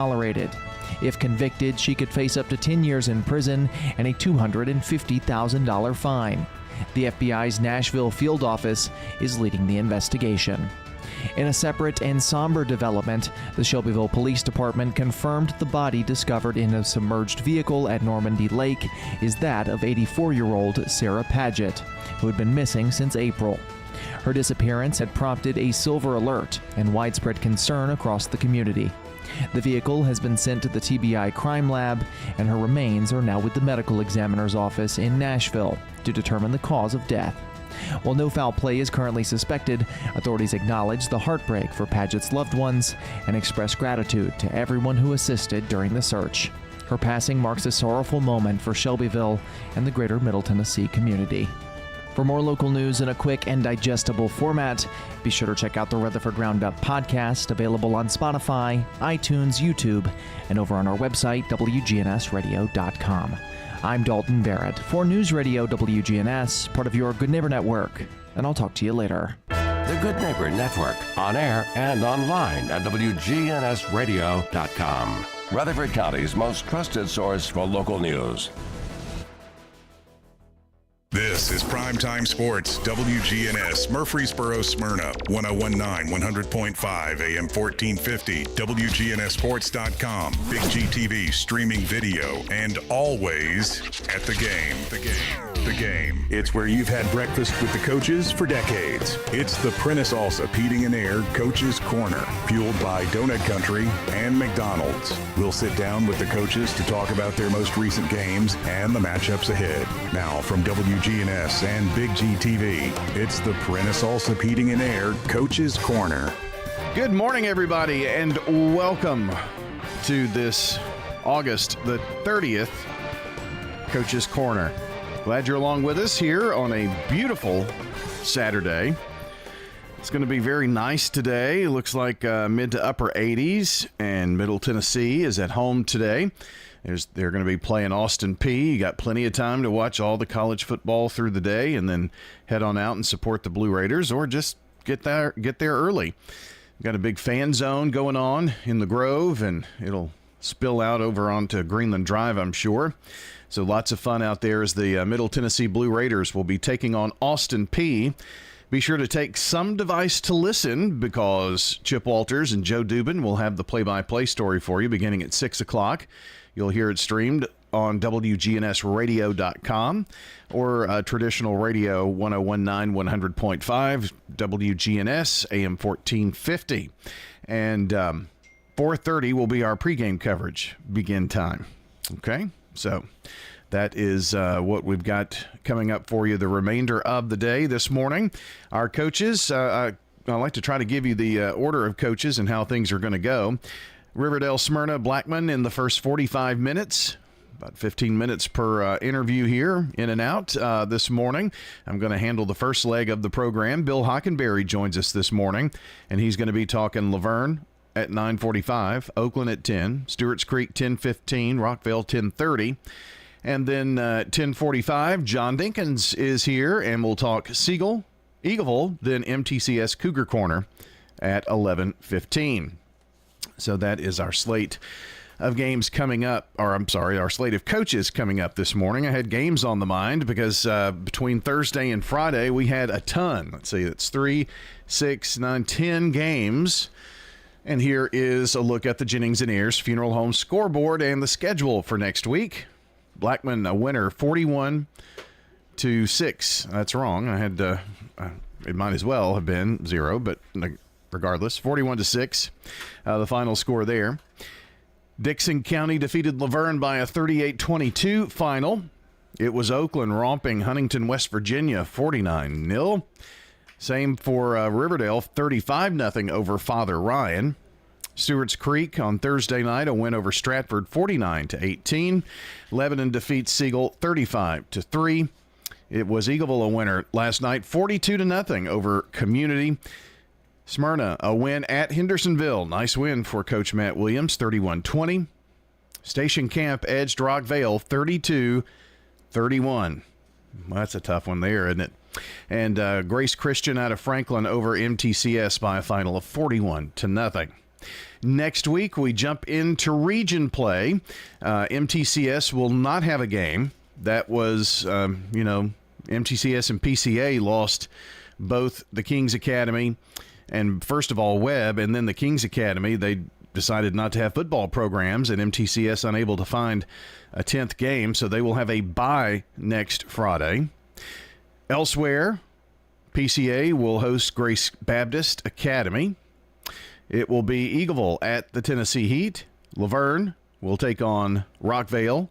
tolerated. If convicted, she could face up to 10 years in prison and a $250,000 fine. The FBI's Nashville field office is leading the investigation. In a separate and somber development, the Shelbyville Police Department confirmed the body discovered in a submerged vehicle at Normandy Lake is that of 84-year-old Sarah Paget, who had been missing since April. Her disappearance had prompted a silver alert and widespread concern across the community. The vehicle has been sent to the TBI crime lab, and her remains are now with the medical examiner's office in Nashville to determine the cause of death. While no foul play is currently suspected, authorities acknowledge the heartbreak for Paget's loved ones and express gratitude to everyone who assisted during the search. Her passing marks a sorrowful moment for Shelbyville and the greater Middle Tennessee community. For more local news in a quick and digestible format, be sure to check out the Rutherford Roundup podcast, available on Spotify, iTunes, YouTube, and over on our website, wgnsradio.com. I'm Dalton Barrett for News Radio WGNS, part of your Good Neighbor Network, and I'll talk to you later. The Good Neighbor Network, on air and online at wgnsradio.com. Rutherford County's most trusted source for local news. This is Primetime Sports, WGNS, Murfreesboro, Smyrna, 1019, 100.5, AM 1450, wgnssports.com, Big GTV streaming video, and always at the game. The game. It's where you've had breakfast with the coaches for decades. It's the Prentice Alsop Heating and Air Coaches Corner, fueled by Donut Country and McDonald's. We'll sit down with the coaches to talk about their most recent games and the matchups ahead. Now from WGNS and Big GTV, it's the Prentice Alsop Heating and Air Coaches Corner. Good morning, everybody, and welcome to this August the 30th Coaches Corner. Glad you're along with us here on a beautiful Saturday. It's going to be very nice today. It looks like mid to upper 80s, and Middle Tennessee is at home today. They're going to be playing Austin Peay. You got plenty of time to watch all the college football through the day and then head on out and support the Blue Raiders, or just get there early. We've got a big fan zone going on in the Grove, and it'll spill out over onto Greenland Drive, I'm sure. So lots of fun out there as the Middle Tennessee Blue Raiders will be taking on Austin Peay. Be sure to take some device to listen, because Chip Walters and Joe Dubin will have the play-by-play story for you beginning at 6 o'clock. You'll hear it streamed on wgnsradio.com or traditional radio 1019 100.5 WGNS AM 1450. And 4:30 will be our pregame coverage begin time. Okay, so that is what we've got coming up for you the remainder of the day this morning. Our coaches, I like to try to give you the order of coaches and how things are going to go. Riverdale, Smyrna, Blackman in the first 45 minutes. About 15 minutes per interview here, in and out this morning. I'm going to handle the first leg of the program. Bill Hockenberry joins us this morning, and he's going to be talking Laverne at 9:45, Oakland at 10, Stewart's Creek 10:15, Rockville 10:30. And then 10:45, John Dinkins is here, and we'll talk Siegel, Eagleville, then MTCS Cougar Corner at 11:15. So that is our slate of games coming up, our slate of coaches coming up this morning. I had games on the mind because between Thursday and Friday, we had a ton. Let's see, it's 3, 6, 9, 10 games. And here is a look at the Jennings and Ayers Funeral Home scoreboard and the schedule for next week. Blackman, a winner, 41-6. That's wrong. I had it might as well have been 0, but regardless, 41-6, the final score there. Dixon County defeated Laverne by a 38-22 final. It was Oakland romping Huntington, West Virginia, 49-0. Same for Riverdale, 35-0 over Father Ryan. Stewart's Creek on Thursday night, a win over Stratford, 49-18. Lebanon defeats Siegel, 35-3. It was Eagleville a winner last night, 42-0 over Community. Smyrna, a win at Hendersonville. Nice win for Coach Matt Williams, 31-20. Station Camp edged Rockvale, 32-31. Well, that's a tough one there, isn't it? And Grace Christian out of Franklin over MTCS by a final of 41-0. Next week, we jump into region play. MTCS will not have a game. That was, MTCS and PCA lost both the Kings Academy and, first of all, Webb, and then the Kings Academy. They decided not to have football programs, and MTCS unable to find a 10th game, so they will have a bye next Friday. Elsewhere, PCA will host Grace Baptist Academy. It will be Eagleville at the Tennessee Heat. Laverne will take on Rockvale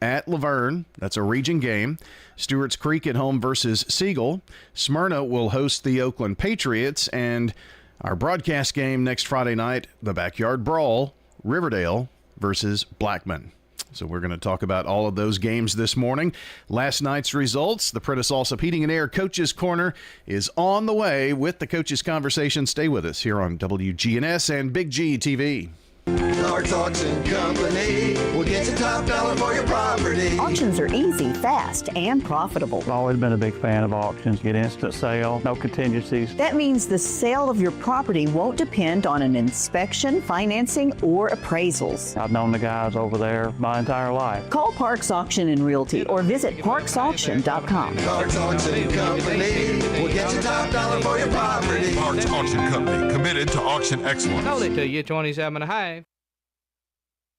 at Laverne. That's a region game. Stewart's Creek at home versus Siegel. Smyrna will host the Oakland Patriots. And our broadcast game next Friday night, the Backyard Brawl, Riverdale versus Blackman. So we're going to talk about all of those games this morning. Last night's results, the Prentice Allsup Heating and Air Coaches Corner is on the way with the Coaches Conversation. Stay with us here on WGNS and Big G TV. Clark's Auction Company will get you top dollar for your property. Auctions are easy, fast, and profitable. I've always been a big fan of auctions. Get instant sale, no contingencies. That means the sale of your property won't depend on an inspection, financing, or appraisals. I've known the guys over there my entire life. Call Parks Auction and Realty or visit parksauction.com. Clark's Auction Company will get you top dollar for your property. Parks Auction Company, committed to auction excellence. Sold it to you, 27.5.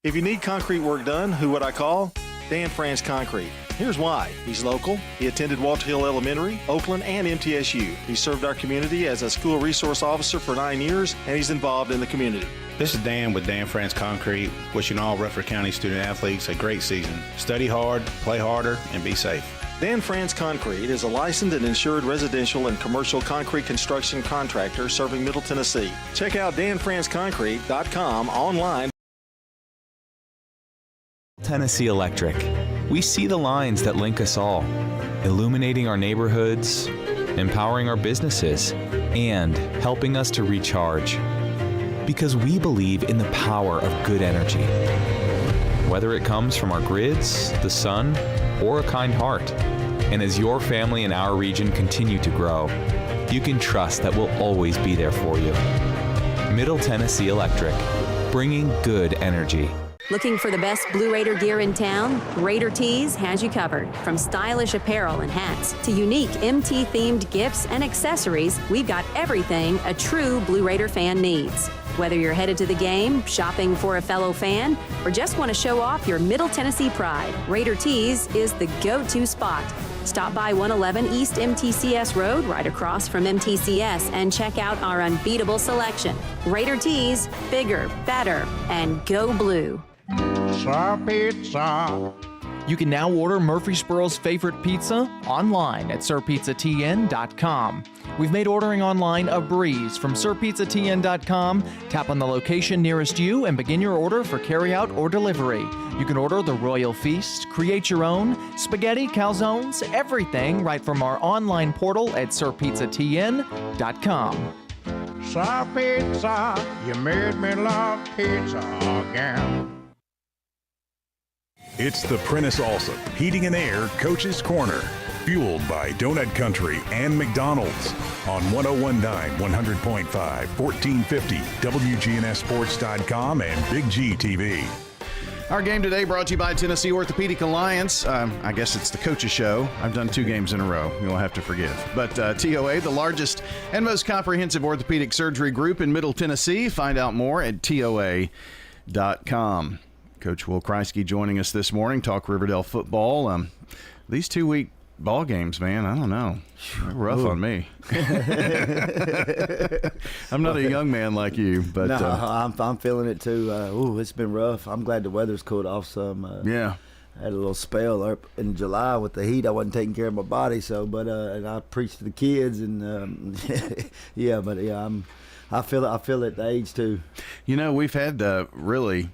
If you need concrete work done, who would I call? Dan France Concrete. Here's why. He's local. He attended Walter Hill Elementary, Oakland, and MTSU. He served our community as a school resource officer for 9 years, and he's involved in the community. This is Dan with Dan France Concrete, wishing all Rutherford County student athletes a great season. Study hard, play harder, and be safe. Dan France Concrete is a licensed and insured residential and commercial concrete construction contractor serving Middle Tennessee. Check out danfranceconcrete.com online. Tennessee Electric. We see the lines that link us all, illuminating our neighborhoods, empowering our businesses, and helping us to recharge. Because we believe in the power of good energy. Whether it comes from our grids, the sun, or a kind heart. And as your family and our region continue to grow, you can trust that we'll always be there for you. Middle Tennessee Electric, bringing good energy. Looking for the best Blue Raider gear in town? Raider Tees has you covered. From stylish apparel and hats to unique MT-themed gifts and accessories, we've got everything a true Blue Raider fan needs. Whether you're headed to the game, shopping for a fellow fan, or just want to show off your Middle Tennessee pride, Raider Tees is the go-to spot. Stop by 111 East MTCS Road, right across from MTCS, and check out our unbeatable selection. Raider Tees, bigger, better, and go blue. Pizza. You can now order Murfreesboro's favorite pizza online at sirpizzatn.com. We've made ordering online a breeze. From sirpizzatn.com, tap on the location nearest you and begin your order for carryout or delivery. You can order the Royal Feast, create your own, spaghetti, calzones, everything right from our online portal at sirpizzatn.com. Sir Pizza, you made me love pizza again. It's the Prentice Allsup Heating and Air Coaches Corner, fueled by Donut Country and McDonald's on 101.9, 100.5, 1450, wgnssports.com and Big G TV. Our game today brought to you by Tennessee Orthopedic Alliance. I guess it's the coach's show. I've done 2 games in a row. You'll have to forgive. But TOA, the largest and most comprehensive orthopedic surgery group in Middle Tennessee. Find out more at TOA.com. Coach Will Kreisky joining us this morning, talk Riverdale football. These 2-week ball games, man, I don't know. They're rough on me. I'm not a young man like you, but no, I'm feeling it too. It's been rough. I'm glad the weather's cooled off some. Yeah, I had a little spell up in July with the heat. I wasn't taking care of my body, and I preached to the kids, and I feel it at the age too. You know, we've had really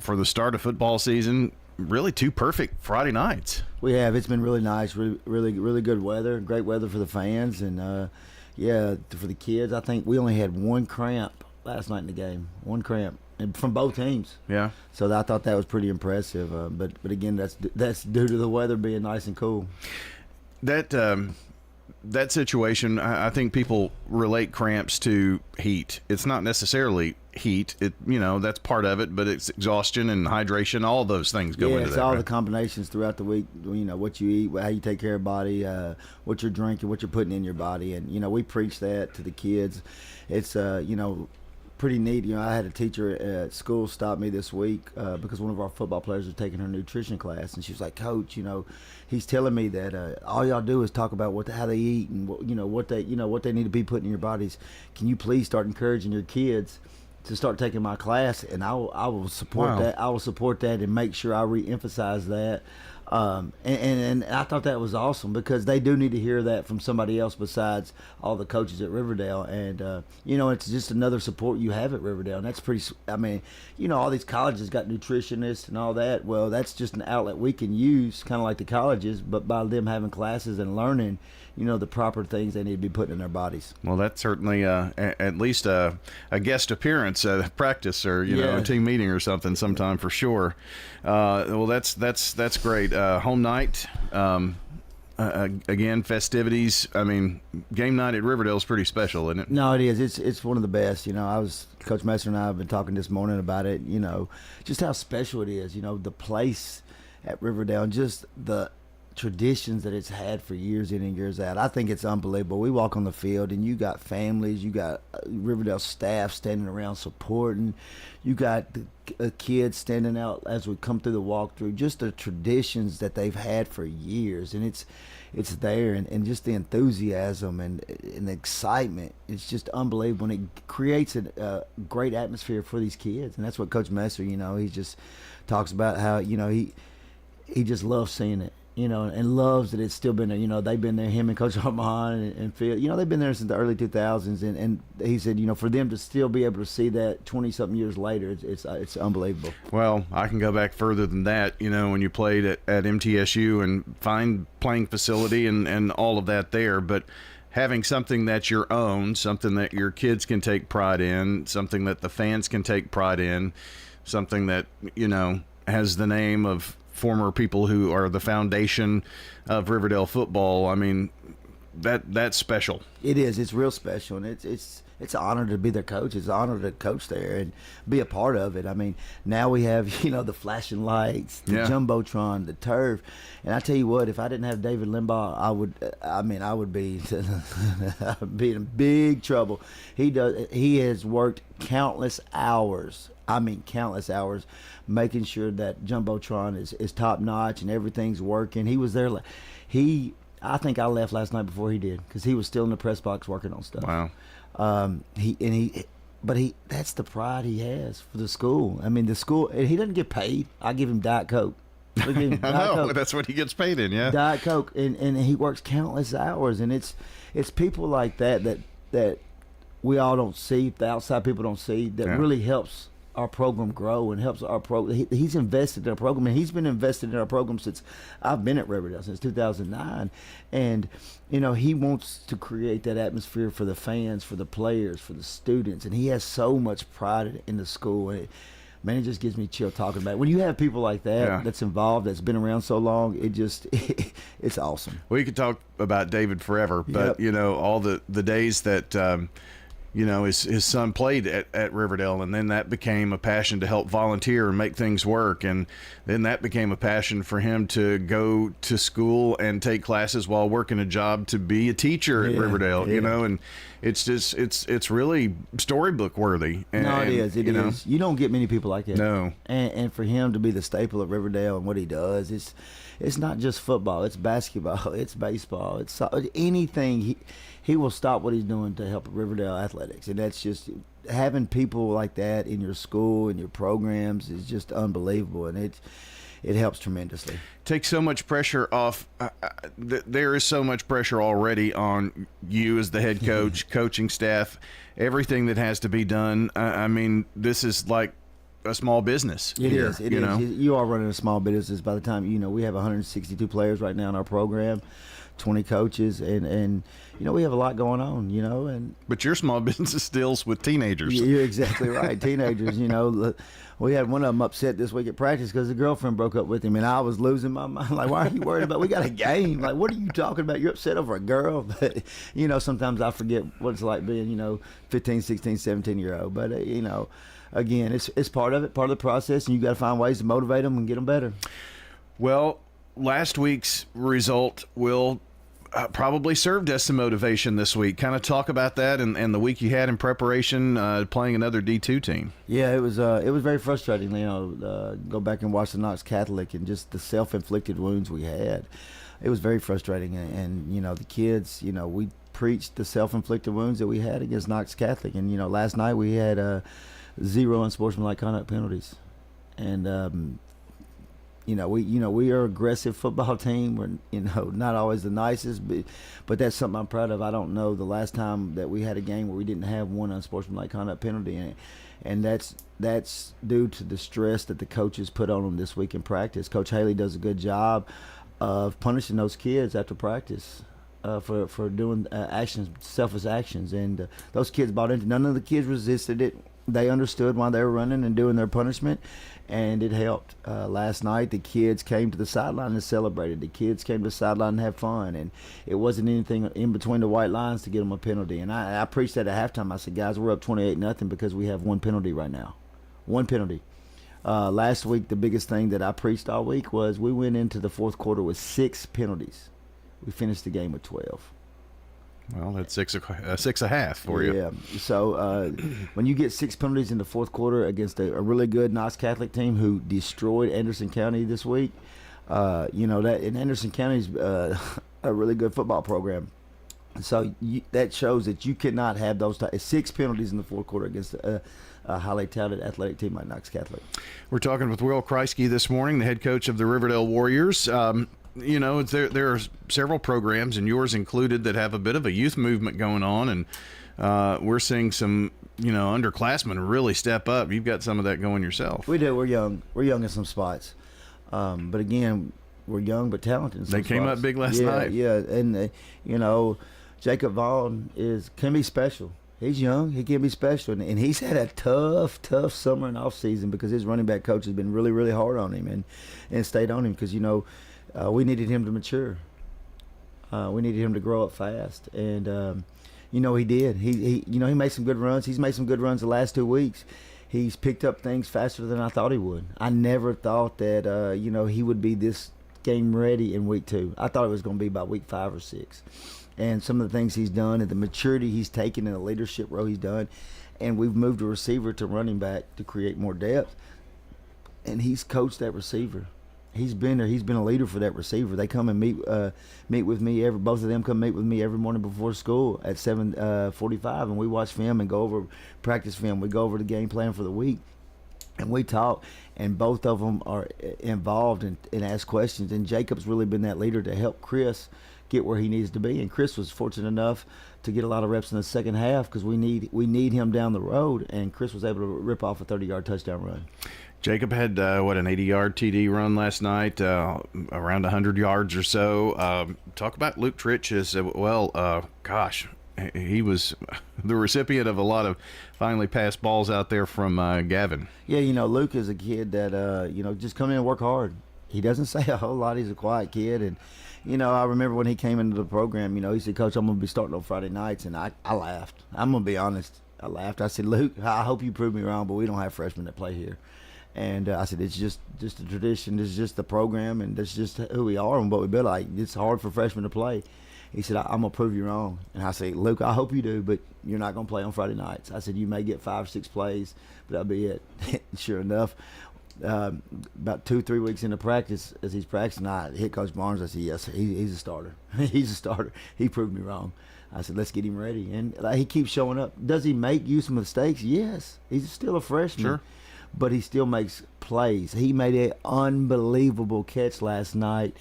for the start of football season, really 2 perfect Friday nights. We have. It's been really nice, really good weather, great weather for the fans, and for the kids. I think we only had 1 cramp last night in the game, 1 cramp, and from both teams. Yeah. So I thought that was pretty impressive. But again, that's due to the weather being nice and cool. That that situation, I think people relate cramps to heat. It's not necessarily heat. That's part of it, but it's exhaustion and hydration. All those things go into that. Yeah, it's all the combinations throughout the week. What you eat, how you take care of your body, what you're drinking, what you're putting in your body, and we preach that to the kids. It's pretty neat. I had a teacher at school stop me this week because one of our football players was taking her nutrition class, and she was like, "Coach, he's telling me that all y'all do is talk about how they eat and what they need to be putting in your bodies. Can you please start encouraging your kids to start taking my class?" And I will support that. I will support that and make sure I re-emphasize that. And I thought that was awesome because they do need to hear that from somebody else besides all the coaches at Riverdale. And it's just another support you have at Riverdale, and that's pretty. All these colleges got nutritionists and all that. Well, that's just an outlet we can use, kind of like the colleges, but by them having classes and learning the proper things they need to be putting in their bodies. Well, that's certainly at least a guest appearance at a practice or a team meeting or something sometime for sure. Well, that's great. Home night, again, festivities. Game night at Riverdale is pretty special, isn't it? No, it is. It's one of the best. Coach Messer and I have been talking this morning about it. Just how special it is. The place at Riverdale, and just the traditions that it's had for years in and years out. I think it's unbelievable. We walk on the field and you got families, you got Riverdale staff standing around supporting, you got the kids standing out as we come through the walkthrough. Just the traditions that they've had for years, and it's there, and just the enthusiasm and the excitement. It's just unbelievable, and it creates a great atmosphere for these kids. And that's what Coach Messer, he just talks about how he just loves seeing it. And loves that it's still been there. They've been there, him and Coach Armand and Phil. They've been there since the early 2000s. And he said, for them to still be able to see that 20-something years later, it's unbelievable. Well, I can go back further than that. When you played at MTSU and fine playing facility and all of that there. But having something that's your own, something that your kids can take pride in, something that the fans can take pride in, something that, has the name of former people who are the foundation of Riverdale football. That's special. It is. It's real special, and it's an honor to be their coach. It's an honor to coach there and be a part of it. Now we have the flashing lights, the jumbotron, the turf, and I tell you what, if I didn't have David Limbaugh, I would be be in big trouble. He has worked countless hours. Countless hours, making sure that jumbotron is top notch and everything's working. He was there. I think I left last night before he did because he was still in the press box working on stuff. Wow. That's the pride he has for the school. The school, he doesn't get paid. I give him Diet Coke. I know, that's what he gets paid in. Yeah. Diet Coke, and he works countless hours, and it's people like that we all don't see, the outside people don't see, that really helps our program grow and helps our program. He's invested in our program, and he's been invested in our program since I've been at Riverdale, since 2009. And he wants to create that atmosphere for the fans, for the players, for the students, and he has so much pride in the school. And it just gives me chill talking about it. When you have people like that that's involved, that's been around so long, it's awesome. We could talk about David forever, but all the days that his son played at Riverdale, and then that became a passion to help volunteer and make things work, and then that became a passion for him to go to school and take classes while working a job to be a teacher at Riverdale, and it's just it's really storybook worthy. And, no, it is. It is. You don't get many people like that. No. And for him to be the staple of Riverdale and what he does, it's not just football. It's basketball. It's baseball. It's anything. He will stop what he's doing to help Riverdale athletics, and that's just having people like that in your school and your programs is just unbelievable, and it helps tremendously. Takes so much pressure off. There is so much pressure already on you as the head coach, coaching staff, everything that has to be done. This is like a small business. It is. You are running a small business. By the time we have 162 players right now in our program. 20 coaches, and we have a lot going on, and but your small business deals with teenagers. You're exactly right. Teenagers, we had one of them upset this week at practice because the girlfriend broke up with him, and I was losing my mind. Like, why are you worried about? We got a game. Like, what are you talking about? You're upset over a girl. But sometimes I forget what it's like being 15, 16, 17-year-old. But again, it's part of it, part of the process, and you got to find ways to motivate them and get them better. Well, last week's result will probably served as some motivation this week. Kind of talk about that and the week you had in preparation playing another D2 team. Yeah, it was very frustrating. Go back and watch the Knox Catholic and just the self-inflicted wounds we had. It was very frustrating, and the kids, we preached the self-inflicted wounds that we had against Knox Catholic, and last night we had 0 unsportsmanlike conduct penalties, and we are an aggressive football team. We're not always the nicest, but that's something I'm proud of. I don't know the last time that we had a game where we didn't have 1 unsportsmanlike conduct penalty in it, and that's due to the stress that the coaches put on them this week in practice. Coach Haley does a good job of punishing those kids after practice for doing selfish actions, and those kids bought into. None of the kids resisted it. They understood why they were running and doing their punishment, and it helped. Last night, the kids came to the sideline and celebrated. The kids came to the sideline and had fun, and it wasn't anything in between the white lines to get them a penalty. And I preached that at halftime. I said, guys, we're up 28-0 because we have 1 penalty right now. 1 penalty. Last week, the biggest thing that I preached all week was we went into the fourth quarter with 6 penalties. We finished the game with 12. Well, that's six a half for you. Yeah. So when you get 6 penalties in the fourth quarter against a really good Knox Catholic team who destroyed Anderson County this week, that in Anderson County is a really good football program. So that shows that you cannot have those 6 penalties in the fourth quarter against a highly touted athletic team like Knox Catholic. We're talking with Will Kreisky this morning, the head coach of the Riverdale Warriors. There are several programs, and yours included, that have a bit of a youth movement going on, and we're seeing some, underclassmen really step up. You've got some of that going yourself. We do. We're young. We're young in some spots, but again, we're young but talented in some spots. They came up big last night. Yeah, and Jacob Vaughn can be special. He's young. He can be special, and he's had a tough summer and off season because his running back coach has been really, really hard on him and stayed on him because we needed him to mature. We needed him to grow up fast, and he did. He made some good runs. He's made some good runs the last 2 weeks. He's picked up things faster than I thought he would. I never thought that he would be this game ready in week 2. I thought it was going to be by week 5 or 6. And some of the things he's done and the maturity he's taken in the leadership role he's done, and we've moved a receiver to running back to create more depth, and he's coached that receiver. He's been there. He's been a leader for that receiver. They come and meet with me. Both of them come meet with me every morning before school at 7:45, and we watch film and go over practice film. We go over the game plan for the week, and we talk. And both of them are involved and ask questions. And Jacob's really been that leader to help Chris get where he needs to be. And Chris was fortunate enough to get a lot of reps in the second half because we need him down the road. And Chris was able to rip off a 30-yard touchdown run. Jacob had, an 80-yard TD run last night, around 100 yards or so. Talk about Luke Tritch as well. He was the recipient of a lot of finally passed balls out there from Gavin. Yeah, Luke is a kid that, just come in and work hard. He doesn't say a whole lot. He's a quiet kid. And, I remember when he came into the program, he said, Coach, I'm going to be starting on Friday nights. And I laughed. I'm going to be honest. I laughed. I said, Luke, I hope you prove me wrong, but we don't have freshmen that play here. And I said, it's just a tradition. It's just the program, and that's just who we are and what we build. Like, it's hard for freshmen to play. He said, I'm going to prove you wrong. And I said, Luke, I hope you do, but you're not going to play on Friday nights. I said, you may get 5 or 6 plays, but that'll be it. Sure enough, about 2-3 weeks into practice, as he's practicing, I hit Coach Barnes. I said, yes, he's a starter. He's a starter. He proved me wrong. I said, let's get him ready. And he keeps showing up. Does he make use of mistakes? Yes. He's still a freshman. Sure. But he still makes plays. He made an unbelievable catch last night.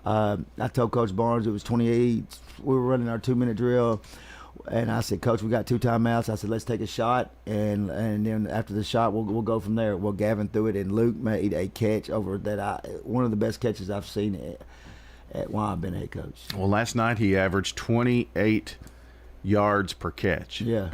I told Coach Barnes it was 28. We were running our 2-minute drill, and I said, Coach, we got 2 timeouts. I said, let's take a shot, and then after the shot, we'll go from there. Well, Gavin threw it, and Luke made a catch over that. One of the best catches I've seen while I've been head coach. Well, last night he averaged 28 yards per catch. Yeah,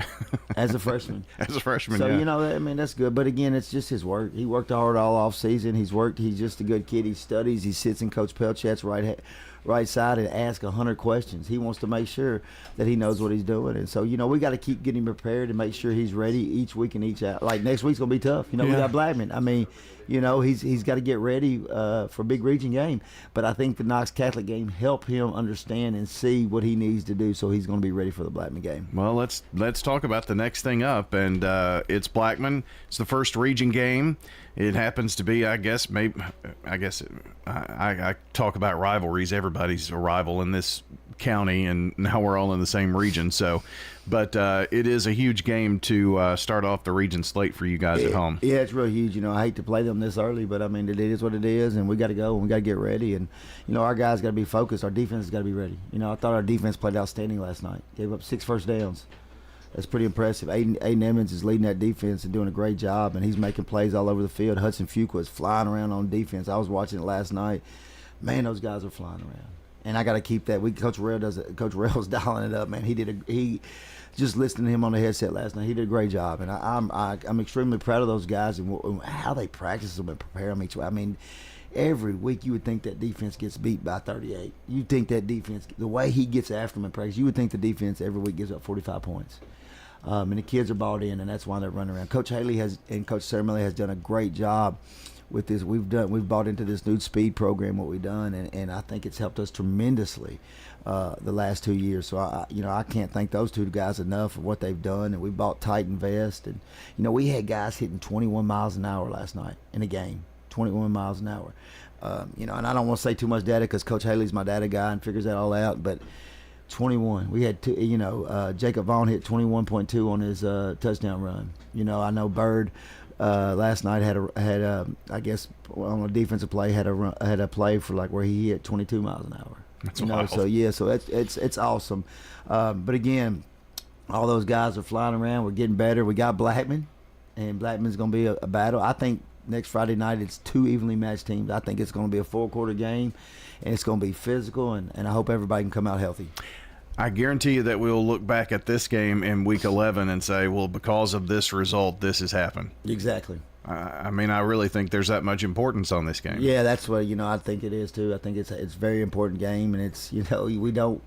as a freshman. As a freshman, so, yeah. I mean, that's good. But, again, it's just his work. He worked hard all off season. He's just a good kid. He studies. He sits in Coach Pelchat's right side and asks 100 questions. He wants to make sure that he knows what he's doing. And so, we got to keep getting him prepared and make sure he's ready each week and each out. Like, next week's going to be tough. We got Blackman. I mean, he's got to get ready for a big region game. But I think the Knox Catholic game helped him understand and see what he needs to do, so he's going to be ready for the Blackman game. Well, let's talk about the next thing up, and it's Blackman. It's the first region game. It happens to be, I talk about rivalries. Everybody's a rival in this county, and now we're all in the same region. So, but it is a huge game to start off the region slate for you guys at home. Yeah, it's real huge. I hate to play them this early, but I mean, it is what it is, and we got to go and we got to get ready. And our guys got to be focused. Our defense has got to be ready. I thought our defense played outstanding last night. Gave up 6 first downs. That's pretty impressive. Aiden Emmons is leading that defense and doing a great job, and he's making plays all over the field. Hudson Fuqua is flying around on defense. I was watching it last night. Man, those guys are flying around, and I got to keep that. Coach Rail's dialing it up, man. He just listening to him on the headset last night. He did a great job, and I'm extremely proud of those guys and how they practice them and prepare them each way. I mean, every week you would think that defense gets beat by 38. You'd think that defense, the way he gets after them in practice, you would think the defense every week gives up 45 points. And the kids are bought in, and that's why they're running around. Coach Haley and Coach Ceremony has done a great job with this. We've bought into this new speed program, what we've done, and I think it's helped us tremendously the last 2 years. So I can't thank those two guys enough for what they've done. And we bought Titan Vest, and we had guys hitting 21 miles an hour last night in a game, 21 miles an hour. And I don't want to say too much data because Coach Haley's my data guy and figures that all out, but 21. We had two, Jacob Vaughn hit 21.2 on his touchdown run. I know Bird last night had I guess on a defensive play had a play for like where he hit 22 miles an hour. That's wild. So it's awesome. But again, all those guys are flying around. We're getting better. We got Blackman, and Blackman's going to be a battle. I think next Friday night it's 2 evenly matched teams. I think it's going to be a 4-quarter game, and it's going to be physical, and I hope everybody can come out healthy. I guarantee you that we'll look back at this game in Week 11 and say, well, because of this result, this has happened. Exactly. I mean, I really think there's that much importance on this game. Yeah, that's what I think it is too. I think it's a very important game, and it's we don't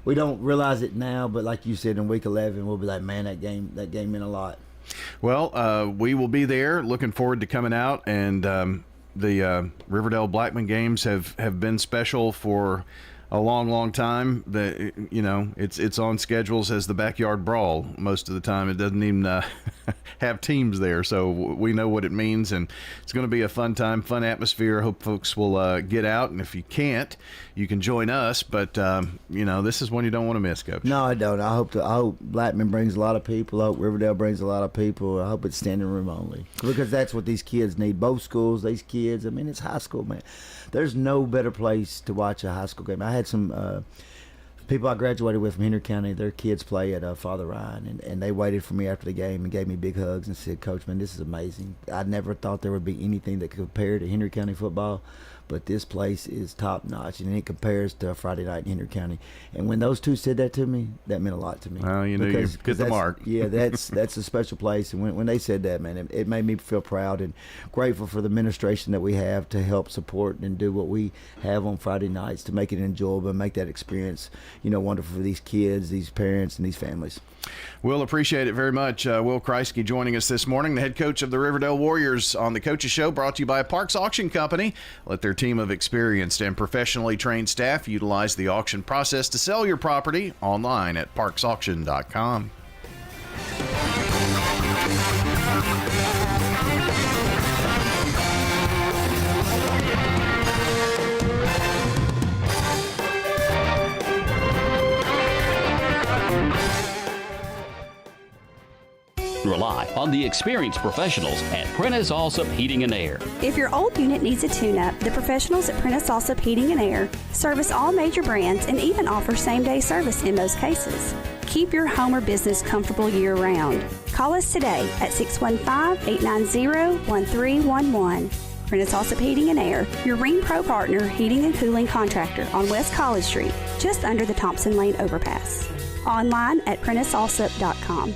realize it now, but like you said, in Week 11, we'll be like, man, that game meant a lot. Well, we will be there. Looking forward to coming out, and the Riverdale Blackman games have been special for a long time. It's on schedules as the backyard brawl most of the time. It doesn't even have teams there, so we know what it means, and it's going to be a fun time, fun atmosphere. I hope folks will get out, and if you can't, you can join us, but this is one you don't want to miss, Coach. No, I don't. I hope Blackman brings a lot of people. I hope Riverdale brings a lot of people. I hope it's standing room only, because that's what these kids need. Both schools, these kids, I mean, it's high school, man. There's no better place to watch a high school game. I had some people I graduated with from Henry County, their kids play at Father Ryan, and they waited for me after the game and gave me big hugs and said, Coach, man, this is amazing. I never thought there would be anything that could compare to Henry County football, but this place is top notch, and it compares to a Friday night in Henry County. And when those two said that to me, that meant a lot to me. Well, you hit the mark. Yeah, that's a special place. And when they said that, man, it made me feel proud and grateful for the administration that we have to help support and do what we have on Friday nights to make it enjoyable and make that experience, wonderful for these kids, these parents, and these families. We'll appreciate it very much. Will Kreisky joining us this morning, the head coach of the Riverdale Warriors on the Coaches Show, brought to you by Parks Auction Company. Let their team of experienced and professionally trained staff utilize the auction process to sell your property online at parksauction.com. Rely on the experienced professionals at Prentice Allsup Heating and Air. If your old unit needs a tune-up, the professionals at Prentice Allsup Heating and Air service all major brands and even offer same-day service in most cases. Keep your home or business comfortable year-round. Call us today at 615-890-1311. Prentice Alsop Heating and Air, your Ring Pro partner heating and cooling contractor on West College Street, just under the Thompson Lane overpass. Online at PrenticeAlsop.com.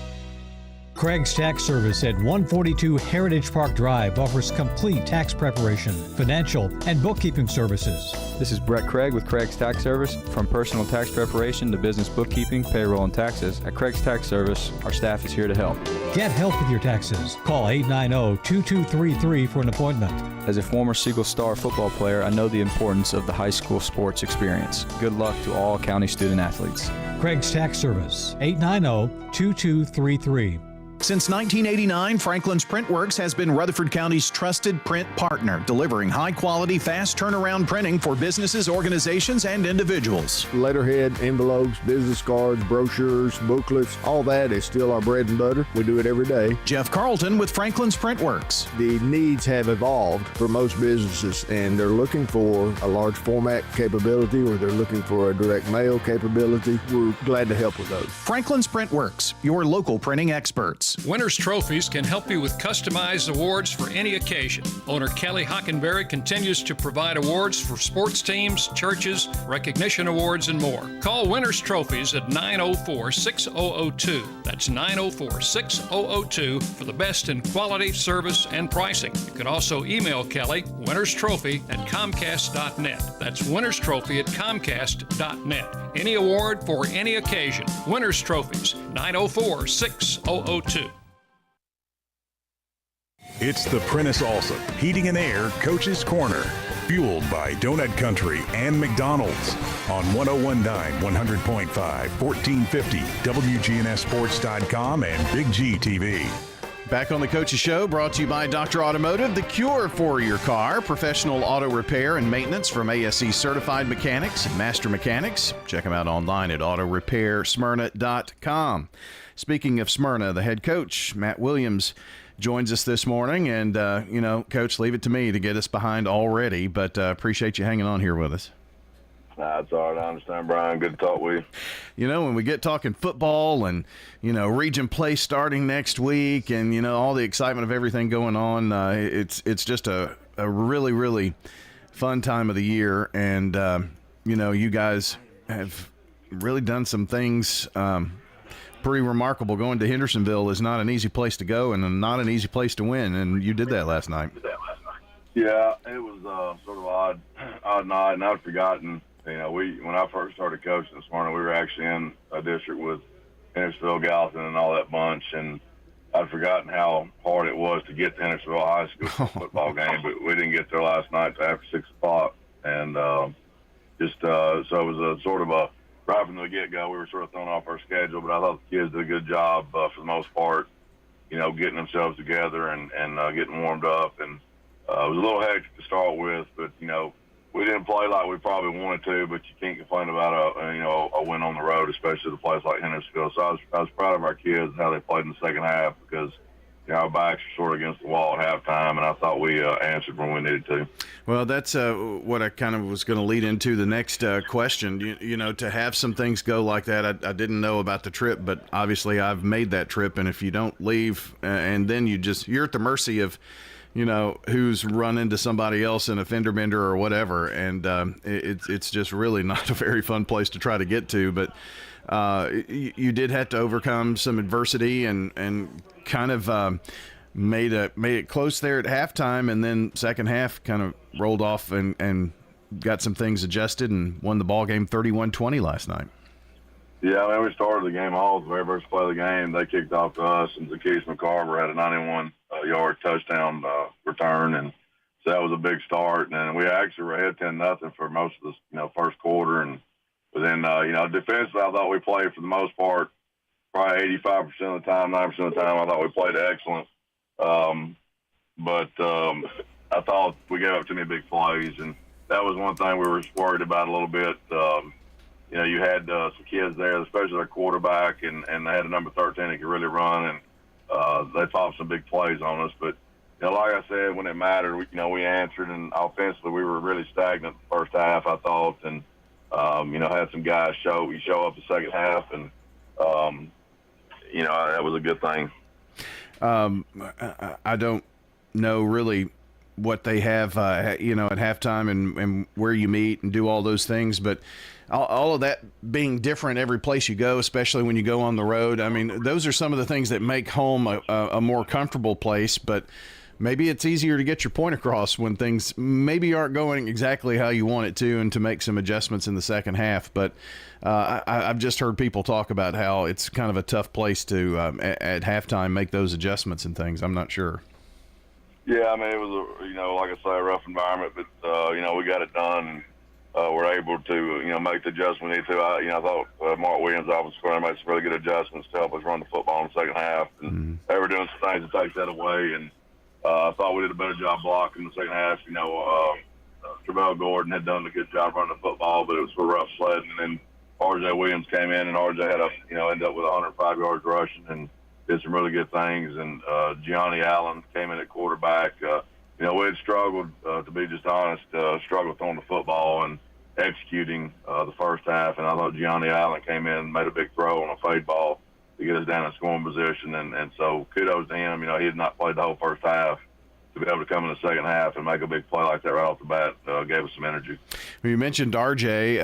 Craig's Tax Service at 142 Heritage Park Drive offers complete tax preparation, financial, and bookkeeping services. This is Brett Craig with Craig's Tax Service. From personal tax preparation to business bookkeeping, payroll, and taxes, at Craig's Tax Service, our staff is here to help. Get help with your taxes. Call 890-2233 for an appointment. As a former Siegel Star football player, I know the importance of the high school sports experience. Good luck to all county student athletes. Craig's Tax Service, 890-2233. Since 1989, Franklin's Printworks has been Rutherford County's trusted print partner, delivering high-quality, fast turnaround printing for businesses, organizations, and individuals. Letterhead, envelopes, business cards, brochures, booklets, all that is still our bread and butter. We do it every day. Jeff Carlton with Franklin's Printworks. The needs have evolved for most businesses, and they're looking for a large format capability, or they're looking for a direct mail capability. We're glad to help with those. Franklin's Printworks, your local printing experts. Winners Trophies can help you with customized awards for any occasion. Owner Kelly Hockenberry continues to provide awards for sports teams, churches, recognition awards, and more. Call Winners Trophies at 904-6002. That's 904-6002 for the best in quality, service, and pricing. You can also email Kelly, winnerstrophy@comcast.net. That's winnerstrophy@comcast.net. Any award for any occasion. Winners Trophies, 904-6002. It's the Prentice Alsop Heating and Air Coach's Corner, fueled by Donut Country and McDonald's on 1019 100.5, 1450 wgnssports.com and Big G TV. Back on the Coach's Show, brought to you by Dr. Automotive, the cure for your car. Professional auto repair and maintenance from ASE certified mechanics and master mechanics. Check them out online at autorepair.smyrna.com. Speaking of Smyrna, the head coach, Matt Williams, joins us this morning. And, Coach, leave it to me to get us behind already, but appreciate you hanging on here with us. That's all right. I understand, Brian. Good to talk with you. When we get talking football and, region play starting next week and, all the excitement of everything going on, it's just a really, really fun time of the year. And, you guys have really done some things pretty remarkable. Going to Hendersonville is not an easy place to go and not an easy place to win, and you did that last night. Yeah, it was sort of odd night, and I'd forgotten. When I first started coaching this morning, we were actually in a district with Hendersonville, Gallatin, and all that bunch, and I'd forgotten how hard it was to get to Hendersonville High School football game, but we didn't get there last night till after 6 o'clock, and so it was a sort of a right from the get-go. We were sort of throwing off our schedule, but I thought the kids did a good job for the most part, getting themselves together and getting warmed up, and it was a little hectic to start with, but we didn't play like we probably wanted to, but you can't complain about a win on the road, especially at a place like Hendersonville. So I was proud of our kids and how they played in the second half because our backs were sort of against the wall at halftime, and I thought we answered when we needed to. Well, that's what I kind of was going to lead into the next question. To have some things go like that, I didn't know about the trip, but obviously I've made that trip, and if you don't leave and then you're at the mercy of who's run into somebody else in a fender bender or whatever. And it's just really not a very fun place to try to get to. But you did have to overcome some adversity and kind of made it close there at halftime. And then second half kind of rolled off and got some things adjusted and won the ball game 31-20 last night. Yeah, we started the game all the very first play of the game. They kicked off to us, and Zacchaeus McCarver had a 91-yard touchdown return, and so that was a big start. And we actually were ahead 10-0 for most of the first quarter, and then defensively, I thought we played for the most part, probably 85% of the time, 90% of the time. I thought we played excellent, but I thought we gave up too many big plays, and that was one thing we were worried about a little bit. You had some kids there, especially their quarterback, and they had a number 13 that could really run, and they popped some big plays on us. But, like I said, when it mattered, we answered, and offensively we were really stagnant the first half, I thought, and, had some guys show up the second half, and, that was a good thing. I don't know really what they have, at halftime and where you meet and do all those things. But all of that being different every place you go, especially when you go on the road, I mean, those are some of the things that make home a more comfortable place. But maybe it's easier to get your point across when things maybe aren't going exactly how you want it to, and to make some adjustments in the second half. But I've just heard people talk about how it's kind of a tough place to, at halftime, make those adjustments and things. I'm not sure. Yeah, I mean, it was, like I say, a rough environment, but, we got it done, and we're able to, make the adjustment we need to. I thought Mark Williams, offensive coordinator, made some really good adjustments to help us run the football in the second half. And they were doing some things to take that away, and I thought we did a better job blocking in the second half. Travell Gordon had done a good job running the football, but it was for rough sledding. And then R.J. Williams came in, and R.J. had ended up with 105 yards rushing and did some really good things. And Gianni Allen came in at quarterback. We had struggled, to be just honest, struggled throwing the football and executing the first half. And I thought Gianni Allen came in and made a big throw on a fade ball to get us down in scoring position. And so kudos to him. He had not played the whole first half. To be able to come in the second half and make a big play like that right off the bat gave us some energy. You mentioned RJ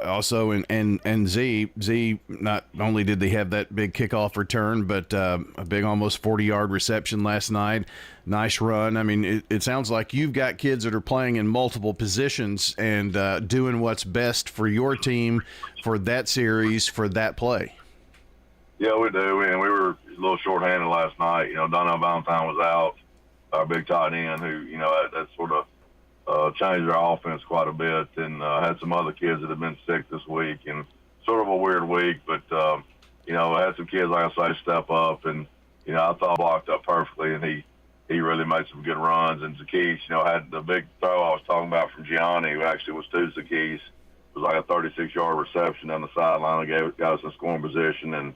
also and Z. Z, not only did they have that big kickoff return, but a big almost 40-yard reception last night. Nice run. I mean, it sounds like you've got kids that are playing in multiple positions and doing what's best for your team for that series, for that play. Yeah, we do. And we were a little shorthanded last night. Donnell Valentine was out. Our big tight end, who that sort of changed our offense quite a bit, and had some other kids that have been sick this week, and sort of a weird week. But I had some kids, like I say, step up, and I thought blocked up perfectly, and he really made some good runs. And Zacchees, had the big throw I was talking about from Gianni, who actually was to Zacchees. It was like a 36-yard reception down the sideline and got us in scoring position, and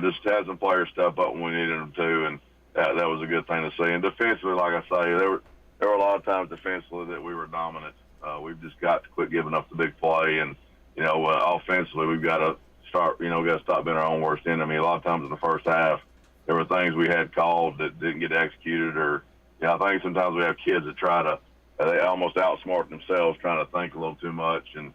just had some players step up when we needed them to, and that was a good thing to see. And defensively, like I say, there were a lot of times defensively that we were dominant. We've just got to quit giving up the big play. And, offensively, we've got to start, we got to stop being our own worst enemy. A lot of times in the first half, there were things we had called that didn't get executed. Or, I think sometimes we have kids that try to, they almost outsmart themselves trying to think a little too much. And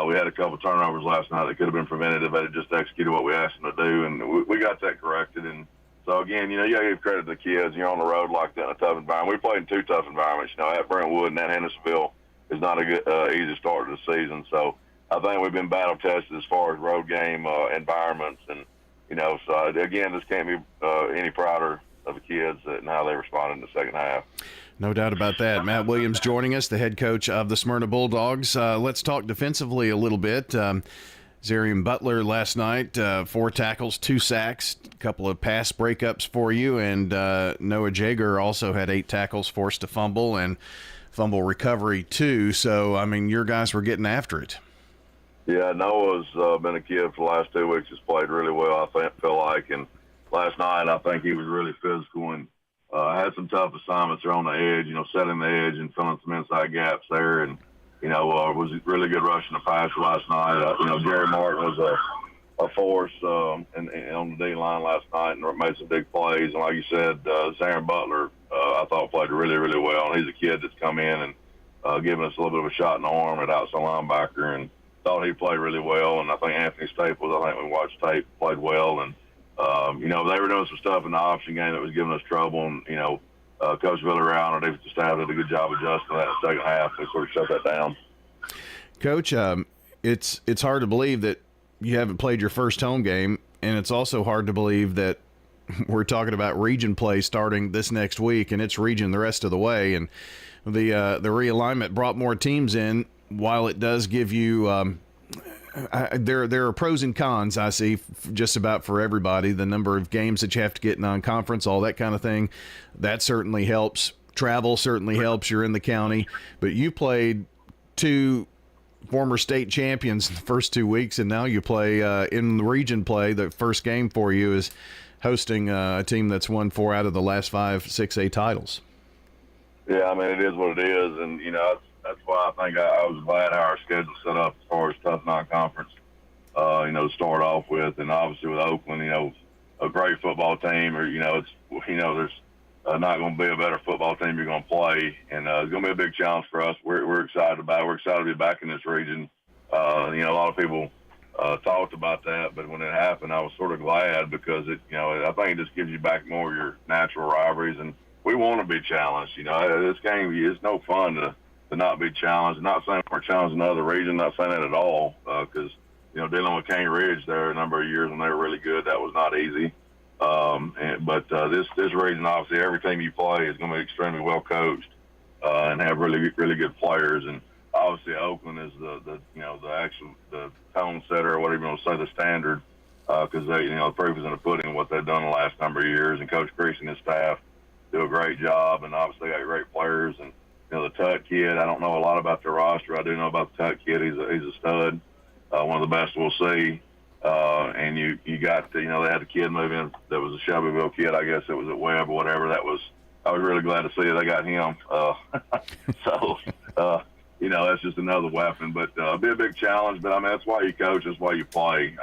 we had a couple turnovers last night that could have been prevented if they had just executed what we asked them to do. And we got that corrected. And so, again, you got to give credit to the kids. You're on the road like that in a tough environment. We played in two tough environments. At Brentwood and at Hendersonville is not a good, easy start to the season. So I think we've been battle-tested as far as road game environments. And, so, again, this can't be any prouder of the kids and how they responded in the second half. No doubt about that. Matt Williams joining us, the head coach of the Smyrna Bulldogs. Let's talk defensively a little bit. Zarian Butler last night, 4 tackles, 2 sacks, a couple of pass breakups for you, and Noah Jager also had 8 tackles, forced a fumble, and fumble recovery too. So, I mean, your guys were getting after it. Yeah, Noah's been a kid for the last 2 weeks. Has played really well, I feel like, and last night I think he was really physical and had some tough assignments there on the edge, setting the edge and filling some inside gaps there, and was really good rushing the passer last night. Jerry Martin was a force on the D-line last night and made some big plays. And like you said, Zarian Butler, I thought played really, really well. And he's a kid that's come in and given us a little bit of a shot in the arm at outside linebacker, and thought he played really well. And I think Anthony Staples, when we watched tape, played well. And, they were doing some stuff in the option game that was giving us trouble. And, Coach Villarreal and our defensive staff did a good job adjusting that in the second half. They sort of shut that down. Coach, it's hard to believe that you haven't played your first home game, and it's also hard to believe that we're talking about region play starting this next week, and it's region the rest of the way. And the realignment brought more teams in. While it does give you there are pros and cons, I see, just about for everybody. The number of games that you have to get non-conference, all that kind of thing, that certainly helps. Travel certainly helps. You're in the county. But you played 2 former state champions the first 2 weeks, and now you play in the region play. The first game for you is hosting a team that's won 4 out of the last 5 6A titles. Yeah, I mean, it is what it is. And, that's why I think I was glad how our schedule set up as far as tough non-conference, to start off with. And obviously with Oakland, a great football team, or, there's not going to be a better football team you're going to play. And it's going to be a big challenge for us. We're excited about it. We're excited to be back in this region. A lot of people talked about that, but when it happened, I was sort of glad because I think it just gives you back more of your natural rivalries, and we want to be challenged. This game is no fun to not be challenged. I'm not saying we're challenging another region, not saying that at all, because dealing with Cane Ridge there a number of years when they were really good, that was not easy. But this region, obviously, every team you play is going to be extremely well coached and have really good players. And obviously, Oakland is the tone setter, or whatever you want to say, the standard, because the proof is in the pudding what they've done the last number of years. And Coach Creasy and his staff do a great job, and obviously got great players. And the Tut kid, I don't know a lot about their roster. I do know about the Tut kid. He's a stud, one of the best we'll see. And you got they had a kid move in that was a Shelbyville kid. I guess it was at Webb or whatever. I was really glad to see they got him. That's just another weapon. But it'll be a big challenge. But that's why you coach. That's why you play.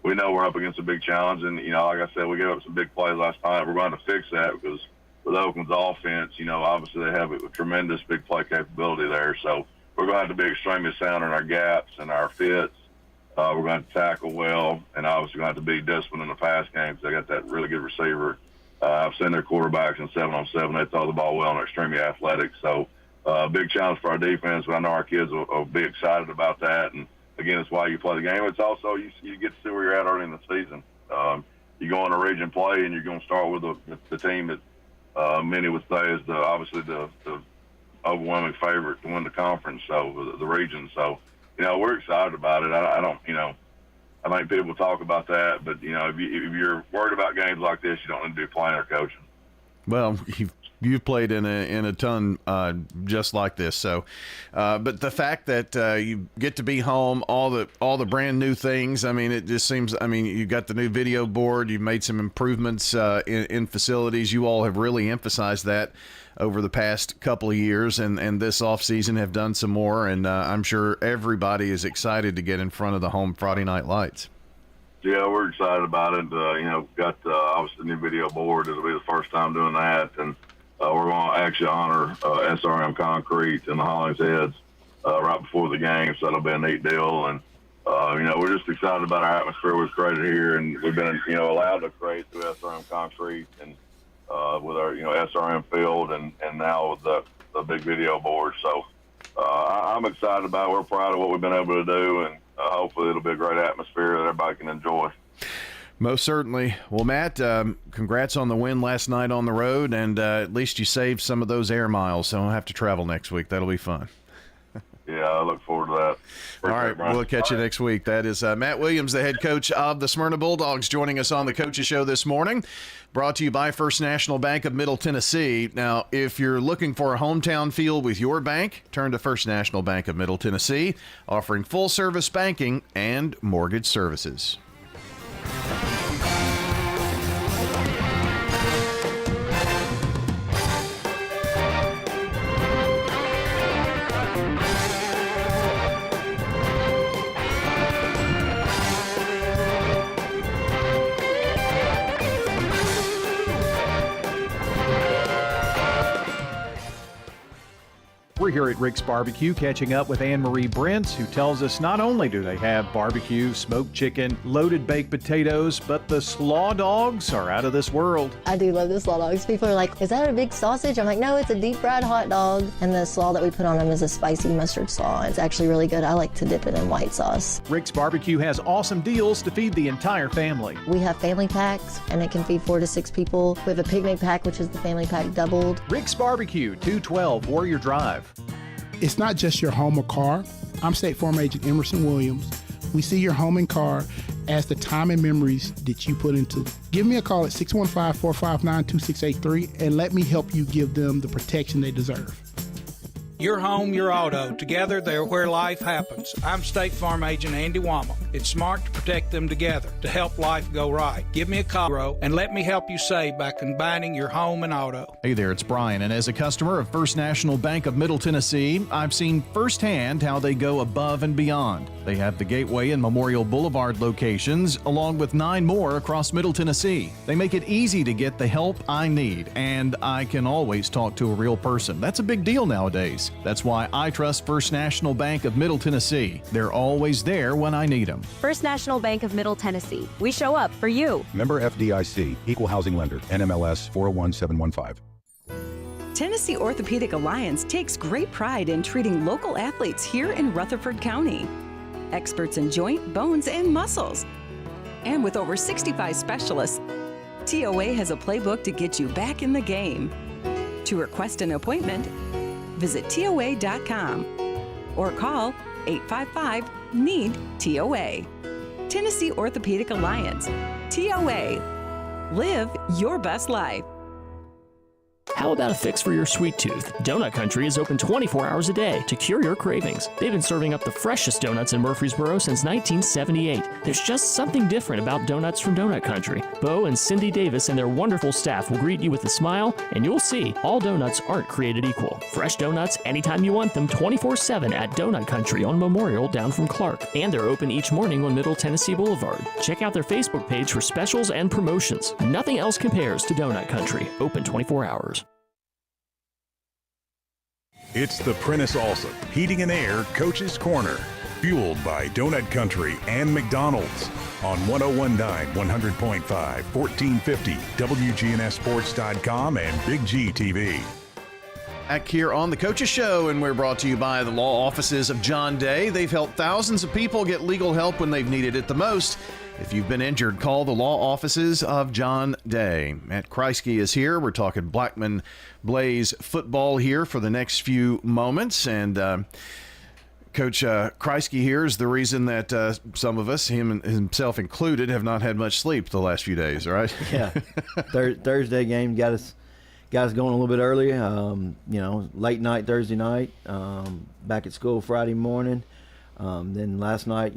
We know we're up against a big challenge, and like I said, we gave up some big plays last night. We're going to fix that because with Oakland's offense, obviously they have a tremendous big play capability there. So we're going to have to be extremely sound in our gaps and our fits. We're going to tackle well, and obviously going to have to be disciplined in the pass game because they got that really good receiver. I've seen their quarterbacks in 7-on-7. They throw the ball well and are extremely athletic. So big challenge for our defense, but I know our kids will be excited about that. And, again, it's why you play the game. It's also you get to see where you're at early in the season. You go on a region play, and you're going to start with the team that many would say is obviously the overwhelming favorite to win the conference, so the region. So, we're excited about it. I think people talk about that, but, if you're worried about games like this, you don't need to be playing or coaching. Well, you've played in a ton just like this. So, but the fact that you get to be home, all the brand new things. It just seems. You got the new video board. You've made some improvements in facilities. You all have really emphasized that over the past couple of years, and this offseason have done some more. And I'm sure everybody is excited to get in front of the home Friday night lights. Yeah, we're excited about it. Got obviously the new video board. It'll be the first time doing that, and we're going to actually honor SRM Concrete and the Hollingsheads right before the game, so that'll be a neat deal. And we're just excited about our atmosphere we've created here, and we've been allowed to create through SRM Concrete and with our SRM field, and now with the big video board. So I'm excited about it. We're proud of what we've been able to do, and hopefully it'll be a great atmosphere that everybody can enjoy. Most certainly. Well, Matt, congrats on the win last night on the road, and at least you saved some of those air miles, so I don't have to travel next week. That'll be fun. Yeah, I look forward to that. All right, we'll catch you next week. That is Matt Williams, the head coach of the Smyrna Bulldogs, joining us on the Coaches Show this morning. Brought to you by First National Bank of Middle Tennessee. Now, if you're looking for a hometown feel with your bank, turn to First National Bank of Middle Tennessee, offering full-service banking and mortgage services. We're here at Rick's Barbecue catching up with Anne-Marie Brent, who tells us not only do they have barbecue, smoked chicken, loaded baked potatoes, but the slaw dogs are out of this world. I do love the slaw dogs. People are like, is that a big sausage? I'm like, no, it's a deep fried hot dog. And the slaw that we put on them is a spicy mustard slaw. It's actually really good. I like to dip it in white sauce. Rick's Barbecue has awesome deals to feed the entire family. We have family packs, and it can feed 4 to 6 people. We have a picnic pack, which is the family pack doubled. Rick's Barbecue, 212 Warrior Drive. It's not just your home or car. I'm State Farm Agent Emerson Williams. We see your home and car as the time and memories that you put into it. Give me a call at 615-459-2683 and let me help you give them the protection they deserve. Your home, your auto. Together, they're where life happens. I'm State Farm Agent Andy Wommel. It's smart to protect them together to help life go right. Give me a call and let me help you save by combining your home and auto. Hey there, it's Brian, and as a customer of First National Bank of Middle Tennessee, I've seen firsthand how they go above and beyond. They have the Gateway and Memorial Boulevard locations, along with 9 more across Middle Tennessee. They make it easy to get the help I need, and I can always talk to a real person. That's a big deal nowadays. That's why I trust First National Bank of Middle Tennessee. They're always there when I need them. First National Bank of Middle Tennessee. We show up for you. Member FDIC, Equal Housing Lender, NMLS 401715. Tennessee Orthopedic Alliance takes great pride in treating local athletes here in Rutherford County. Experts in joint, bones, and muscles. And with over 65 specialists, TOA has a playbook to get you back in the game. To request an appointment, visit TOA.com or call 855-NEED-TOA. Tennessee Orthopedic Alliance. TOA. Live your best life. How about a fix for your sweet tooth? Donut Country is open 24 hours a day to cure your cravings. They've been serving up the freshest donuts in Murfreesboro since 1978. There's just something different about donuts from Donut Country. Bo and Cindy Davis and their wonderful staff will greet you with a smile, and you'll see all donuts aren't created equal. Fresh donuts anytime you want them 24/7 at Donut Country on Memorial down from Clark. And they're open each morning on Middle Tennessee Boulevard. Check out their Facebook page for specials and promotions. Nothing else compares to Donut Country. Open 24 hours. It's the Prentice Allsup Heating and Air Coach's Corner, fueled by Donut Country and McDonald's on 1019 100.5, 1450 WGNSsports.com and Big G TV. Back here on the Coaches Show, and we're brought to you by the law offices of John Day. They've helped thousands of people get legal help when they've needed it the most. If you've been injured, call the law offices of John Day. Matt Kreisky is here. We're talking Blackman Blaze football here for the next few moments. And Coach Kreisky here is the reason that some of us, himself included, have not had much sleep the last few days, right? Yeah. Thursday game got us going a little bit early. Late night Thursday night, back at school Friday morning. Then last night,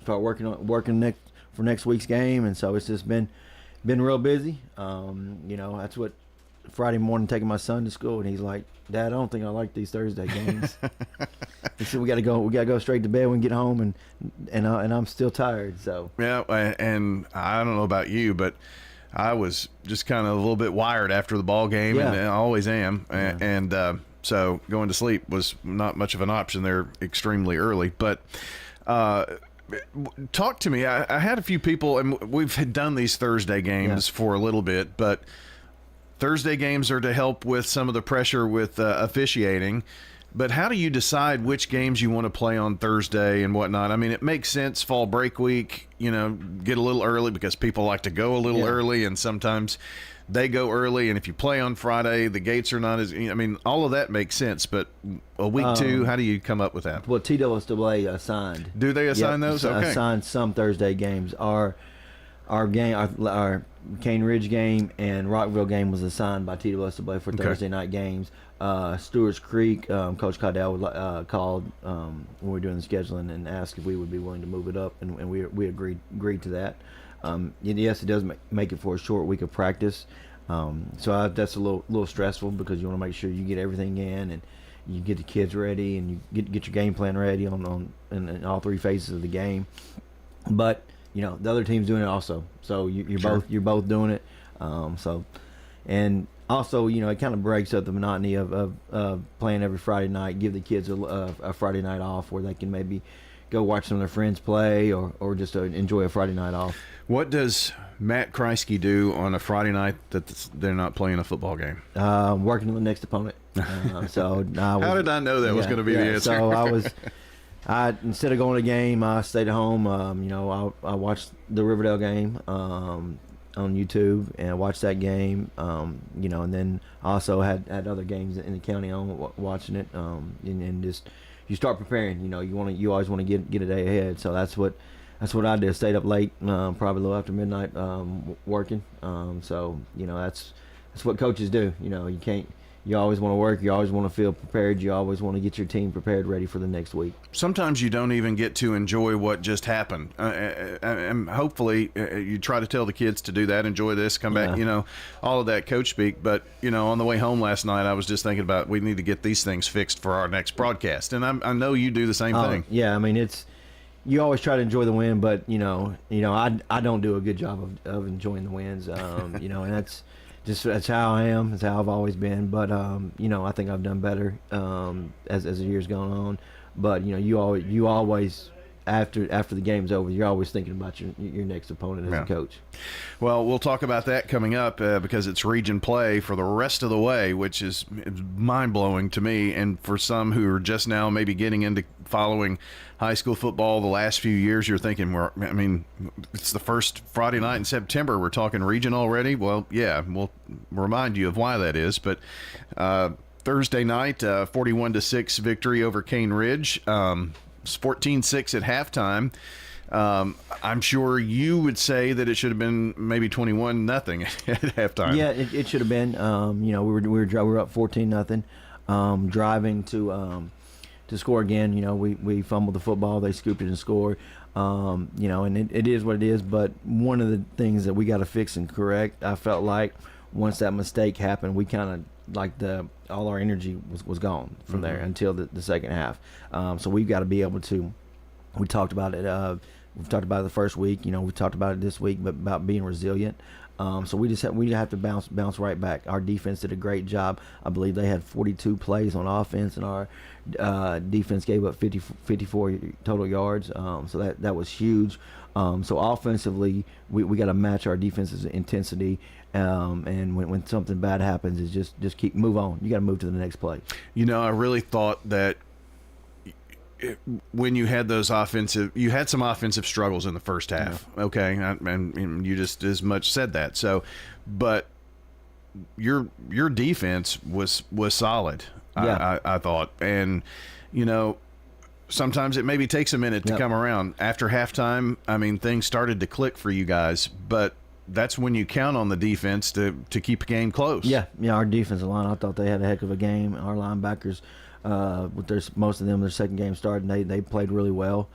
start working for next week's game, and so it's just been real busy. That's what Friday morning, taking my son to school, and he's like, "Dad, I don't think I like these Thursday games." He said, "We gotta go straight to bed when we get home," and I'm still tired. So yeah, and I don't know about you, but I was just kind of a little bit wired after the ball game, and I always am. Yeah. And so going to sleep was not much of an option there extremely early. But talk to me. I had a few people, and we've done these Thursday games for a little bit, but Thursday games are to help with some of the pressure with officiating. But how do you decide which games you want to play on Thursday and whatnot? I mean, it makes sense, fall break week, get a little early because people like to go a little early, and sometimes they go early. And if you play on Friday, the gates are not as, all of that makes sense. But a week two, how do you come up with that? Well, TWSAA assigned. Do they assign those? Okay. Assigned some Thursday games. Our Cane Ridge game and Rockville game was assigned by TWSAA for Thursday night games. Stewart's Creek, Coach Caudell called when we were doing the scheduling and asked if we would be willing to move it up, and we agreed to that. Yes, it does make it for a short week of practice, so that's a little stressful because you want to make sure you get everything in and you get the kids ready and you get your game plan ready in all three phases of the game. But the other team's doing it also, so you're both doing it. And also, it kind of breaks up the monotony of playing every Friday night. Give the kids a Friday night off where they can maybe go watch some of their friends play or just enjoy a Friday night off. What does Matt Kreisky do on a Friday night that they're not playing a football game? Working on the next opponent. How did I know that was going to be the answer? So instead of going to the game, I stayed at home. I watched the Riverdale game on YouTube, and I watched that game. And then I also had other games in the county on watching it. And just you start preparing. You always want to get a day ahead. So that's what I did. Stayed up late, probably a little after midnight, working. So that's what coaches do. You you always want to work. You always want to feel prepared. You always want to get your team prepared, ready for the next week. Sometimes you don't even get to enjoy what just happened. And hopefully you try to tell the kids to do that, enjoy this, come back, all of that coach speak. But, on the way home last night, I was just thinking about we need to get these things fixed for our next broadcast. And I know you do the same thing. Yeah, I mean, you always try to enjoy the win, but, I don't do a good job of enjoying the wins, and that's how I am. That's how I've always been. But I think I've done better as the years gone on. But you always after the game's over, you're always thinking about your next opponent as a coach. Well, we'll talk about that coming up because it's region play for the rest of the way, which is mind blowing to me, and for some who are just now maybe getting into following high school football the last few years, you're thinking, it's the first Friday night in September. We're talking region already. Well, yeah, we'll remind you of why that is. But Thursday night, 41-6 victory over Cane Ridge. 14-6 at halftime. I'm sure you would say that it should have been maybe 21-0 at halftime. Yeah, it should have been. We were up 14-0, driving to score again. We fumbled the football, they scooped it and scored. And it is what it is. But one of the things that we got to fix and correct, I felt like once that mistake happened, we kind of all our energy was gone from there until the second half. So we've got to be able to. We talked about it. We've talked about it the first week. We talked about it this week, but about being resilient. So we have to bounce right back. Our defense did a great job. I believe they had 42 plays on offense, and our defense gave up 54 total yards. So that was huge. So offensively, we got to match our defense's intensity. And when something bad happens, is just move on. You got to move to the next play. I really thought that when you had you had some offensive struggles in the first half. Yeah. Okay, and you just as much said that. So, but your defense was solid. Yeah. I thought, and sometimes it maybe takes a minute to come around after halftime. I mean, things started to click for you guys, but that's when you count on the defense to keep a game close. Yeah, our defensive line, I thought they had a heck of a game. Our linebackers, with most of them, their second game started, they played really well.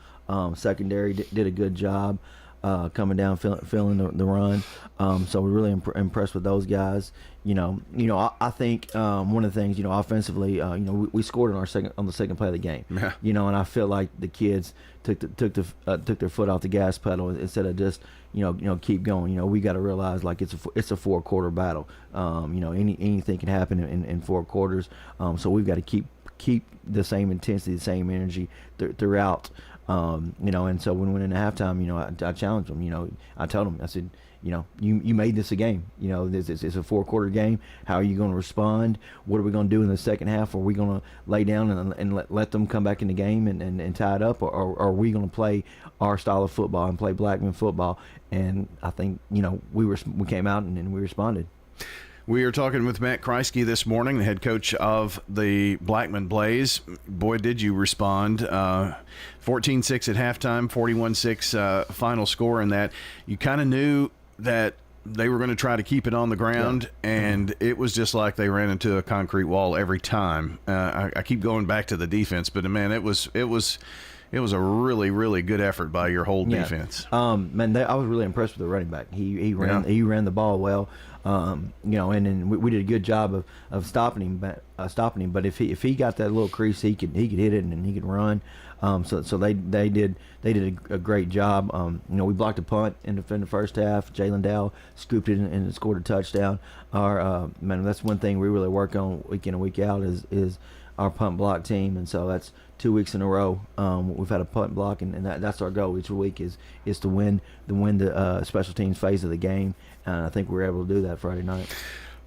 Secondary did a good job coming down, filling the run. So we're really impressed with those guys. I think one of the things, offensively, we scored on the second play of the game. Yeah. And I feel like the kids took their foot off the gas pedal instead of just keep going. We got to realize it's a 4-quarter battle. Anything can happen in 4 quarters. So we've got to keep the same intensity, the same energy throughout. And so when we went into halftime, I challenged them. I told them, I said, you made this a game. It's a 4-quarter game. How are you going to respond? What are we going to do in the second half? Are we going to lay down and let them come back in the game and tie it up? Or are we going to play our style of football and play Blackman football? And I think, we came out and we responded. We are talking with Matt Kreisky this morning, the head coach of the Blackman Blaze. Boy, did you respond. 14-6 at halftime, 41-6 final score in that. You kind of knew that they were going to try to keep it on the ground, and it was just like they ran into a concrete wall every time. I keep going back to the defense, but, man, it was a really, really good effort by your whole defense. I was really impressed with the running back. He ran the ball well. And then we did a good job of stopping him. But if he got that little crease, he could hit it and he could run. So they did a great job. We blocked a punt in the first half. Jalen Dow scooped it and scored a touchdown. That's one thing we really work on week in and week out is our punt block team, and so that's 2 weeks in a row. We've had a punt block, and that's our goal each week is to win the special teams phase of the game. And I think we were able to do that Friday night.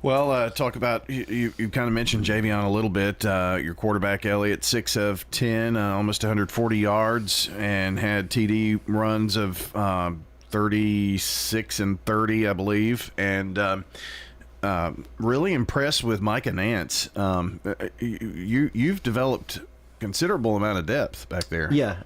Well, talk about, you kind of mentioned Javion a little bit. Your quarterback, Elliott, 6 of 10, almost 140 yards, and had TD runs of 36 and 30, I believe. And really impressed with Micah Nance. You've developed considerable amount of depth back there. Yeah,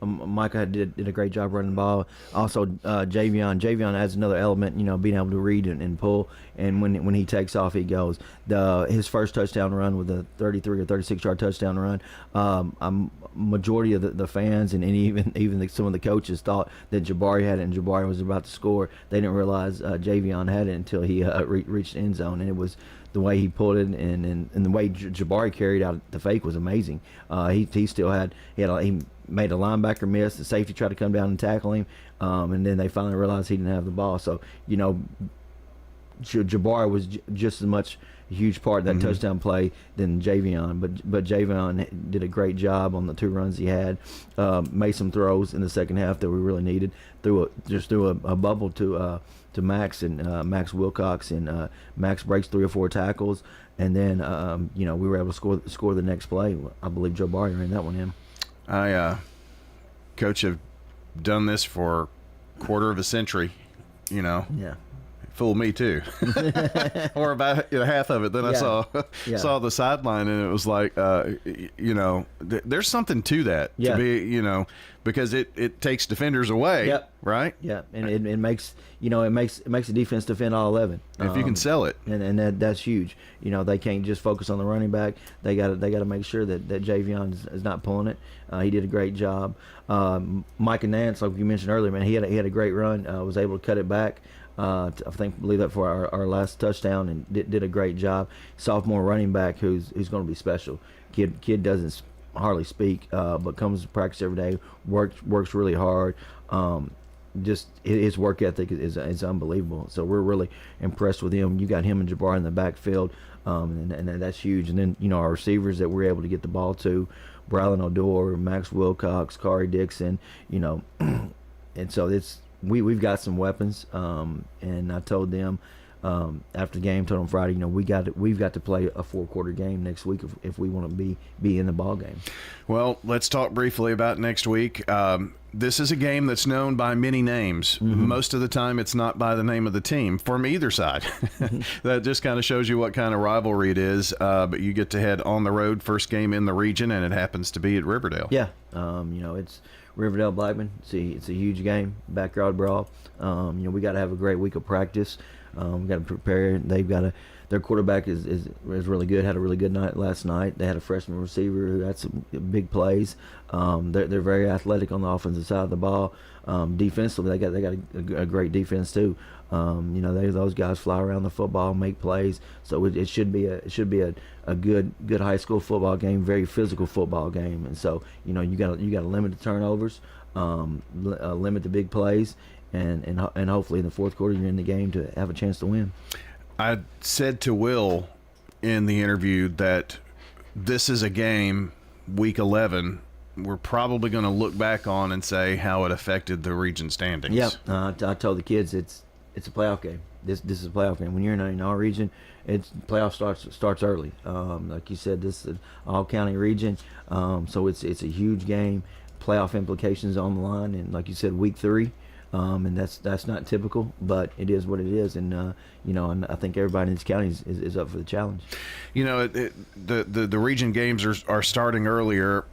Micah did a great job running the ball. Also, Javion adds another element, being able to read and pull. And when he takes off, he goes. His first touchdown run with a 33 or 36-yard touchdown run. Majority of the fans and even some of the coaches thought that Jabari had it and Jabari was about to score. They didn't realize Javion had it until he reached the end zone, and it was the way he pulled it and the way Jabari carried out the fake was amazing. He still he made a linebacker miss. The safety tried to come down and tackle him, and then they finally realized he didn't have the ball. So Jabari was just as much a huge part of that touchdown play than Javion, but Javion did a great job on the 2 runs he had. Made some throws in the second half that we really needed. Threw a bubble to Max and Max Wilcox, and Max breaks 3 or 4 tackles, and then we were able to score the next play. I believe Jabari ran that one in. Coach, have done this for a quarter of a century. Yeah. Fooled me too, or about half of it. Then I saw the sideline, and it was like, there's something to that to be, because it takes defenders away, right? Yeah, and it makes the defense defend all 11. If you can sell it, and that's huge. They can't just focus on the running back. They got to make sure that Javion is not pulling it. He did a great job. Micah Nance, like you mentioned earlier, man, he had a great run. Was able to cut it back. I believe that for our last touchdown, and did a great job. Sophomore running back who's going to be special. Kid doesn't hardly speak, but comes to practice every day. Works really hard. Just his work ethic is unbelievable. So we're really impressed with him. You got him and Jabbar in the backfield, and that's huge. And then our receivers that we're able to get the ball to, Brylan Odor, Max Wilcox, Kari Dixon, and so we've got some weapons, and I told them after the game, told them Friday, we've got to play a 4-quarter game next week if we want to be in the ball game. Well, let's talk briefly about next week. This is a game that's known by many names. Most of the time, it's not by the name of the team from either side. That just kind of shows you what kind of rivalry it is. But you get to head on the road, first game in the region, and it happens to be at Riverdale. Yeah, it's Riverdale Blackman. It's a huge game, backyard brawl. We got to have a great week of practice. We got to prepare. Their quarterback is really good. Had a really good night last night. They had a freshman receiver who had some big plays. They're very athletic on the offensive side of the ball. Defensively, they got a great defense too. Those guys fly around the football, make plays. So it should be a good high school football game, very physical football game. And so you got to limit the turnovers, limit the big plays, and hopefully in the fourth quarter you're in the game to have a chance to win. I said to Will in the interview that this is a game, week 11, we're probably going to look back on and say how it affected the region standings. Yeah, I told the kids it's a playoff game. This is a playoff game. When you're in our region, playoff starts early. Like you said, this is an all-county region, so it's a huge game. Playoff implications on the line, and like you said, week 3. And that's not typical, but it is what it is, and and I think everybody in this county is up for the challenge. The region games are starting earlier.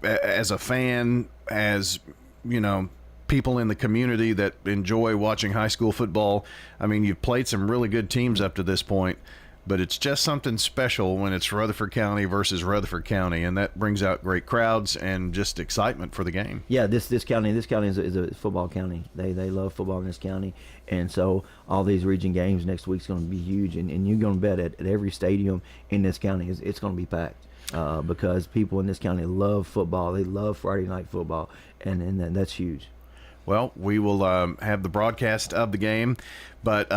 As a fan, as people in the community that enjoy watching high school football, I mean, you've played some really good teams up to this point, but it's just something special when it's Rutherford County versus Rutherford County, and that brings out great crowds and just excitement for the game. Yeah, this county is a football county. They love football in this county, and so all these region games next week's going to be huge, and you're going to bet at every stadium in this county it's going to be packed because people in this county love football. They love Friday night football, and that's huge. Well, we will have the broadcast of the game, but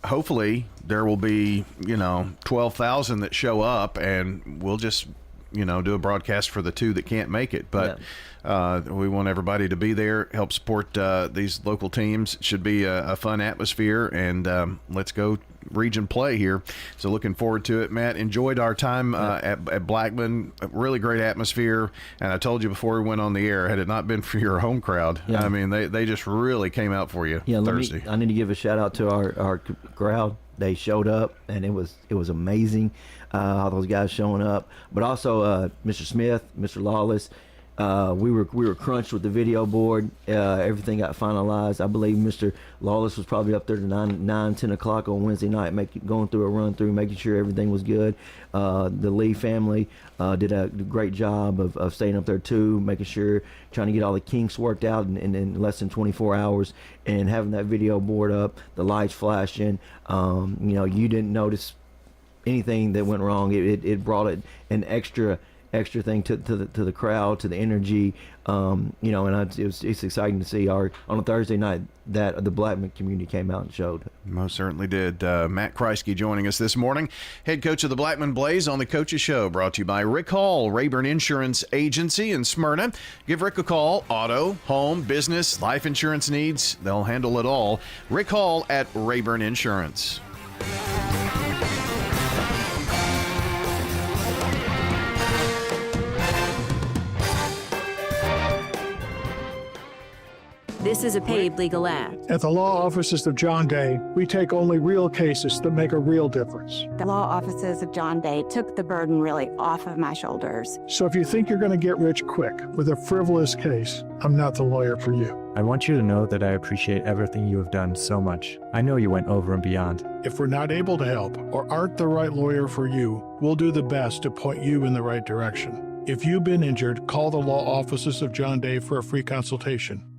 hopefully there will be 12,000 that show up, and we'll just do a broadcast for the 2 that can't make it. But we want everybody to be there, help support these local teams. It should be a fun atmosphere, and let's go region play here. So looking forward to it. Matt, enjoyed our time at Blackman. A really great atmosphere, and I told you before we went on the air, had it not been for your home crowd, I mean, they just really came out for you Thursday. I need to give a shout out to our crowd. They showed up, and it was amazing, all those guys showing up. But also Mr. Smith, Mr. Lawless, We were crunched with the video board. Everything got finalized. I believe Mr. Lawless was probably up there to 10 o'clock on Wednesday night, going through a run through, making sure everything was good. The Lee family did a great job of staying up there too, making sure, trying to get all the kinks worked out in less than 24 hours, and having that video board up, the lights flashing. You didn't notice anything that went wrong. It brought an extra thing to the crowd, to the energy, and it's exciting to see on a Thursday night that the Blackman community came out and showed. Most certainly did. Matt Kreisky joining us this morning, head coach of the Blackman Blaze on the Coaches Show, brought to you by Rick Hall, Rayburn Insurance Agency in Smyrna. Give Rick a call. Auto, home, business, life insurance needs, they'll handle it all. Rick Hall at Rayburn Insurance. This is a paid legal ad. At the law offices of John Day, we take only real cases that make a real difference. The law offices of John Day took the burden really off of my shoulders. So if you think you're going to get rich quick with a frivolous case, I'm not the lawyer for you. I want you to know that I appreciate everything you have done so much. I know you went over and beyond. If we're not able to help or aren't the right lawyer for you, we'll do the best to point you in the right direction. If you've been injured, call the law offices of John Day for a free consultation.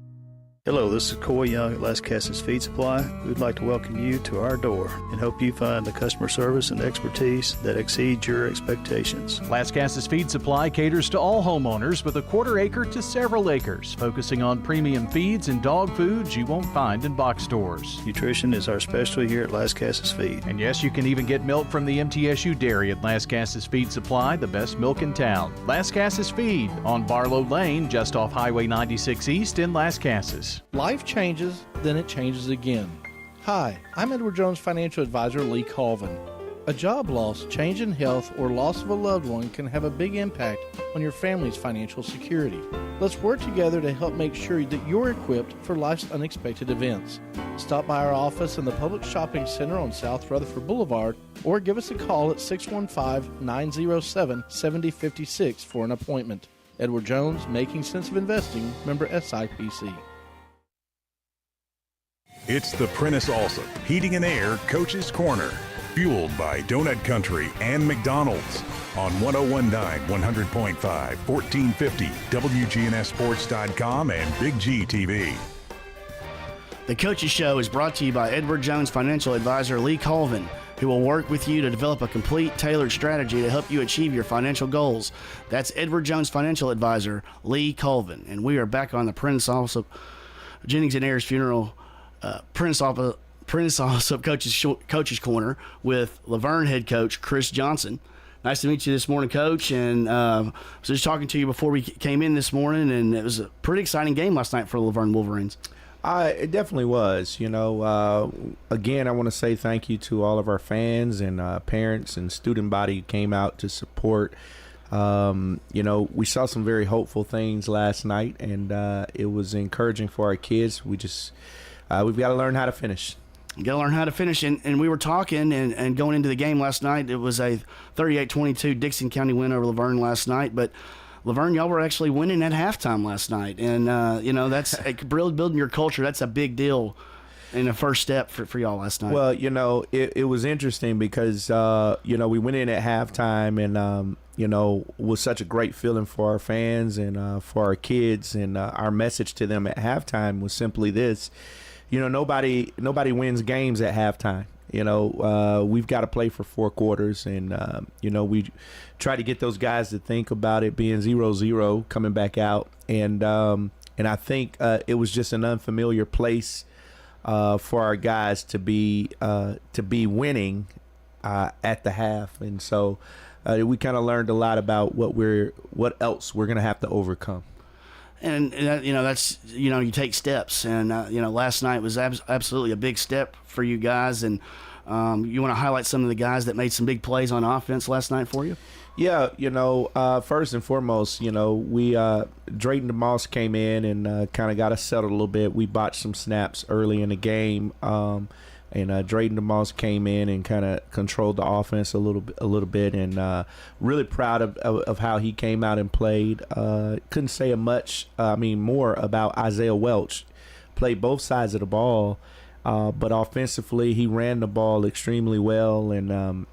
Hello, this is Coy Young at Las Casas Feed Supply. We'd like to welcome you to our door and hope you find the customer service and expertise that exceeds your expectations. Las Casas Feed Supply caters to all homeowners with a quarter acre to several acres, focusing on premium feeds and dog foods you won't find in box stores. Nutrition is our specialty here at Las Casas Feed. And yes, you can even get milk from the MTSU dairy at Las Casas Feed Supply, the best milk in town. Las Casas Feed on Barlow Lane, just off Highway 96 East in Las Casas. Life changes, then it changes again. Hi, I'm Edward Jones Financial Advisor Lee Colvin. A job loss, change in health, or loss of a loved one can have a big impact on your family's financial security. Let's work together to help make sure that you're equipped for life's unexpected events. Stop by our office in the Public Shopping Center on South Rutherford Boulevard, or give us a call at 615-907-7056 for an appointment. Edward Jones, Making Sense of Investing, member SIPC. It's the Prentice Allsup Heating and Air Coach's Corner, fueled by Donut Country and McDonald's on 101.9, 100.5, 1450, wgnssports.com and Big G TV. The Coaches Show is brought to you by Edward Jones Financial Advisor Lee Colvin, who will work with you to develop a complete, tailored strategy to help you achieve your financial goals. That's Edward Jones Financial Advisor Lee Colvin. And we are back on the Prentice Allsup Jennings and Ayers Funeral Prentice Allsup Coach's Corner with Laverne head coach Chris Johnson. Nice to meet you this morning, Coach. And I was just talking to you before we came in this morning, and it was a pretty exciting game last night for the Laverne Wolverines. It definitely was. Again, I want to say thank you to all of our fans and parents and student body who came out to support. We saw some very hopeful things last night, and it was encouraging for our kids. We've got to learn how to finish. You got to learn how to finish. And we were talking and going into the game last night. It was a 38-22 Dixon County win over Laverne last night. But Laverne, y'all were actually winning at halftime last night. And, that's building your culture. That's a big deal and a first step for y'all last night. Well, it was interesting because, we went in at halftime and, was such a great feeling for our fans and for our kids. And our message to them at halftime was simply this. Nobody wins games at halftime. We've got to play for 4 quarters, and we try to get those guys to think about it being 0-0 coming back out, and I think it was just an unfamiliar place for our guys to be winning at the half, and so we kind of learned a lot about what else we're gonna have to overcome. And that's you take steps, and last night was absolutely a big step for you guys. And you want to highlight some of the guys that made some big plays on offense last night for you? Yeah, first and foremost, we Drayton DeMoss came in and kind of got us settled a little bit. We botched some snaps early in the game, And Drayden DeMoss came in and kind of controlled the offense a little bit, and really proud of how he came out and played. Couldn't say more about Isaiah Welch. Played both sides of the ball, but offensively he ran the ball extremely well. And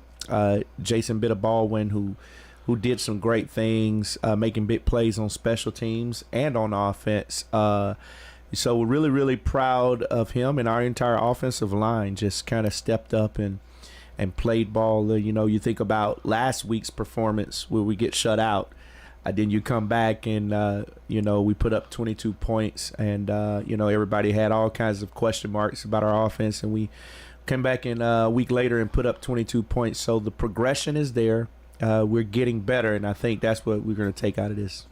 Jason Bitta-Baldwin, who did some great things, making big plays on special teams and on offense. So we're really, really proud of him, and our entire offensive line just kind of stepped up and played ball. You think about last week's performance where we get shut out. Then you come back and, we put up 22 points, and, everybody had all kinds of question marks about our offense, and we came back in a week later and put up 22 points. So the progression is there. We're getting better, and I think that's what we're going to take out of this.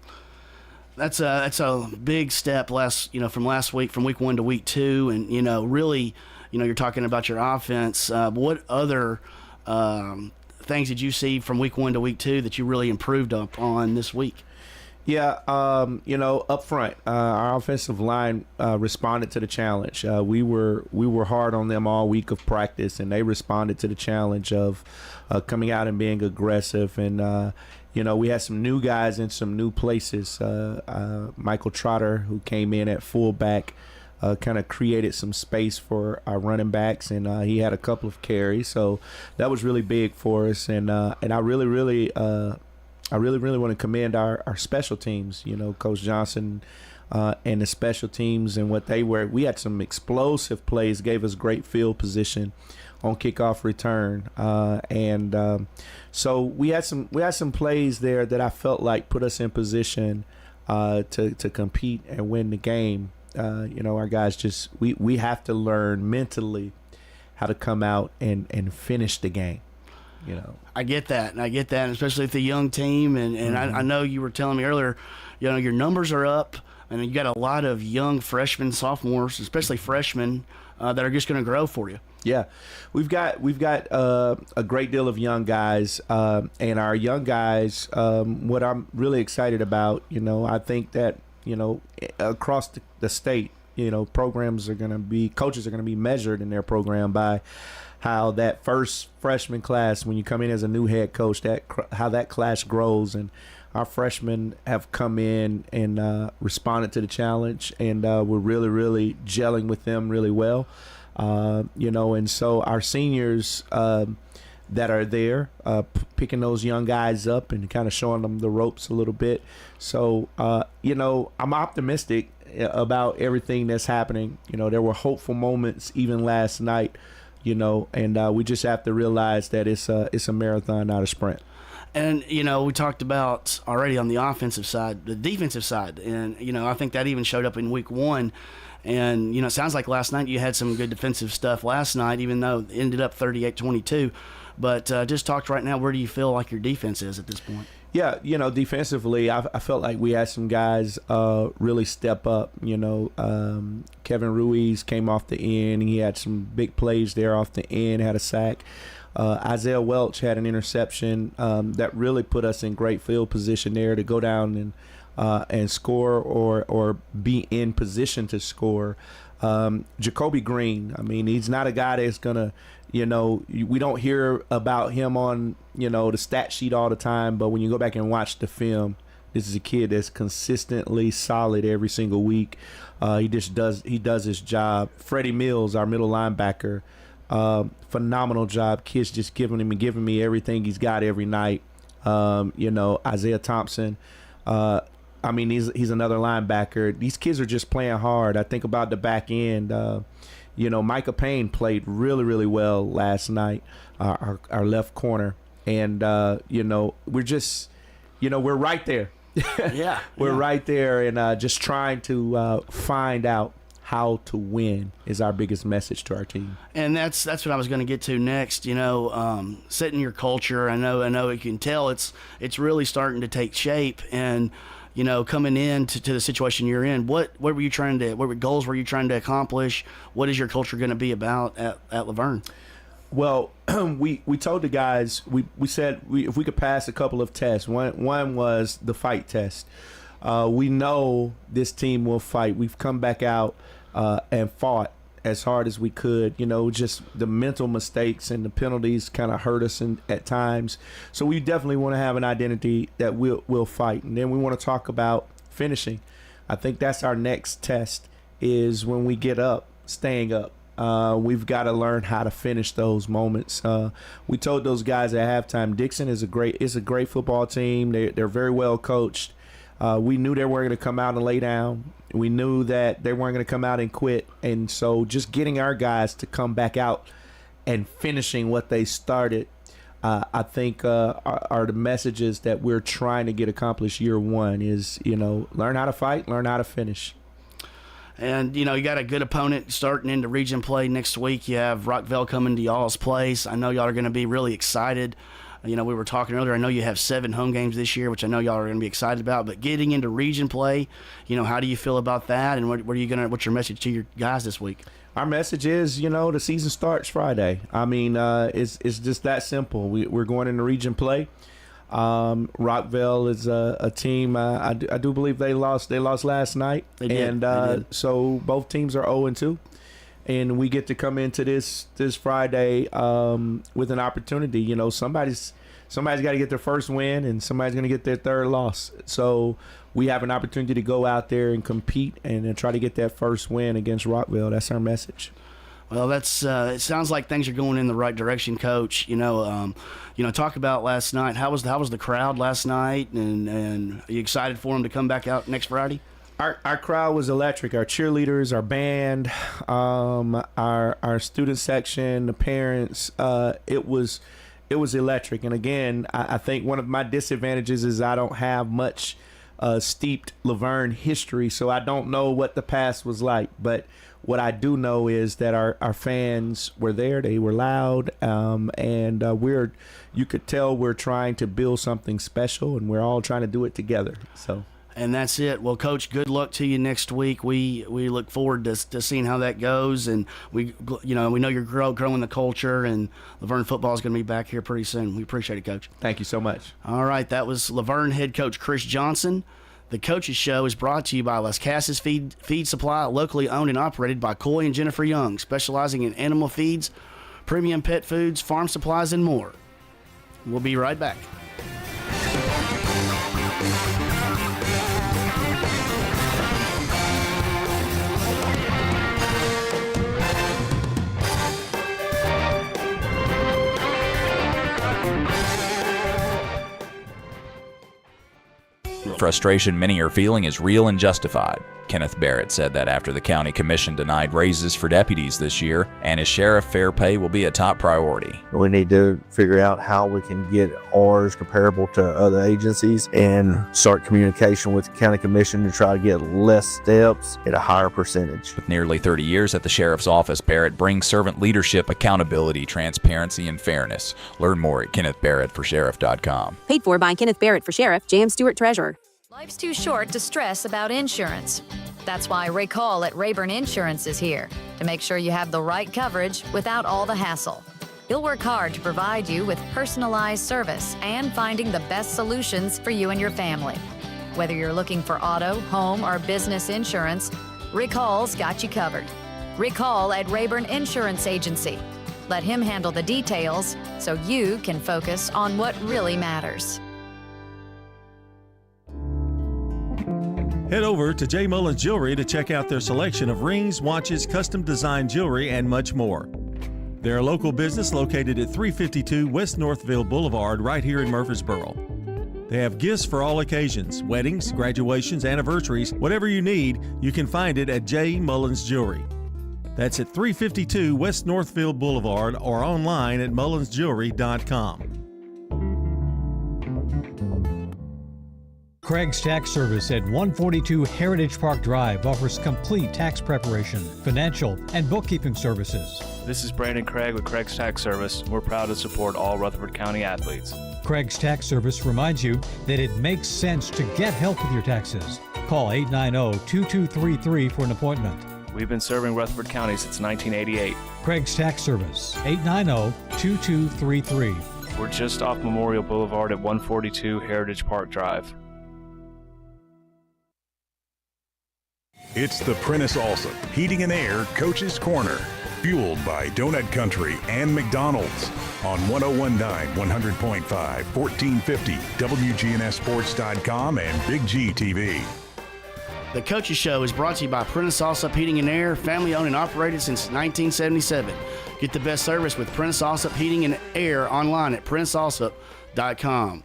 That's a big step from last week, from week 1 to week 2, and really, you're talking about your offense. What other things did you see from week 1 to week 2 that you really improved up on this week? Yeah, up front, our offensive line responded to the challenge. We were hard on them all week of practice, and they responded to the challenge of coming out and being aggressive. And we had some new guys in some new places. Michael Trotter, who came in at fullback, kind of created some space for our running backs, and he had a couple of carries, so that was really big for us. And I really want to commend our special teams. Coach Johnson and the special teams and what they were. We had some explosive plays, gave us great field position on kickoff return, so we had some plays there that I felt like put us in position to compete and win the game. Our guys we have to learn mentally how to come out and finish the game. I get that, and especially with the young team, and I know you were telling me earlier, your numbers are up, and you got a lot of young freshmen, sophomores, especially freshmen, that are just going to grow for you. Yeah, we've got a great deal of young guys, and our young guys. What I'm really excited about, I think that across the state, coaches are going to be measured in their program by how that first freshman class, when you come in as a new head coach, how that class grows. And our freshmen have come in and responded to the challenge, and we're really, really gelling with them really well. And so our seniors that are there, picking those young guys up and kind of showing them the ropes a little bit. So, I'm optimistic about everything that's happening. There were hopeful moments even last night, and we just have to realize that it's a marathon, not a sprint. And, we talked about already on the offensive side, the defensive side. And, I think that even showed up in week 1. And, it sounds like last night you had some good defensive stuff last night, even though it ended up 38-22. But just talk right now, where do you feel like your defense is at this point? Yeah, defensively, I felt like we had some guys really step up. Kevin Ruiz came off the end. He had some big plays there off the end, had a sack. Isaiah Welch had an interception that really put us in great field position there to go down and score or be in position to score. Jacoby Green, he's not a guy that's going to, we don't hear about him on, the stat sheet all the time, but when you go back and watch the film, this is a kid that's consistently solid every single week. He does his job. Freddie Mills, our middle linebacker, phenomenal job. Kid's just giving me everything he's got every night. Isaiah Thompson, he's another linebacker. These kids are just playing hard. I think about the back end. Micah Payne played really, really well last night, our left corner. And, we're just, we're right there. Yeah. We're right there, and just trying to find out how to win is our biggest message to our team. And that's what I was going to get to next. Setting your culture. I know you can tell it's really starting to take shape. And coming into the situation you're in, what goals were you trying to accomplish? What is your culture going to be about at Laverne? Well, we told the guys, we said if we could pass a couple of tests. One was the fight test. We know this team will fight. We've come back out and fought, as hard as we could. Just the mental mistakes and the penalties kind of hurt us at times. So we definitely want to have an identity that we'll fight. And then we want to talk about finishing. I think that's our next test, is when we get up, staying up. We've got to learn how to finish those moments. We told those guys at halftime, Dixon is a great football team. They're very well coached. We knew they weren't going to come out and lay down. We knew that they weren't going to come out and quit. And so just getting our guys to come back out and finishing what they started, I think are the messages that we're trying to get accomplished year one, is, learn how to fight, learn how to finish. And, you got a good opponent starting into region play next week. You have Rockville coming to y'all's place. I know y'all are going to be really excited. We were talking earlier, I know you have 7 home games this year, which I know y'all are going to be excited about. But getting into region play, how do you feel about that? And what's your message to your guys this week? Our message is, the season starts Friday. I mean, it's just that simple. We're going into region play. Rockville is a team. I do believe they lost last night. They did. So both teams are 0-2. And we get to come into this Friday with an opportunity. Somebody's got to get their first win, and somebody's going to get their third loss. So we have an opportunity to go out there and compete and try to get that first win against Rockville. That's our message. Well, that's it sounds like things are going in the right direction, Coach. Talk about last night. How was the crowd last night, and are you excited for them to come back out next Friday? Our crowd was electric. Our cheerleaders, our band, our student section, the parents. It was electric. And again, I think one of my disadvantages is I don't have much steeped Laverne history, so I don't know what the past was like. But what I do know is that our fans were there. They were loud, and you could tell we're trying to build something special, and we're all trying to do it together. So. And that's it. Well, Coach, good luck to you next week. We look forward to seeing how that goes, and we know you're growing the culture, and Laverne football is going to be back here pretty soon. We appreciate it, Coach. Thank you so much. All right, that was Laverne head coach Chris Johnson. The Coaches Show is brought to you by Las Casas Feed Supply, locally owned and operated by Coy and Jennifer Young, specializing in animal feeds, premium pet foods, farm supplies, and more. We'll be right back. Frustration many are feeling is real and justified. Kenneth Barrett said that after the county commission denied raises for deputies this year, and as sheriff, fair pay will be a top priority. We need to figure out how we can get ours comparable to other agencies and start communication with the county commission to try to get less steps at a higher percentage. With nearly 30 years at the sheriff's office, Barrett brings servant leadership, accountability, transparency, and fairness. Learn more at KennethBarrettForSheriff.com. Paid for by Kenneth Barrett for Sheriff, J.M. Stewart Treasurer. Life's too short to stress about insurance. That's why Ray Call at Rayburn Insurance is here to make sure you have the right coverage without all the hassle. He'll work hard to provide you with personalized service and finding the best solutions for you and your family. Whether you're looking for auto, home, or business insurance, Rick Hall's got you covered. Rick Hall at Rayburn Insurance Agency. Let him handle the details so you can focus on what really matters. Head over to J. Mullins Jewelry to check out their selection of rings, watches, custom designed jewelry, and much more. They're a local business located at 352 West Northville Boulevard right here in Murfreesboro. They have gifts for all occasions, weddings, graduations, anniversaries, whatever you need, you can find it at J. Mullins Jewelry. That's at 352 West Northville Boulevard or online at mullinsjewelry.com. Craig's Tax Service at 142 Heritage Park Drive offers complete tax preparation, financial, and bookkeeping services. This is Brandon Craig with Craig's Tax Service. We're proud to support all Rutherford County athletes. Craig's Tax Service reminds you that it makes sense to get help with your taxes. Call 890-2233 for an appointment. We've been serving Rutherford County since 1988. Craig's Tax Service, 890-2233. We're just off Memorial Boulevard at 142 Heritage Park Drive. It's the Prentice Allsup Heating and Air Coach's Corner, fueled by Donut Country and McDonald's on 1019 100.5, 1450 wgnssports.com and Big G TV. The Coaches Show is brought to you by Prentice Allsup Heating and Air, family owned and operated since 1977. Get the best service with Prentice Allsup Heating and Air online at PrenticeAllsup.com.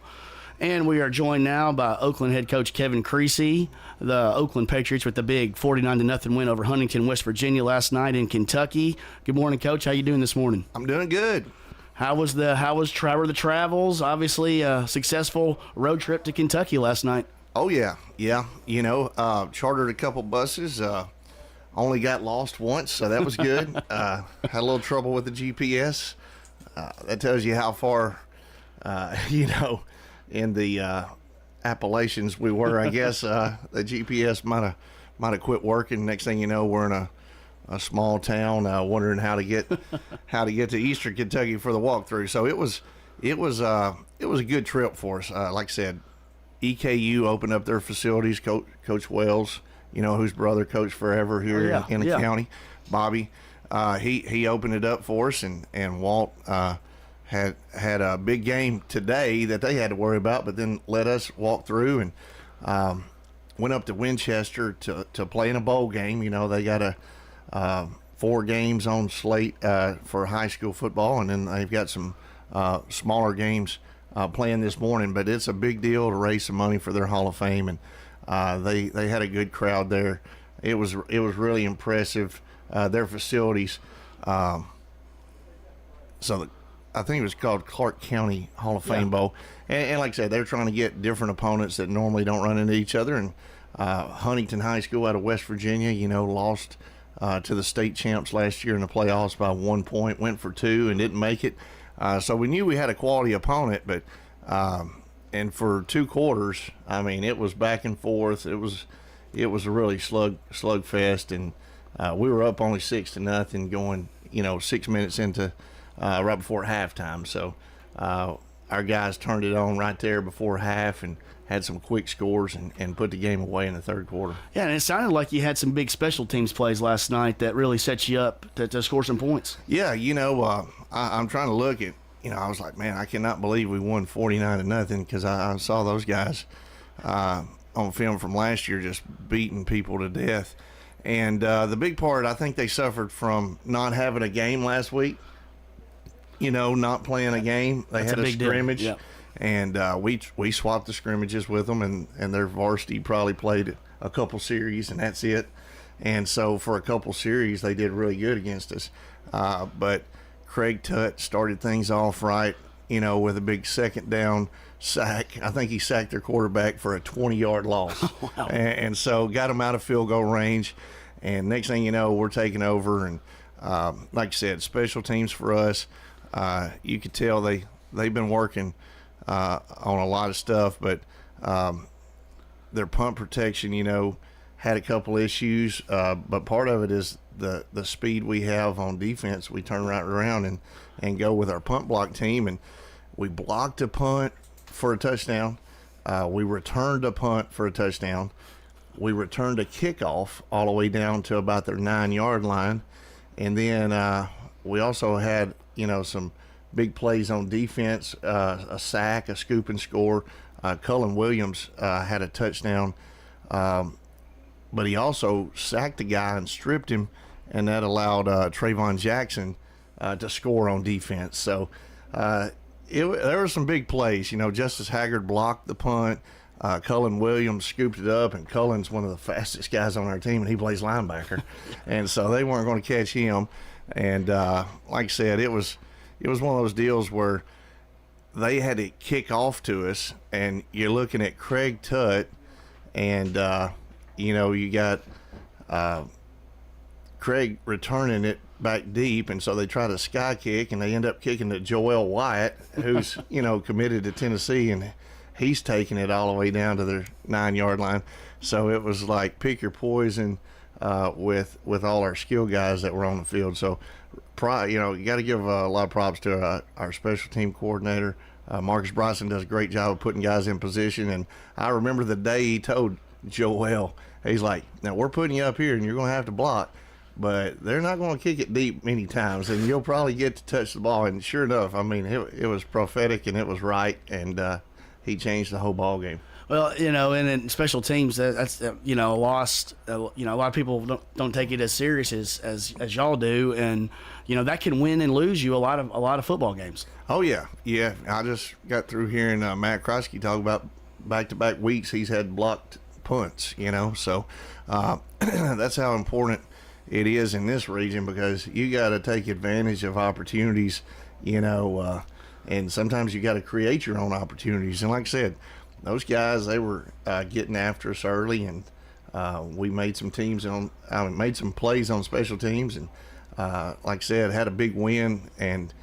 And we are joined now by Oakland head coach Kevin Creasy, the Oakland Patriots with the big 49-0 win over Huntington, West Virginia last night in Kentucky. Good morning, Coach. How you doing this morning? I'm doing good. How were the travels? Obviously, a successful road trip to Kentucky last night. Oh yeah. You know, chartered a couple buses. Only got lost once, so that was good. Had a little trouble with the GPS. That tells you how far, in the Appalachians we were. I guess the GPS might have quit working. Next thing you know, we're in a small town, wondering how to get to Eastern Kentucky for the walkthrough. So it was a good trip for us. Like I said, EKU opened up their facilities. Coach Wells, whose brother coached forever here in the county, Bobby. He opened it up for us, and Walt had a big game today that they had to worry about, but then let us walk through and went up to Winchester to play in a bowl game. They got 4 games on slate for high school football, and then they've got some smaller games playing this morning. But it's a big deal to raise some money for their Hall of Fame, and they had a good crowd there. It was really impressive. Their facilities. I think it was called Clark County Hall of Fame Bowl. And like I said, they're trying to get different opponents that normally don't run into each other. And Huntington High School out of West Virginia, lost to the state champs last year in the playoffs by 1 point, went for 2 and didn't make it. So we knew we had a quality opponent, but and for 2 quarters, it was back and forth. It was a really slugfest, and we were up only 6-0 going, 6 minutes into right before halftime. So our guys turned it on right there before half and had some quick scores and put the game away in the third quarter. Yeah, and it sounded like you had some big special teams plays last night that really set you up to score some points. Yeah, I'm trying to look at, I was like, man, I cannot believe we won 49-0 because I saw those guys on film from last year just beating people to death. And the big part, I think they suffered from not having a game last week. Not playing a game. They had a scrimmage, and we swapped the scrimmages with them, and their varsity probably played a couple series, and that's it. And so for a couple series, they did really good against us. But Craig Tutt started things off right, with a big second down sack. I think he sacked their quarterback for a 20-yard loss. Wow. And so got them out of field goal range. And next thing you know, we're taking over. And like I said, special teams for us. You could tell they've been working on a lot of stuff, but their punt protection, had a couple issues. But part of it is the speed we have on defense. We turn right around and go with our punt block team, and we blocked a punt for a touchdown. We returned a punt for a touchdown. We returned a kickoff all the way down to about their 9-yard line, and then we also had some big plays on defense, a sack, a scoop and score. Cullen Williams had a touchdown, but he also sacked a guy and stripped him, and that allowed Trayvon Jackson to score on defense. So there were some big plays. Justice Haggard blocked the punt. Cullen Williams scooped it up, and Cullen's one of the fastest guys on our team, and he plays linebacker. And so they weren't going to catch him. And like I said, it was one of those deals where they had to kick off to us, and you're looking at Craig Tutt, and you got Craig returning it back deep, and so they try to sky kick, and they end up kicking to Joel Wyatt, who's committed to Tennessee, and he's taking it all the way down to their 9-yard line. So it was like pick your poison with all our skill guys that were on the field. So, you got to give a lot of props to our special team coordinator. Marcus Bronson does a great job of putting guys in position. And I remember the day he told Joel. He's like, now we're putting you up here and you're going to have to block, but they're not going to kick it deep many times, and you'll probably get to touch the ball. And sure enough, I mean, it was prophetic and it was right, and he changed the whole ball game. Well, and in special teams, that's a lost. A lot of people don't take it as serious as y'all do, and that can win and lose you a lot of football games. Oh yeah. I just got through hearing Matt Krosky talk about back-to-back weeks he's had blocked punts. So that's how important it is in this region, because you got to take advantage of opportunities. And sometimes you got to create your own opportunities. And like I said, those guys, they were getting after us early, and we made some made some plays on special teams, and like I said, had a big win, and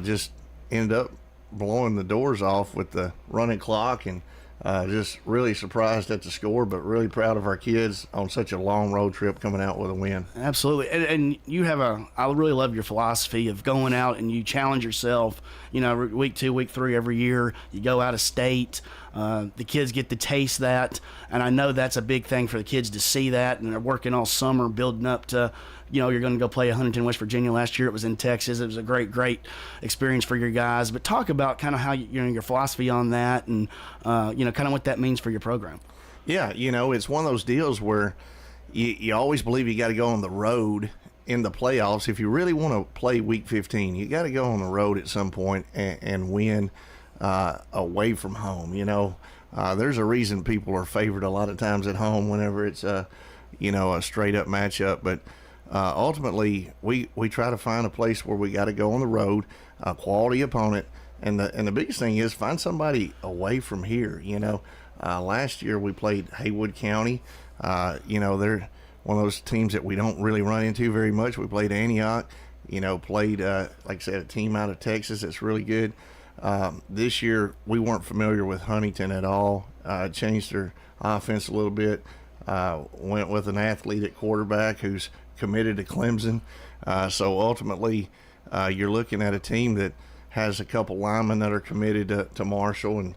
just ended up blowing the doors off with the running clock, and just really surprised at the score, but really proud of our kids on such a long road trip coming out with a win. Absolutely. And you have I really love your philosophy of going out and you challenge yourself, week 2, week 3 every year. You go out of state. The kids get to taste that, and I know that's a big thing for the kids to see that, and they're working all summer building up to, you're going to go play Huntington, West Virginia. Last year it was in Texas. It was a great experience for your guys. But talk about kind of how your philosophy on that, and kind of what that means for your program. Yeah, it's one of those deals where you always believe you got to go on the road in the playoffs. If you really want to play Week 15, you got to go on the road at some point and win away from home. There's a reason people are favored a lot of times at home whenever it's a straight up matchup, but ultimately we try to find a place where we got to go on the road, a quality opponent, and the biggest thing is find somebody away from here. Last year we played Haywood County. They're one of those teams that we don't really run into very much. We played Antioch, played like I said, a team out of Texas that's really good. This year we weren't familiar with Huntington at all. Changed their offense a little bit. Went with an athlete at quarterback who's committed to Clemson. So ultimately, you're looking at a team that has a couple linemen that are committed to Marshall, and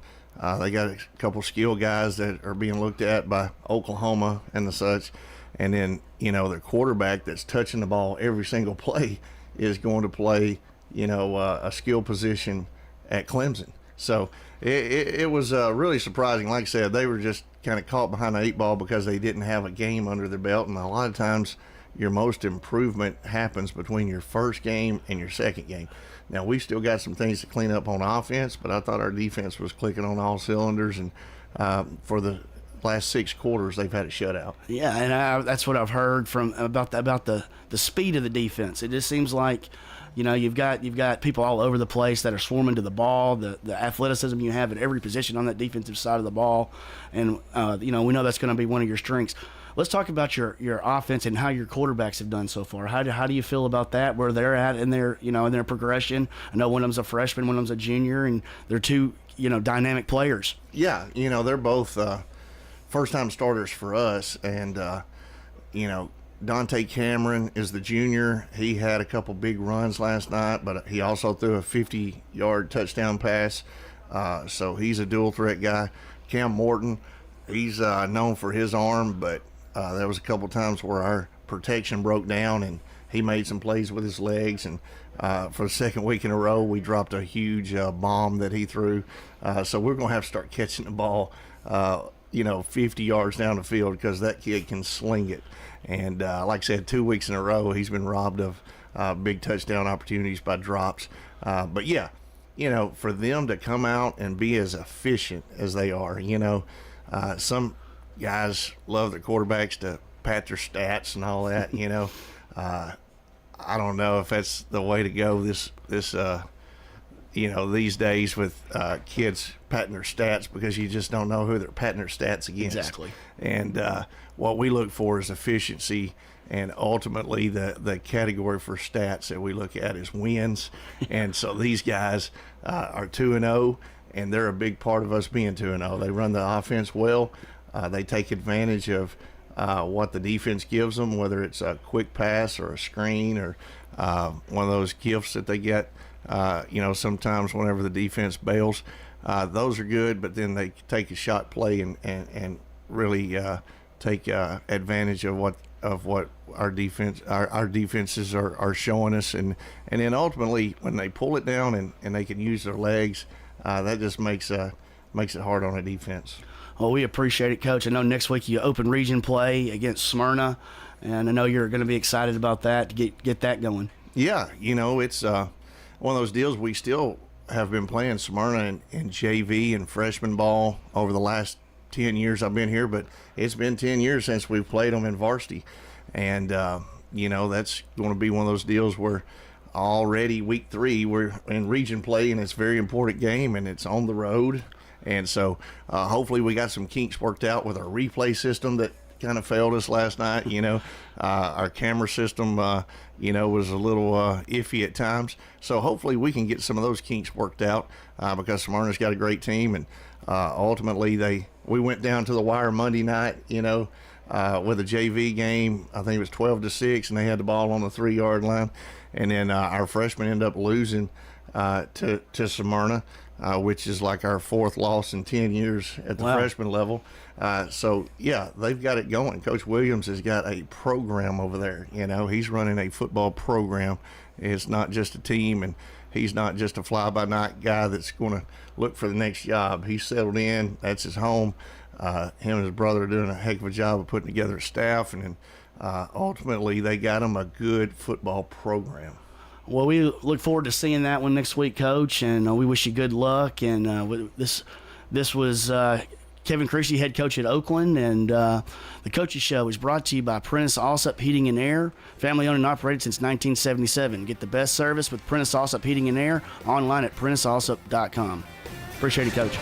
they got a couple skill guys that are being looked at by Oklahoma and the such. And then, their quarterback that's touching the ball every single play is going to play, a skill position at Clemson. So it was really surprising. Like I said, they were just kind of caught behind the 8 ball because they didn't have a game under their belt, and a lot of times your most improvement happens between your first game and your second game. Now, we still got some things to clean up on offense, but I thought our defense was clicking on all cylinders, and for the last 6 quarters they've had a shutout. Yeah, and that's what I've heard from about the speed of the defense. It just seems like you've got people all over the place that are swarming to the ball, the athleticism you have at every position on that defensive side of the ball, and we know that's going to be one of your strengths. Let's talk about your offense and how your quarterbacks have done so far. How do you feel about that? Where they're at in their in their progression? I know one of them's a freshman, one of them's a junior, and they're two dynamic players. Yeah, they're both first-time starters for us, and Dante Cameron is the junior. He had a couple big runs last night, but he also threw a 50-yard touchdown pass, so he's a dual-threat guy. Cam Morton, he's known for his arm, but there was a couple times where our protection broke down, and he made some plays with his legs, and for the second week in a row, we dropped a huge bomb that he threw. So we're going to have to start catching the ball 50 yards down the field, because that kid can sling it. And like I said, 2 weeks in a row, he's been robbed of big touchdown opportunities by drops. But yeah, for them to come out and be as efficient as they are, some guys love their quarterbacks to pat their stats and all that, I don't know if that's the way to go this these days with kids patting their stats, because you just don't know who they're patting their stats against. Exactly. And what we look for is efficiency, and ultimately the category for stats that we look at is wins. And so these guys are 2-0, and they're a big part of us being 2-0. They run the offense well. They take advantage of what the defense gives them, whether it's a quick pass or a screen or one of those gifts that they get. Sometimes whenever the defense bails, those are good, but then they take a shot play and really take advantage of what our defenses are showing us, and then ultimately when they pull it down and they can use their legs, that just makes it hard on a defense. Well, we appreciate it, Coach. I know next week you open region play against Smyrna, and I know you're going to be excited about that to get that going. Yeah, it's one of those deals. We still have been playing Smyrna in JV and freshman ball over the last 10 years I've been here, but it's been 10 years since we've played them in varsity. And, that's going to be one of those deals where already week 3 we're in region play, and it's a very important game, and it's on the road. And so hopefully we got some kinks worked out with our replay system that kind of failed us last night. Our camera system, was a little iffy at times. So hopefully we can get some of those kinks worked out because Smyrna's got a great team. And ultimately we went down to the wire Monday night, with a JV game. I think it was 12-6, and they had the ball on the 3-yard line. And then our freshmen ended up losing to Smyrna, which is like our 4th loss in 10 years at the freshman level. So, yeah, they've got it going. Coach Williams has got a program over there. He's running a football program. It's not just a team, and he's not just a fly-by-night guy that's going to look for the next job. He's settled in. That's his home. Him and his brother are doing a heck of a job of putting together a staff, and then ultimately they got him a good football program. Well, we look forward to seeing that one next week, Coach, and we wish you good luck. And this was Kevin Creasy, head coach at Oakland, and the Coaches Show is brought to you by Prentice Allsup Heating and Air, family owned and operated since 1977. Get the best service with Prentice Allsup Heating and Air online at PrenticeAllsup.com. Appreciate it, Coach.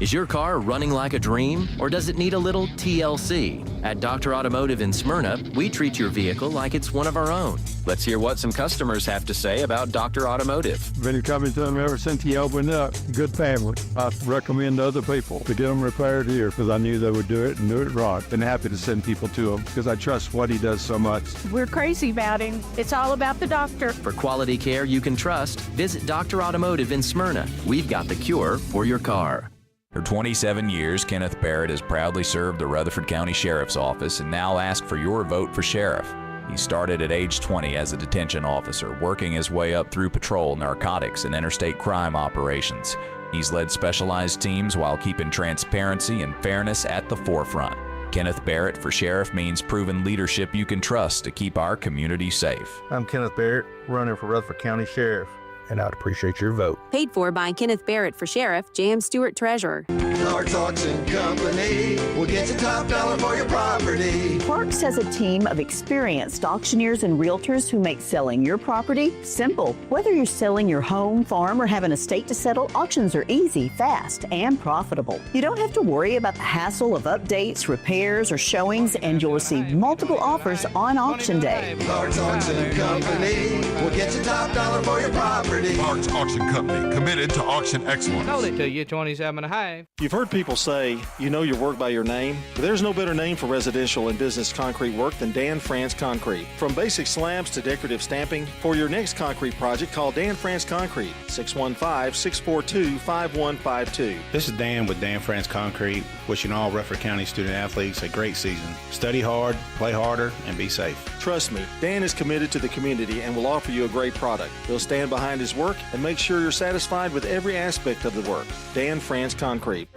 Is your car running like a dream, or does it need a little TLC? At Dr. Automotive in Smyrna, we treat your vehicle like it's one of our own. Let's hear what some customers have to say about Dr. Automotive. Been coming to them ever since he opened up. Good family. I recommend other people to get them repaired here because I knew they would do it and do it right. Been happy to send people to him because I trust what he does so much. We're crazy about him. It's all about the doctor. For quality care you can trust, visit Dr. Automotive in Smyrna. We've got the cure for your car. For 27 years, Kenneth Barrett has proudly served the Rutherford County Sheriff's Office and now asks for your vote for sheriff. He started at age 20 as a detention officer, working his way up through patrol, narcotics, and interstate crime operations. He's led specialized teams while keeping transparency and fairness at the forefront. Kenneth Barrett for sheriff means proven leadership you can trust to keep our community safe. I'm Kenneth Barrett, running for Rutherford County Sheriff, and I'd appreciate your vote. Paid for by Kenneth Barrett for Sheriff, J.M. Stewart Treasurer. Clark's Auction Company will get you top dollar for your property. Clark's has a team of experienced auctioneers and realtors who make selling your property simple. Whether you're selling your home, farm, or have an estate to settle, auctions are easy, fast, and profitable. You don't have to worry about the hassle of updates, repairs, or showings, and you'll receive multiple offers on auction day. Clark's Auction Company will get you top dollar for your property. Clark's Auction Company, committed to auction excellence. Sold it to you, 27.5. You've heard people say, you know your work by your name, but there's no better name for residential and business concrete work than Dan France Concrete. From basic slabs to decorative stamping, for your next concrete project, call Dan France Concrete, 615-642-5152. This is Dan with Dan France Concrete, wishing all Rutherford County student athletes a great season. Study hard, play harder, and be safe. Trust me, Dan is committed to the community and will offer you a great product. He'll stand behind his work and make sure you're satisfied with every aspect of the work. Dan France Concrete.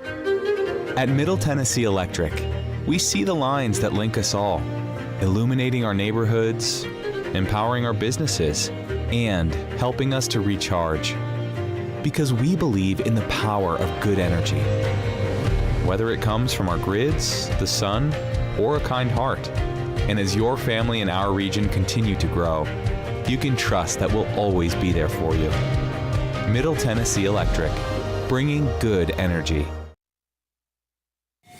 At Middle Tennessee Electric, we see the lines that link us all, illuminating our neighborhoods, empowering our businesses, and helping us to recharge. Because we believe in the power of good energy. Whether it comes from our grids, the sun, or a kind heart. And as your family and our region continue to grow, you can trust that we'll always be there for you. Middle Tennessee Electric, bringing good energy.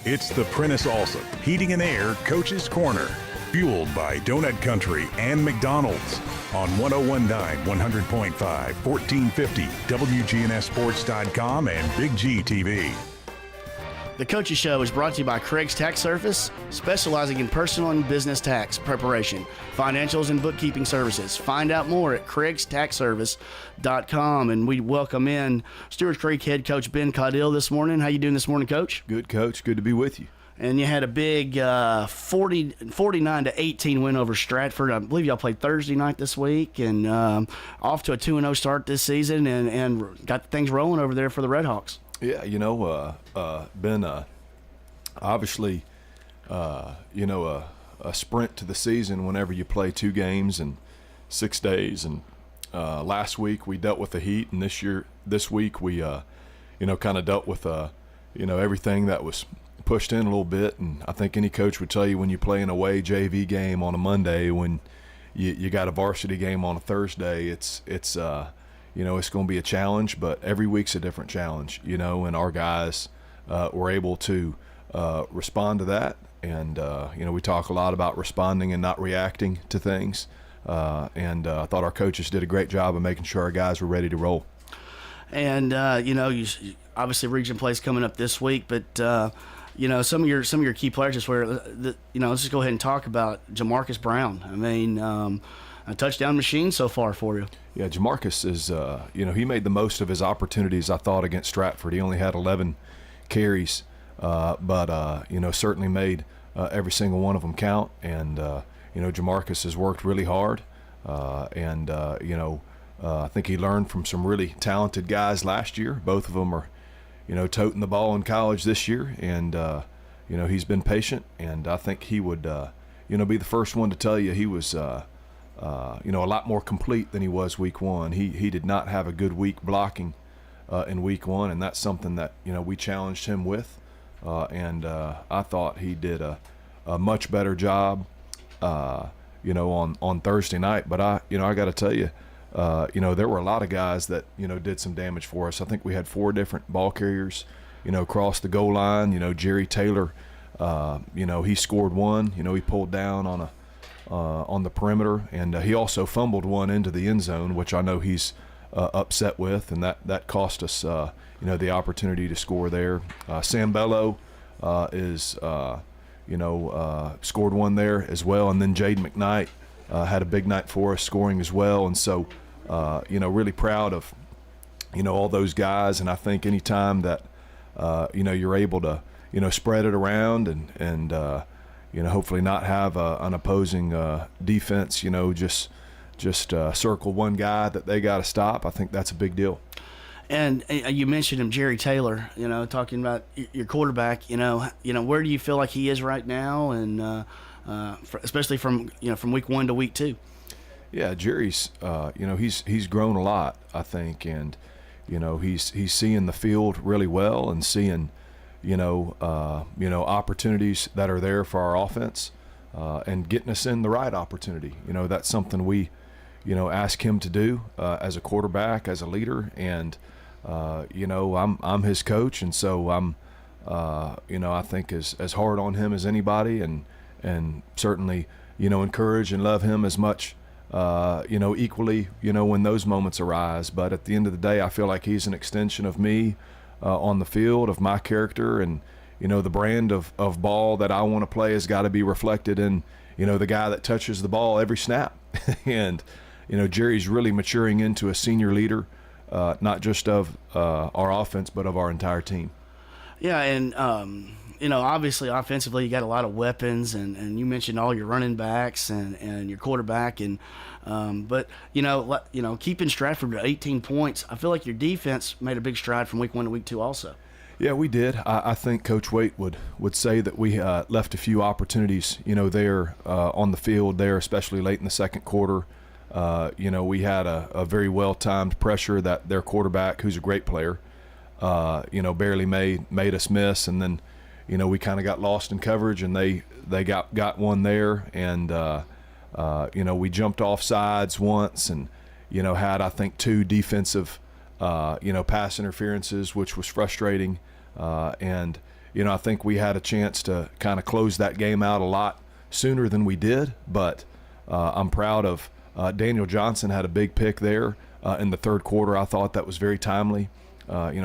It's the Prentice Allsup Heating and Air Coach's Corner, fueled by Donut Country and McDonald's on 101.9, 100.5, 1450, WGNSsports.com, and Big G TV. The Coaches Show is brought to you by Craig's Tax Service, specializing in personal and business tax preparation, financials, and bookkeeping services. Find out more at CraigsTaxService.com. And we welcome in Stewart's Creek head coach Ben Caudill this morning. How you doing this morning, Coach? Good, Coach. Good to be with you. And you had a big 49-18 win over Stratford. I believe y'all played Thursday night this week, and off to a 2-0 start this season, and got things rolling over there for the Redhawks. Yeah, Ben, obviously, a sprint to the season whenever you play 2 games in 6 days. And last week we dealt with the heat, and this week we, kind of dealt with, everything that was pushed in a little bit. And I think any coach would tell you when you play an away JV game on a Monday, when you got a varsity game on a Thursday, it's going to be a challenge, but every week's a different challenge, and our guys were able to respond to that. And, we talk a lot about responding and not reacting to things. And I thought our coaches did a great job of making sure our guys were ready to roll. And, you obviously region play's coming up this week, but, some of your key players is where, let's just go ahead and talk about Jamarcus Brown. I mean, a touchdown machine so far for you. Yeah, Jamarcus is, he made the most of his opportunities, I thought, against Stratford. He only had 11 carries, but certainly made every single one of them count. And, Jamarcus has worked really hard. I think he learned from some really talented guys last year. Both of them are, toting the ball in college this year. And, he's been patient. And I think he would, be the first one to tell you he was a lot more complete than he was week one. He did not have a good week blocking in week one, and that's something that we challenged him with. I thought he did a much better job, on Thursday night. But I got to tell you, there were a lot of guys that did some damage for us. I think we had 4 different ball carriers, across the goal line. Jerry Taylor, he scored one. He pulled down on the perimeter, and he also fumbled one into the end zone, which I know he's upset with, and that cost us the opportunity to score there. Sam Bello scored one there as well, and then Jaden McKnight had a big night for us, scoring as well. And so really proud of all those guys. And I think anytime that you're able to spread it around and hopefully not have an opposing defense, just circle one guy that they got to stop. I think that's a big deal. And you mentioned him, Jerry Taylor. Talking about your quarterback. Where do you feel like he is right now, and especially from week 1 to week 2? Yeah, Jerry's he's grown a lot, I think, and he's seeing the field really well and seeing opportunities that are there for our offense, and getting us in the right opportunity. That's something we, ask him to do as a quarterback, as a leader. And, I'm his coach. And so I'm, I think as hard on him as anybody, and certainly, encourage and love him as much, equally, when those moments arise. But at the end of the day, I feel like he's an extension of me, on the field, of my character, and the brand of ball that I want to play has got to be reflected in the guy that touches the ball every snap. And Jerry's really maturing into a senior leader, not just of our offense but of our entire team. Yeah, and obviously offensively you got a lot of weapons, and you mentioned all your running backs and your quarterback, and but keeping Stratford to 18 points, I feel like your defense made a big stride from week 1 to week 2 also. Yeah, we did. I think Coach Waite would say that we left a few opportunities, there on the field there, especially late in the second quarter. We had a very well-timed pressure that their quarterback, who's a great player, barely made us miss, and then we kind of got lost in coverage, and they got one there, and we jumped off sides once, and had, I think, 2 defensive pass interferences, which was frustrating, and I think we had a chance to kind of close that game out a lot sooner than we did. But I'm proud of Daniel Johnson. Had a big pick there in the third quarter. I thought that was very timely.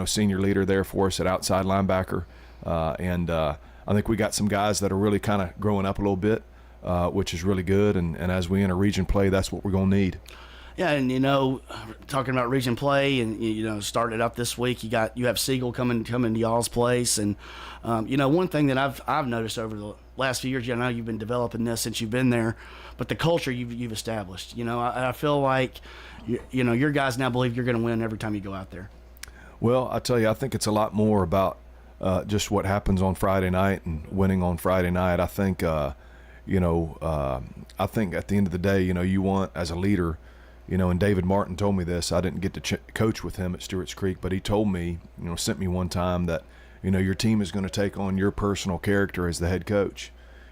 Senior leader there for us at outside linebacker. And I think we got some guys that are really kind of growing up a little bit, which is really good. And as we enter region play, that's what we're going to need. Yeah, and talking about region play, and starting it up this week, you have Siegel coming to y'all's place, and one thing that I've noticed over the last few years, I know you've been developing this since you've been there, but the culture you've established, I feel like your guys now believe you're going to win every time you go out there. Well, I tell you, I think it's a lot more about just what happens on Friday night and winning on Friday night. I think I think at the end of the day, you want as a leader. And David Martin told me this. I didn't get to coach with him at Stewart's Creek, but he told me, sent me one time that, your team is going to take on your personal character as the head coach,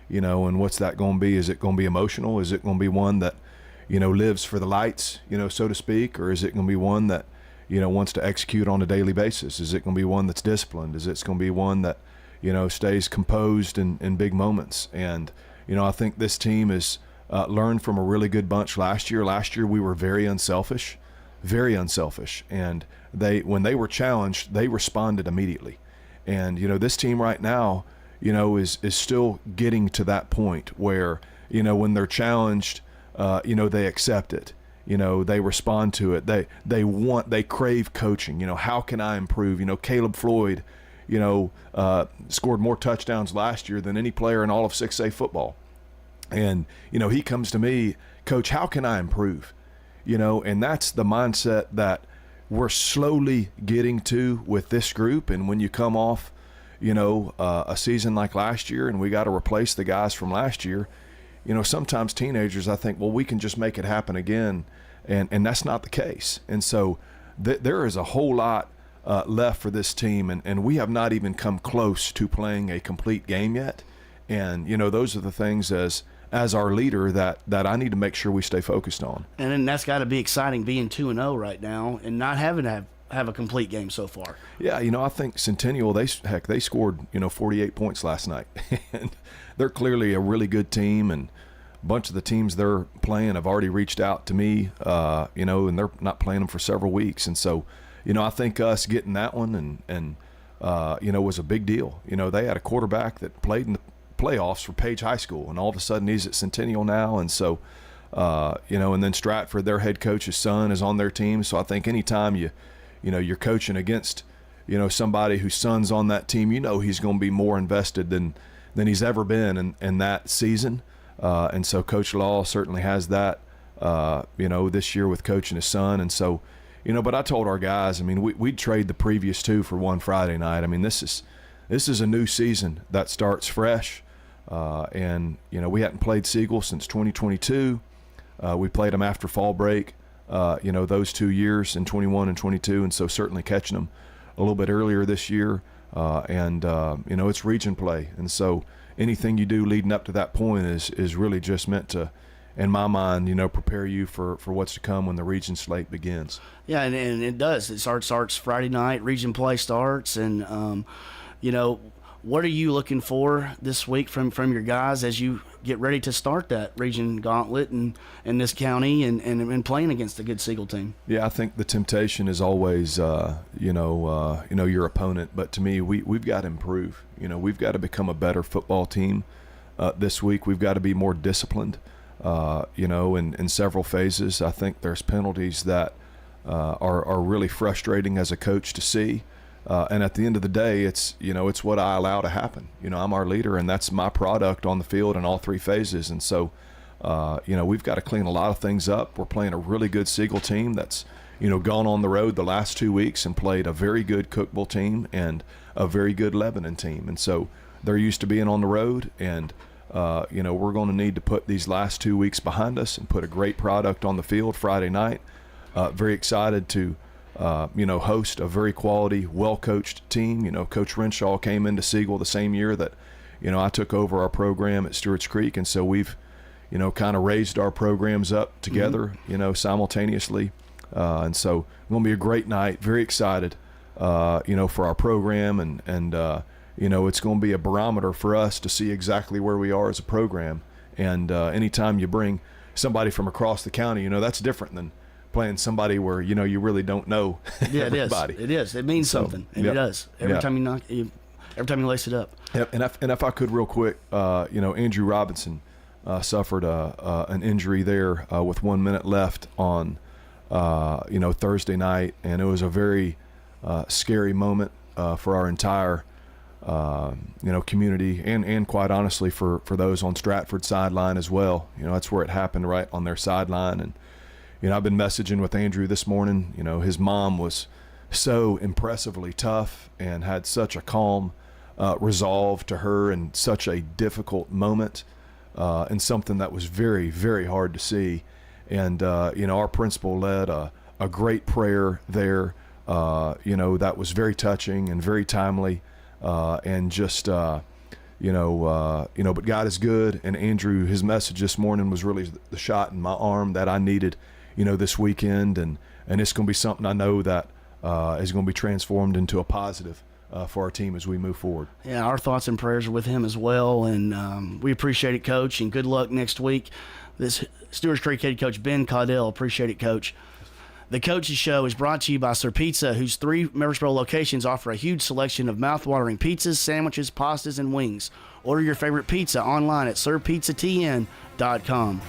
and what's that going to be? Is it going to be emotional? Is it going to be one that, lives for the lights, so to speak, or is it going to be one that, wants to execute on a daily basis? Is it going to be one that's disciplined? Is it going to be one that, stays composed in big moments? And, I think this team is learned from a really good bunch last year. Last year we were very unselfish, and when they were challenged, they responded immediately. And this team right now, is still getting to that point where when they're challenged, they accept it. They respond to it. They crave coaching. How can I improve? Caleb Floyd, scored more touchdowns last year than any player in all of 6A football. And, he comes to me, Coach, how can I improve? And that's the mindset that we're slowly getting to with this group. And when you come off, a season like last year and we got to replace the guys from last year, sometimes teenagers, I think, well, we can just make it happen again. And that's not the case. And so there is a whole lot left for this team. And we have not even come close to playing a complete game yet. And, those are the things as our leader that I need to make sure we stay focused on. And then that's got to be exciting being 2-0 right now and not having to have a complete game so far. Yeah, I think Centennial, they scored, 48 points last night. And they're clearly a really good team, and a bunch of the teams they're playing have already reached out to me, and they're not playing them for several weeks. And so, I think us getting that one and was a big deal. They had a quarterback that played in the playoffs for Page High School, and all of a sudden he's at Centennial now. And so and then Stratford, their head coach's son, is on their team. So I think anytime you're coaching against somebody whose son's on that team, he's going to be more invested than he's ever been in that season. And so Coach Law certainly has that this year with coaching his son. And so but I told our guys, we'd trade the previous two for one Friday night. This is a new season that starts fresh. And we hadn't played Siegel since 2022. We played them after fall break, those 2 years in 21 and 22. And so certainly catching them a little bit earlier this year. It's region play. And so anything you do leading up to that point is really just meant to, in my mind, prepare you for what's to come when the region slate begins. Yeah, and it does. It starts Friday night. Region play starts, and what are you looking for this week from your guys as you get ready to start that region gauntlet in this county and playing against a good Siegel team? Yeah, I think the temptation is always, your opponent. But to me, we've got to improve. We've got to become a better football team this week. We've got to be more disciplined, in several phases. I think there's penalties that are really frustrating as a coach to see. And at the end of the day, it's what I allow to happen. I'm our leader, and that's my product on the field in all three phases. And so, we've got to clean a lot of things up. We're playing a really good Siegel team that's, gone on the road the last 2 weeks and played a very good Cookeville team and a very good Lebanon team. And so they're used to being on the road, and, we're going to need to put these last 2 weeks behind us and put a great product on the field Friday night. Very excited to host a very quality, well-coached team. Coach Renshaw came into Siegel the same year that, I took over our program at Stewart's Creek. And so we've, kind of raised our programs up together, simultaneously. And so it's going to be a great night. Very excited, for our program. And it's going to be a barometer for us to see exactly where we are as a program. And anytime you bring somebody from across the county, that's different than playing somebody where you really don't know yeah, everybody. It is. It means something, and it does. Every time every time you lace it up. Yep, and if I could real quick, Andrew Robinson suffered an injury there with 1 minute left on Thursday night, and it was a very scary moment for our entire community, and quite honestly for those on Stratford sideline as well. That's where it happened, right on their sideline. And I've been messaging with Andrew this morning. His mom was so impressively tough and had such a calm resolve to her in such a difficult moment, and something that was very, very hard to see. And our principal led a great prayer there, that was very touching and very timely, and just but God is good. And Andrew, his message this morning was really the shot in my arm that I needed this weekend, and it's going to be something I know that is going to be transformed into a positive for our team as we move forward. Yeah, our thoughts and prayers are with him as well, and we appreciate it, Coach, and good luck next week. This Stewart's Creek head coach Ben Caudell, appreciate it, Coach. The Coach's Show is brought to you by Sir Pizza, whose 3 Murfreesboro locations offer a huge selection of mouth-watering pizzas, sandwiches, pastas, and wings. Order your favorite pizza online at sirpizzatn.com.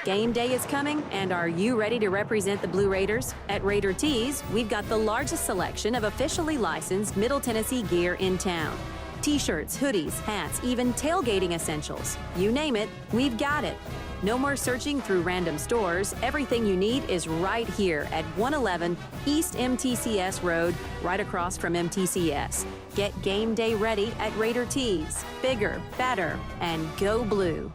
Game day is coming, and are you ready to represent the Blue Raiders? At Raider Tees, we've got the largest selection of officially licensed Middle Tennessee gear in town. T-shirts, hoodies, hats, even tailgating essentials. You name it, we've got it. No more searching through random stores. Everything you need is right here at 111 East MTCS Road, right across from MTCS. Get game day ready at Raider Tees. Bigger, better, and go blue.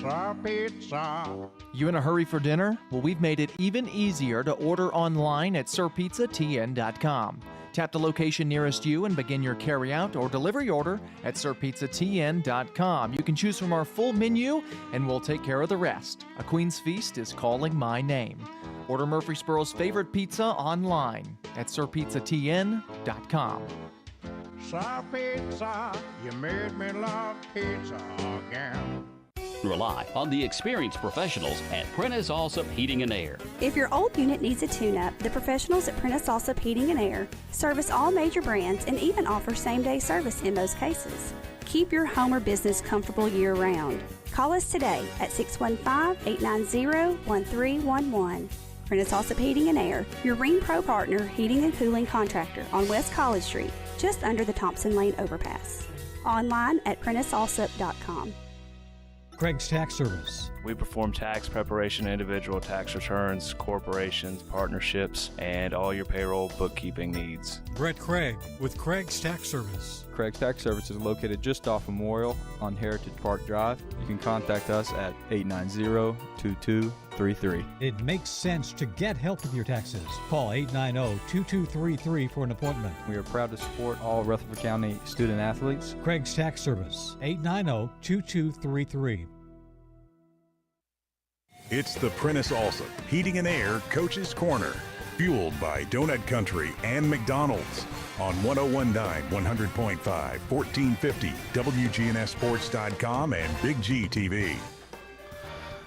Sir Pizza. You in a hurry for dinner? Well, we've made it even easier to order online at sirpizzatn.com. Tap the location nearest you and begin your carryout or delivery order at sirpizzatn.com. You can choose from our full menu, and we'll take care of the rest. A Queen's Feast is calling my name. Order Murfreesboro's favorite pizza online at sirpizzatn.com. Sir Pizza, you made me love pizza again. Rely on the experienced professionals at Prentice Allsup Heating and Air. If your old unit needs a tune-up, the professionals at Prentice Allsup Heating and Air service all major brands and even offer same-day service in most cases. Keep your home or business comfortable year-round. Call us today at 615-890-1311. Prentice Allsup Heating and Air, your Ring Pro partner heating and cooling contractor on West College Street, just under the Thompson Lane overpass. Online at PrenticeAllsup.com. Craig's Tax Service. We perform tax preparation, individual tax returns, corporations, partnerships, and all your payroll bookkeeping needs. Brett Craig with Craig's Tax Service. Craig's Tax Service is located just off Memorial on Heritage Park Drive. You can contact us at 890-2233. It makes sense to get help with your taxes. Call 890-2233 for an appointment. We are proud to support all Rutherford County student athletes. Craig's Tax Service, 890-2233. It's the Prentice Allsup Heating and Air Coach's Corner, fueled by Donut Country and McDonald's on 101.9, 100.5, 1450, wgnssports.com, and Big G TV.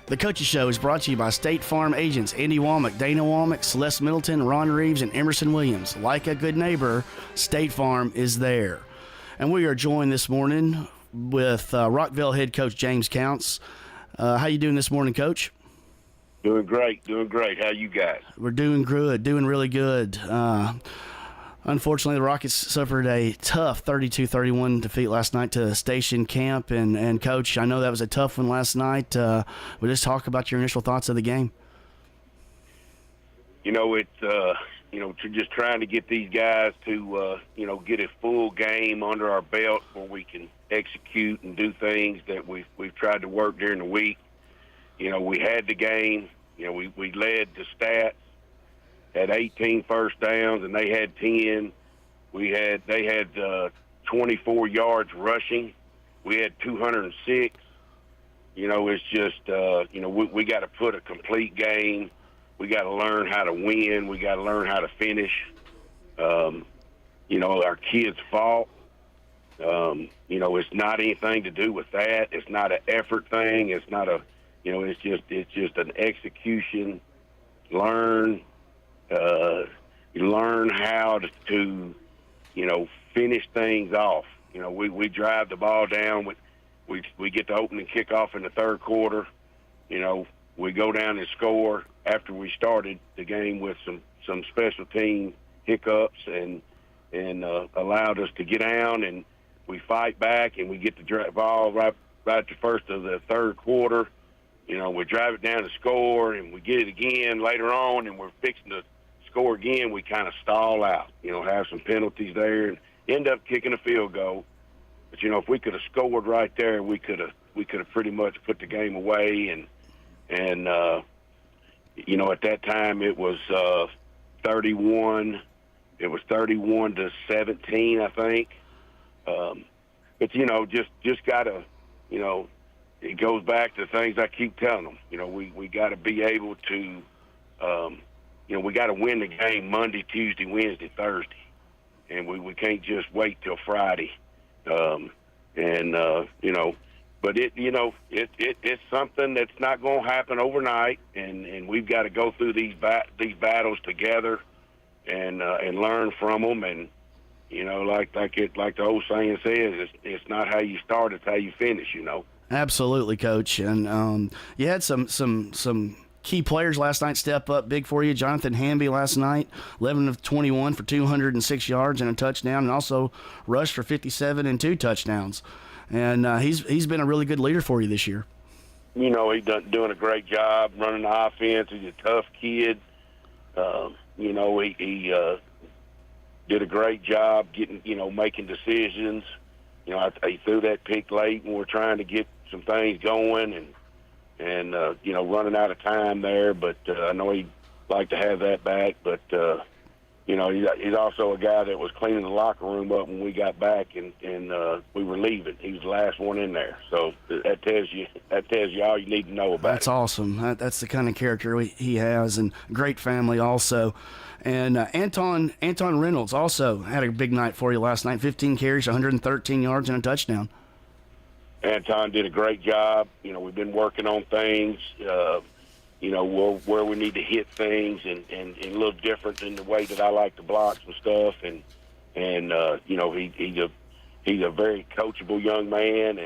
The Coach's Show is brought to you by State Farm agents Andy Womack, Dana Womack, Celeste Middleton, Ron Reeves, and Emerson Williams. Like a good neighbor, State Farm is there. And we are joined this morning with Rockville head coach James Counts. How you doing this morning, Coach? Doing great. How you guys? We're doing good, doing really good. Unfortunately, the Rockets suffered a tough 32-31 defeat last night to Station Camp. And Coach, I know that was a tough one last night. We'll just talk about your initial thoughts of the game. It's just trying to get these guys to, get a full game under our belt where we can execute and do things that we've tried to work during the week. We had the game. We led the stats, had 18 first downs, and they had 10. They had 24 yards rushing. We had 206. It's just, we got to put a complete game. We got to learn how to win. We got to learn how to finish. Our kids fought. It's not anything to do with that. It's not an effort thing. It's not a, it's just an execution. Learn how to finish things off. We drive the ball down. We get the opening kickoff in the third quarter. We go down and score after we started the game with some special team hiccups and allowed us to get down, and we fight back and we get the ball right at the first of the third quarter. We drive it down to score, and we get it again later on, and we're fixing to score again. We kind of stall out, have some penalties there, and end up kicking a field goal. But if we could have scored right there, we could have pretty much put the game away. And at that time it was 31. It was 31-17, I think. But just gotta, it goes back to things I keep telling them. We got to be able to, we got to win the game Monday, Tuesday, Wednesday, Thursday, and we can't just wait till Friday. But it's something that's not going to happen overnight, and we've got to go through these battles together, and learn from them. And like the old saying says, it's not how you start, it's how you finish. Absolutely, Coach. And you had some key players last night step up big for you. Jonathan Hamby last night, 11 of 21 for 206 yards and a touchdown, and also rushed for 57 and 2 touchdowns. And he's been a really good leader for you this year. He's doing a great job running the offense. He's a tough kid. He did a great job getting, making decisions. He threw that pick late when we're trying to get some things going and running out of time there. But I know he'd like to have that back. But, he's also a guy that was cleaning the locker room up when we got back and we were leaving. He was the last one in there. So that tells you all you need to know about That's awesome. That's the kind of character he has, and great family also. And Anton Reynolds also had a big night for you last night. 15 carries, 113 yards, and a touchdown. Anton did a great job. We've been working on things, where we need to hit things and a little different in the way that I like to block some stuff. And he's a very coachable young man,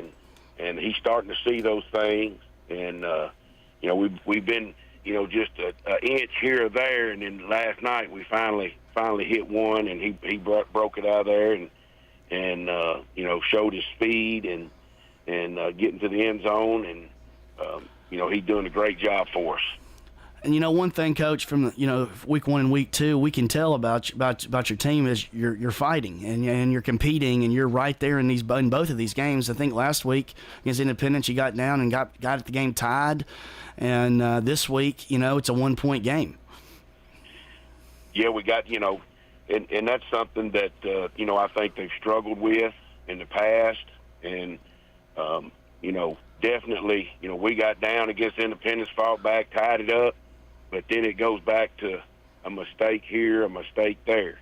and he's starting to see those things. And, we've been, just an inch here or there. And then last night we finally hit one, and he broke it out of there and showed his speed and getting to the end zone. And, he's doing a great job for us. And one thing, Coach, from week 1 and week 2, we can tell about your team is you're fighting and you're competing, and you're right there in both of these games. I think last week against Independence you got down and got the game tied, and this week it's a 1-point game. Yeah, we got and that's something that I think they've struggled with in the past, and definitely we got down against Independence, fought back, tied it up. But then it goes back to a mistake here, a mistake there,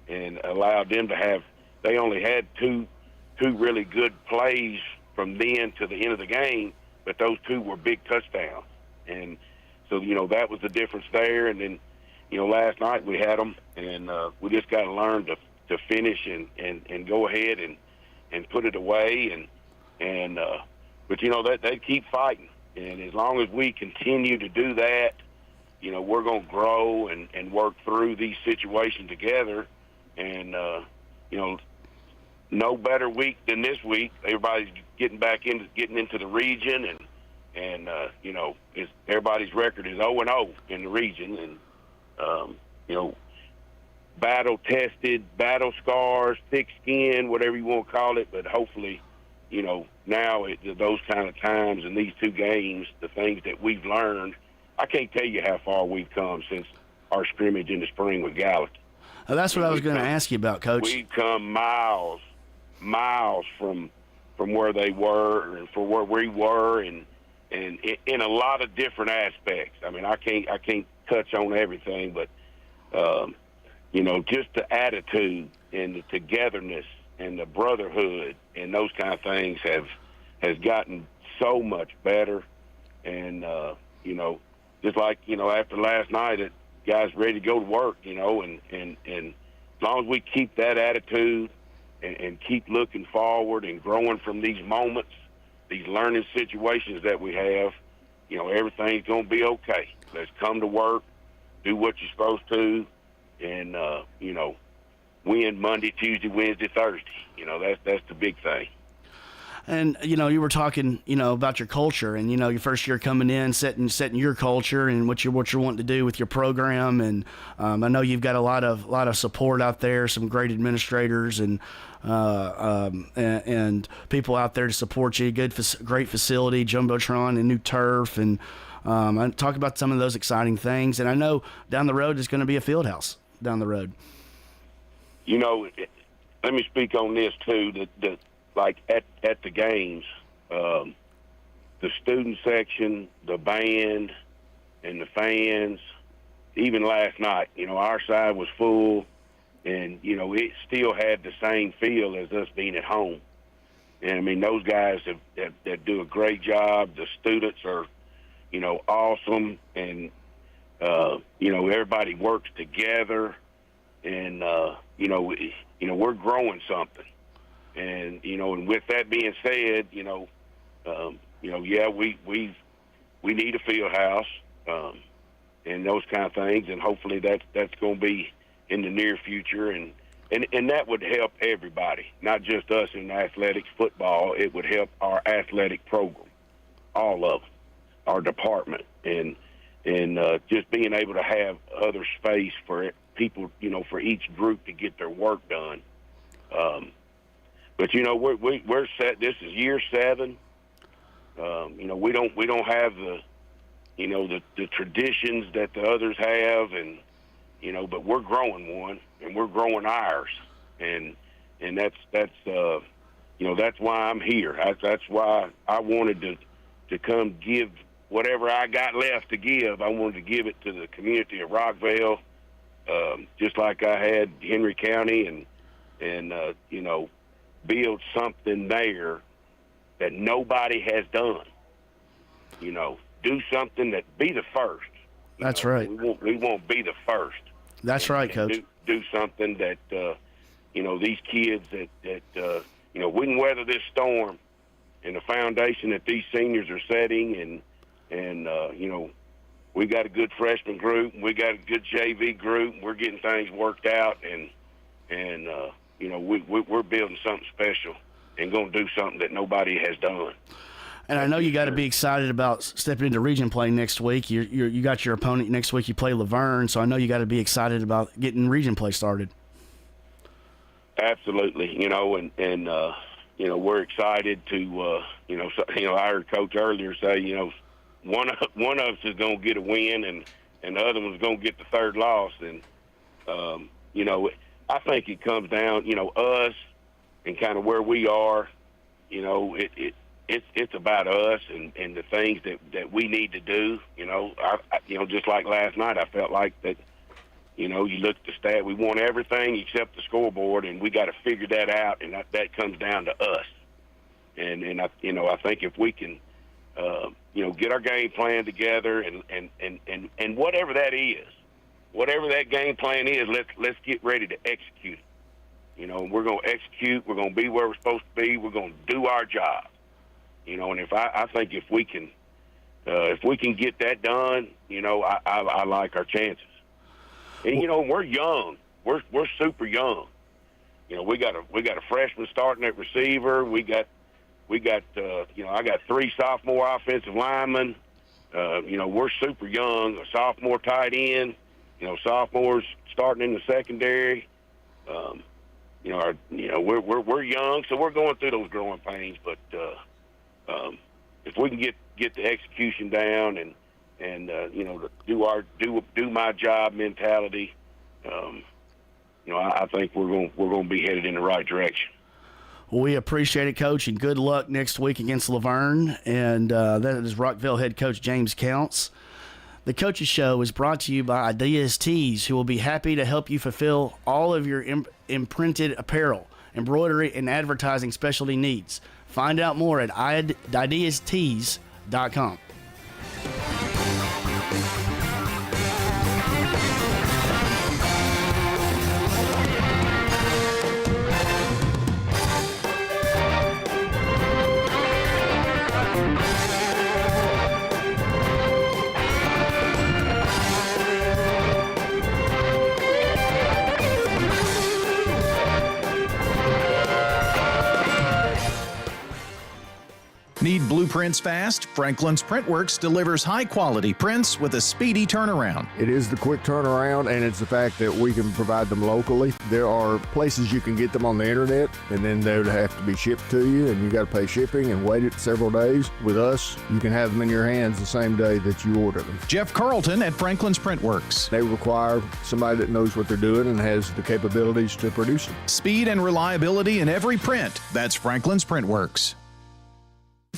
and allowed them to have. They only had two really good plays from then to the end of the game, but those 2 were big touchdowns, and so that was the difference there. And then last night we had them, and we just got to learn to finish and go ahead and put it away, but that they keep fighting, and as long as we continue to do that. We're going to grow and work through these situations together. And, no better week than this week. Everybody's getting into the region, and everybody's record is 0-0 in the region. And, battle-tested, battle scars, thick skin, whatever you want to call it. But hopefully, now those kind of times in these 2 games, the things that we've learned, I can't tell you how far we've come since our scrimmage in the spring with Gallatin. That's what I was going to ask you about, Coach. We've come miles from where they were and from where we were, and in a lot of different aspects. I mean, I can't touch on everything, but just the attitude and the togetherness and the brotherhood and those kind of things has gotten so much better. And, just like, after last night, guys ready to go to work, and as long as we keep that attitude and keep looking forward and growing from these moments, these learning situations that we have, everything's going to be okay. Let's come to work, do what you're supposed to, and, win Monday, Tuesday, Wednesday, Thursday. That's the big thing. And, you were talking, about your culture and, your first year coming in, setting your culture and what you're wanting to do with your program. And I know you've got a lot of support out there, some great administrators and people out there to support you. Great facility, Jumbotron and new turf. And I talk about some of those exciting things. And I know down the road there's going to be a field house down the road. Let me speak on this too, that like at the games, the student section, the band, and the fans, even last night, our side was full, and, it still had the same feel as us being at home. And, I mean, those guys that do a great job. The students are, awesome, and, everybody works together, and, we're growing something. And, and with that being said, we need a field house, and those kind of things. And hopefully that's going to be in the near future. And that would help everybody, not just us in athletics, football. It would help our athletic program, all of them, our department, and just being able to have other space for people, for each group to get their work done. But we're set. This is year 7. We don't have the traditions that the others have, and but we're growing one, and we're growing ours, and that's why I'm here. That's why I wanted to come give whatever I got left to give. I wanted to give it to the community of Rockville, just like I had Henry County, and build something there that nobody has done. Do something that be the first. That's right. We won't be the first. That's right, Coach. Do something that these kids that we can weather this storm, and the foundation that these seniors are setting, and we got a good freshman group, we got a good JV group, we're getting things worked out, and we're building something special and going to do something that nobody has done. And I know you got to be excited about stepping into region play next week. You got your opponent next week. You play Laverne, so I know you got to be excited about getting region play started. Absolutely, and we're excited to I heard Coach earlier say one of us is going to get a win, and the other one's going to get the third loss, and I think it comes down, us and kind of where we are. It's about us and the things that we need to do. Just like last night, I felt like that. You look at the stat, we want everything except the scoreboard, and we got to figure that out, and that comes down to us. And I think if we can, get our game plan together, and whatever that is. Whatever that game plan is, let's get ready to execute it. We're going to execute. We're going to be where we're supposed to be. We're going to do our job. And if I think if we can get that done, I like our chances. And we're young. We're super young. We got a freshman starting at receiver. We got I got 3 sophomore offensive linemen. We're super young. A sophomore tight end. Sophomores starting in the secondary. We're young, so we're going through those growing pains. But if we can get the execution down and do my job mentality, I think we're going to be headed in the right direction. Well, we appreciate it, Coach, and good luck next week against Laverne. And that is Rockville head coach James Counts. The Coaches Show is brought to you by Ideas Tees, who will be happy to help you fulfill all of your imprinted apparel. embroidery, and advertising specialty needs. Find out more at ideastees.com. Need blueprints fast? Franklin's Printworks delivers high-quality prints with a speedy turnaround. It is the quick turnaround, and it's the fact that we can provide them locally. There are places you can get them on the internet, and then they would have to be shipped to you, and you got to pay shipping and wait it several days. With us, you can have them in your hands the same day that you order them. Jeff Carlton at Franklin's Printworks. They require somebody that knows what they're doing and has the capabilities to produce them. Speed and reliability in every print. That's Franklin's Printworks.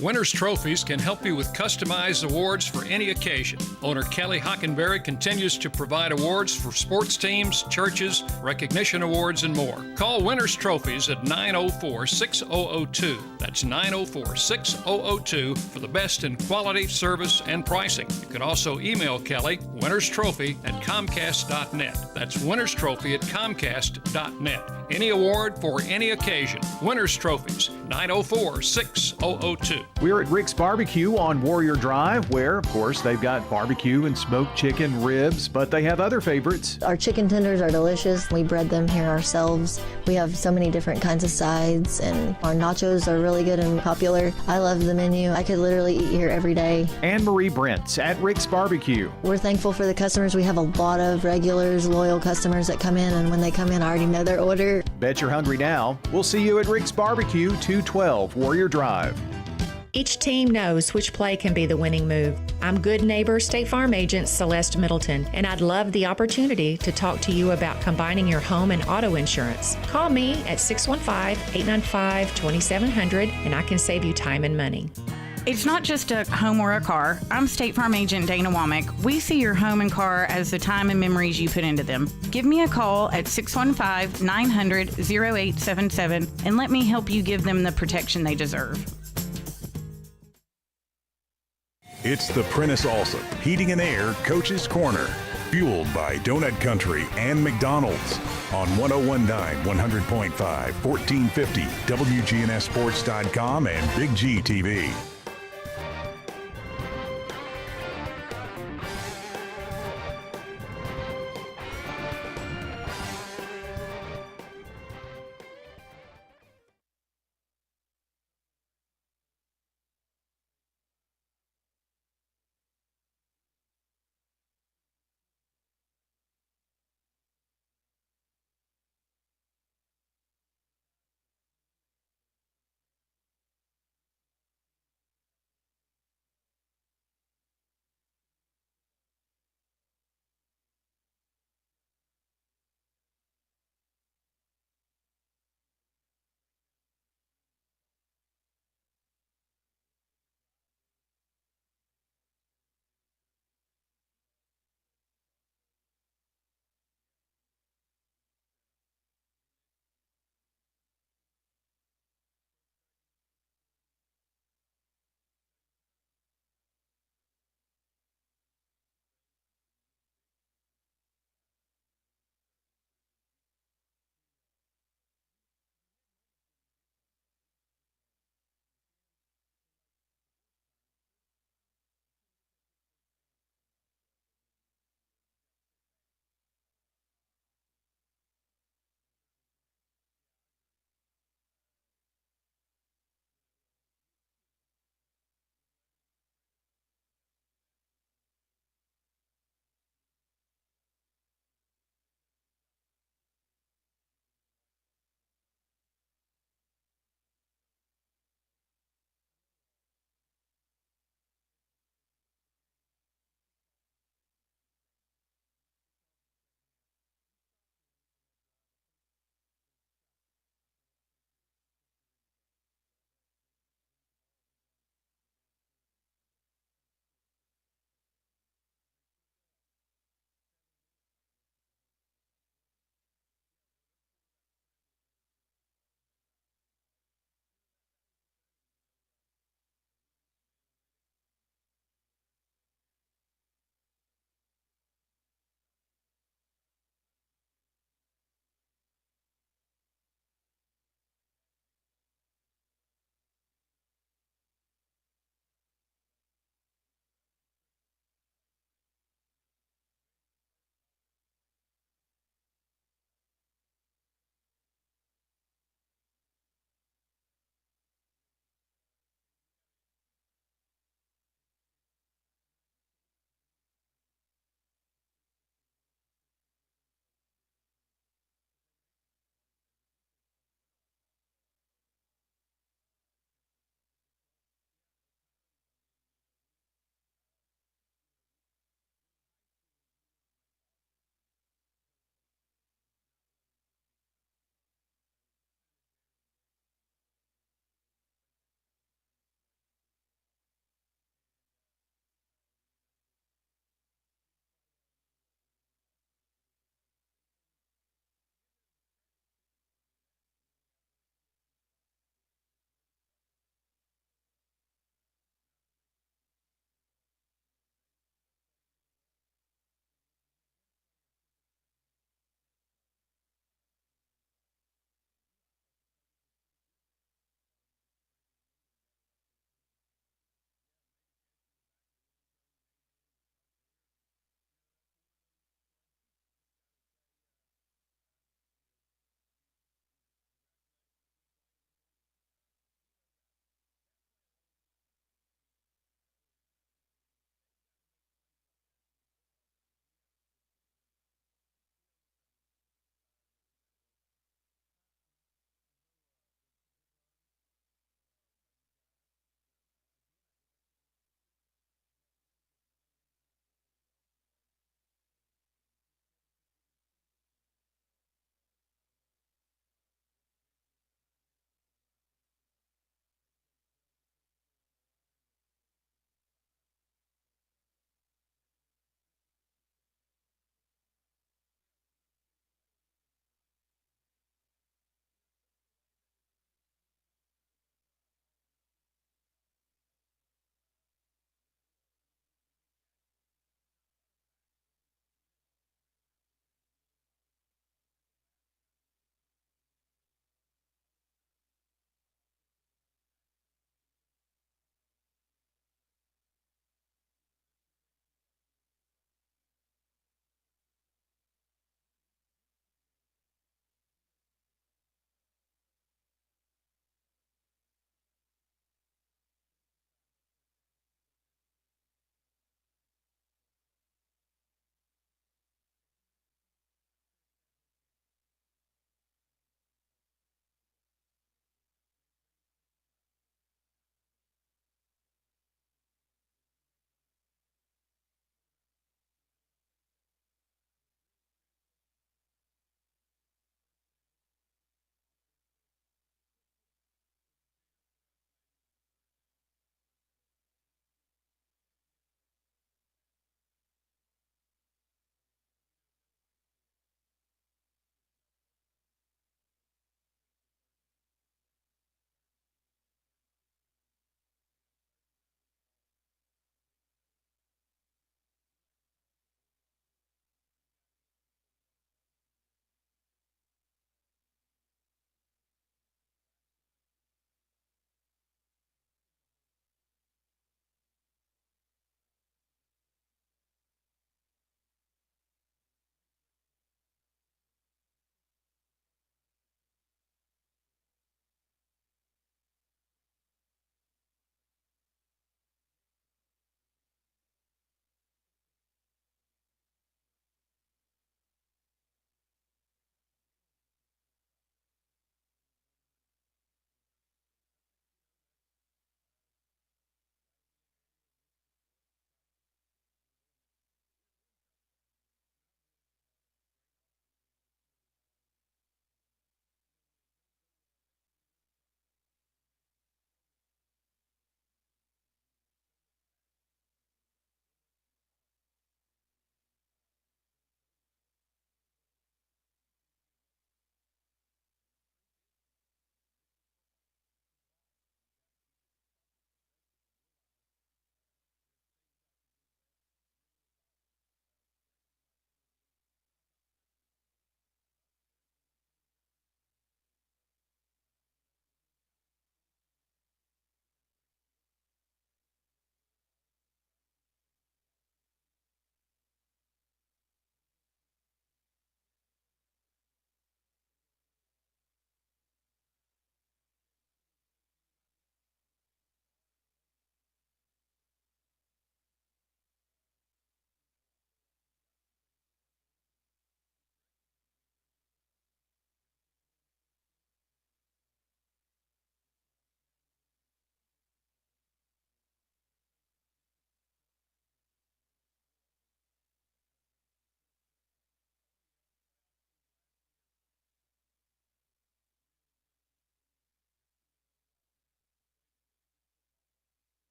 Winners Trophies can help you with customized awards for any occasion. Owner Kelly Hockenberry continues to provide awards for sports teams, churches, recognition awards, and more. Call Winners Trophies at 904-6002. That's 904-6002 for the best in quality, service, and pricing. You can also email Kelly, winnerstrophy@comcast.net. That's winnerstrophy@comcast.net. Any award for any occasion. Winners Trophies, 904-6002. We're at Rick's Barbecue on Warrior Drive, where, of course, they've got barbecue and smoked chicken, ribs, but they have other favorites. Our chicken tenders are delicious. We bread them here ourselves. We have so many different kinds of sides, and our nachos are really good and popular. I love the menu. I could literally eat here every day. Anne Marie Brent's at Rick's Barbecue. We're thankful for the customers. We have a lot of regulars, loyal customers that come in, and when they come in, I already know their order. Bet you're hungry now. We'll see you at Rick's Barbecue, 212 Warrior Drive. Each team knows which play can be the winning move. I'm good neighbor State Farm agent Celeste Middleton, and I'd love the opportunity to talk to you about combining your home and auto insurance. Call me at 615-895-2700, and I can save you time and money. It's not just a home or a car. I'm State Farm agent Dana Womack. We see your home and car as the time and memories you put into them. Give me a call at 615-900-0877 and let me help you give them the protection they deserve. It's the Prentice Allsup Heating and Air Coach's Corner, fueled by Donut Country and McDonald's on 1019 100.5, 1450 WGNSsports.com and Big G TV.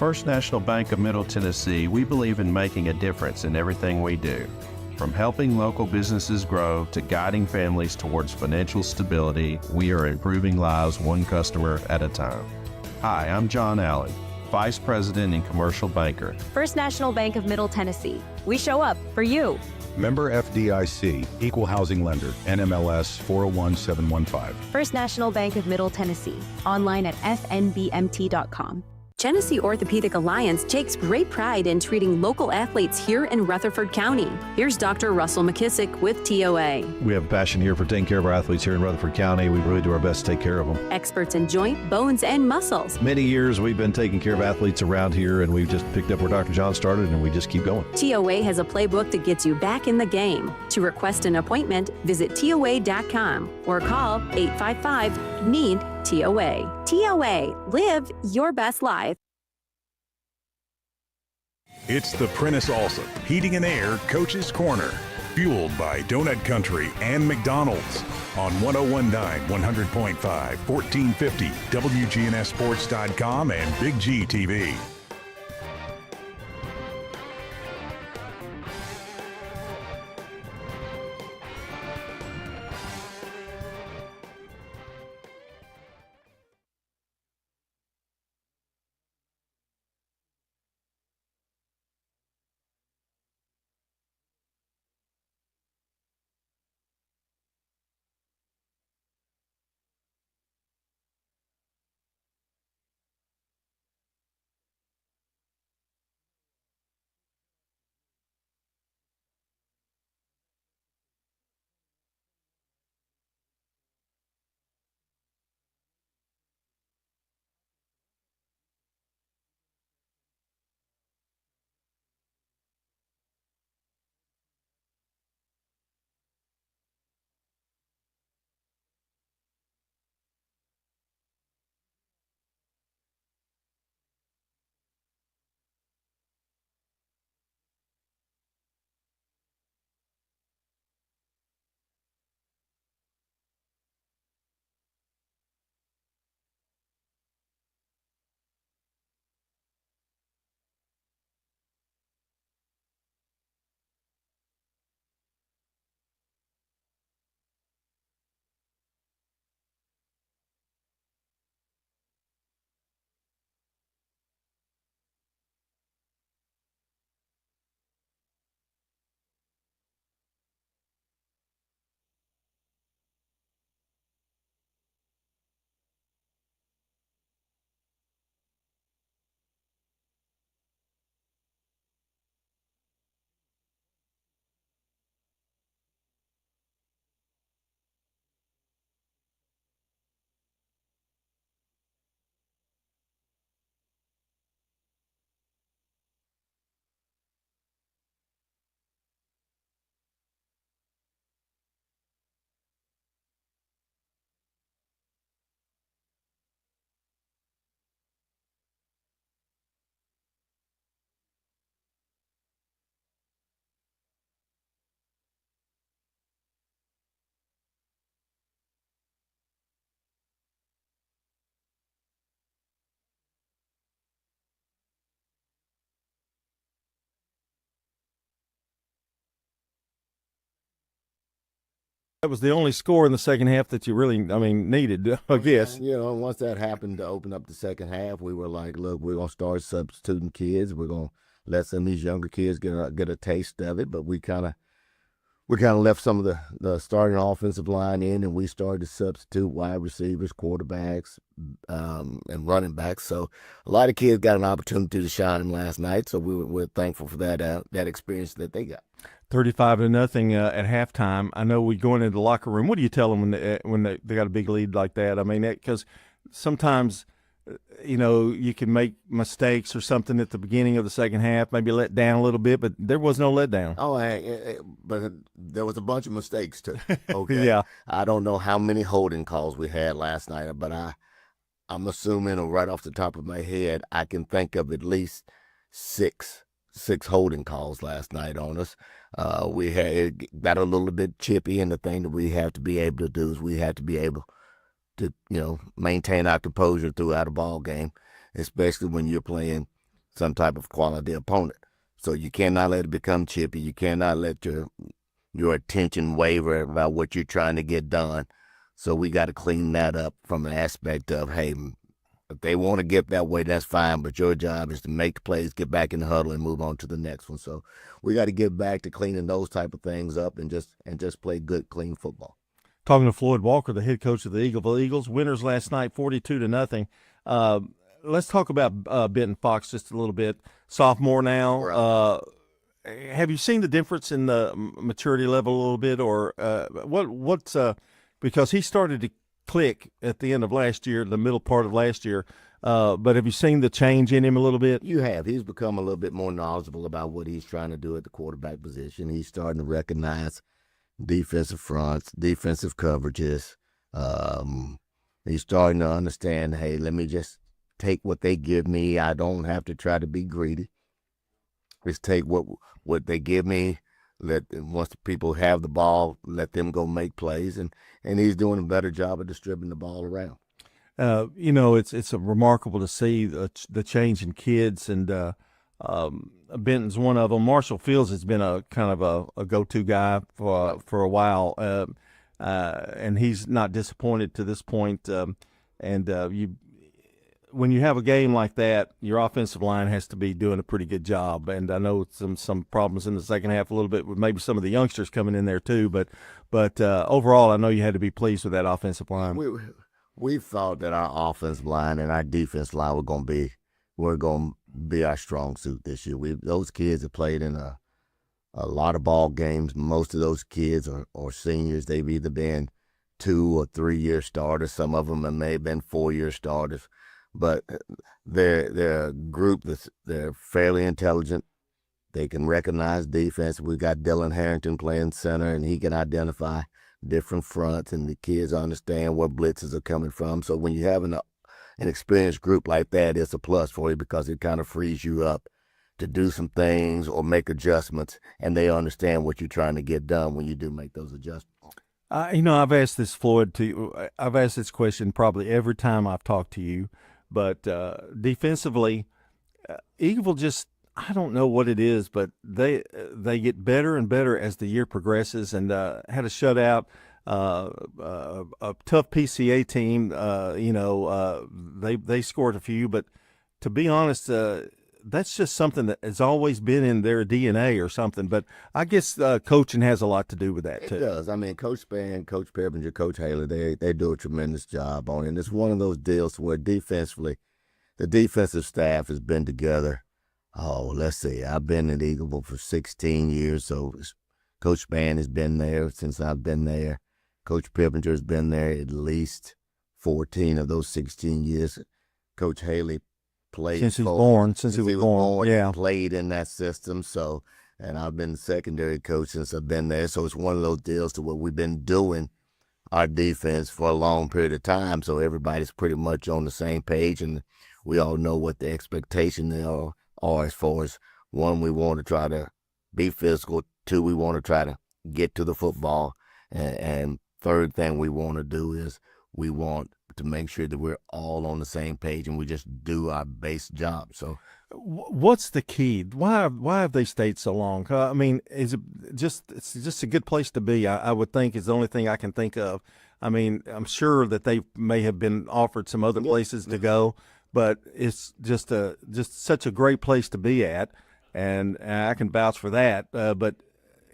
First National Bank of Middle Tennessee, we believe in making a difference in everything we do. From helping local businesses grow to guiding families towards financial stability, we are improving lives one customer at a time. Hi, I'm John Allen, Vice President and Commercial Banker. First National Bank of Middle Tennessee. We show up for you. Member FDIC, Equal Housing Lender, NMLS 401715. First National Bank of Middle Tennessee. Online at fnbmt.com. Genesee Orthopedic Alliance takes great pride in treating local athletes here in Rutherford County. Here's Dr. Russell McKissick with TOA. We have a passion here for taking care of our athletes here in Rutherford County. We really do our best to take care of them. Experts in joint, bones, and muscles. Many years we've been taking care of athletes around here, and we've just picked up where Dr. John started, and we just keep going. TOA has a playbook that gets you back in the game. To request an appointment, visit TOA.com or call 855-NEED-TOA. TOA, live your best life. It's the Prentice Allsup Heating and Air Coach's Corner, fueled by Donut Country and McDonald's on 101.9, 100.5, 1450, wgnssports.com and Big G TV. That was the only score in the second half that you really, needed, I guess. You know, once that happened to open up the second half, we were like, look, we're going to start substituting kids. We're going to let some of these younger kids get a taste of it. But we kind of left some of the starting offensive line in, and we started to substitute wide receivers, quarterbacks, and running backs. So a lot of kids got an opportunity to shine last night. So we're thankful for that experience that they got. 35-0 at halftime. I know we going into the locker room. What do you tell them when they got a big lead like that? I mean, because sometimes, you can make mistakes or something at the beginning of the second half, maybe let down a little bit, but there was no letdown. Oh, but there was a bunch of mistakes too. Okay. Yeah. I don't know how many holding calls we had last night, but I'm assuming, right off the top of my head, I can think of at least six holding calls last night on us. We had got a little bit chippy, and the thing that we have to be able to do is we have to be able to, maintain our composure throughout a ball game, especially when you're playing some type of quality opponent. So you cannot let it become chippy. You cannot let your attention waver about what you're trying to get done. So we got to clean that up from an aspect of, hey, if they want to get that way, that's fine, but your job is to make the plays, get back in the huddle, and move on to the next one. So we got to get back to cleaning those type of things up and just play good, clean football. Talking to Floyd Walker, the head coach of the Eagleville Eagles, winners last night 42-0. Let's talk about Benton Fox just a little bit. Sophomore now. Right. Have you seen the difference in the maturity level a little bit, or what's because he started to click at the end of last year, the middle part of last year. But have you seen the change in him a little bit? You have. He's become a little bit more knowledgeable about what he's trying to do at the quarterback position. He's starting to recognize defensive fronts, defensive coverages. He's starting to understand, hey, let me just take what they give me. I don't have to try to be greedy. Just take what they give me. Once the people have the ball, let them go make plays, and he's doing a better job of distributing the ball around. It's remarkable to see the change in kids, and Benton's one of them. Marshall Fields has been a kind of a go-to guy for a while, and he's not disappointed to this point. When you have a game like that, your offensive line has to be doing a pretty good job. And I know some problems in the second half a little bit with maybe some of the youngsters coming in there too. But overall, I know you had to be pleased with that offensive line. We thought that our offensive line and our defense line were going to be our strong suit this year. Those kids have played in a lot of ball games. Most of those kids are seniors. They've either been 2 or 3 year starters. Some of them may have been 4 year starters. But they're a group they're fairly intelligent. They can recognize defense. We got Dylan Harrington playing center, and he can identify different fronts, and the kids understand where blitzes are coming from. So when you have an experienced group like that, it's a plus for you because it kind of frees you up to do some things or make adjustments, and they understand what you're trying to get done when you do make those adjustments. I've asked this, Floyd, I've asked this question probably every time I've talked to you. But defensively, Eagleville just, I don't know what it is, but they get better and better as the year progresses, and had a shutout, a tough PCA team. They scored a few, but to be honest, that's just something that has always been in their DNA or something. But I guess coaching has a lot to do with that too. It does. I mean, Coach Spann, Coach Peppinger, Coach Haley, they do a tremendous job on it. And it's one of those deals where defensively, the defensive staff has been together. Oh, let's see. I've been at Eagleville for 16 years, so Coach Spann has been there since I've been there. Coach Peppinger has been there at least 14 of those 16 years. Coach Haley played since he was born. Yeah, played in that system. So, and I've been secondary coach since I've been there. So it's one of those deals to where we've been doing our defense for a long period of time. So everybody's pretty much on the same page, and we all know what the expectations are as far as, one, we want to try to be physical. 2, we want to try to get to the football, and third thing we want to do is we want to make sure that we're all on the same page and we just do our base job. So what's the key? Why have they stayed so long? I mean, it's just a good place to be, I would think, is the only thing I can think of. I mean, I'm sure that they may have been offered some other places to go, but it's just such a great place to be at, and I can vouch for that. But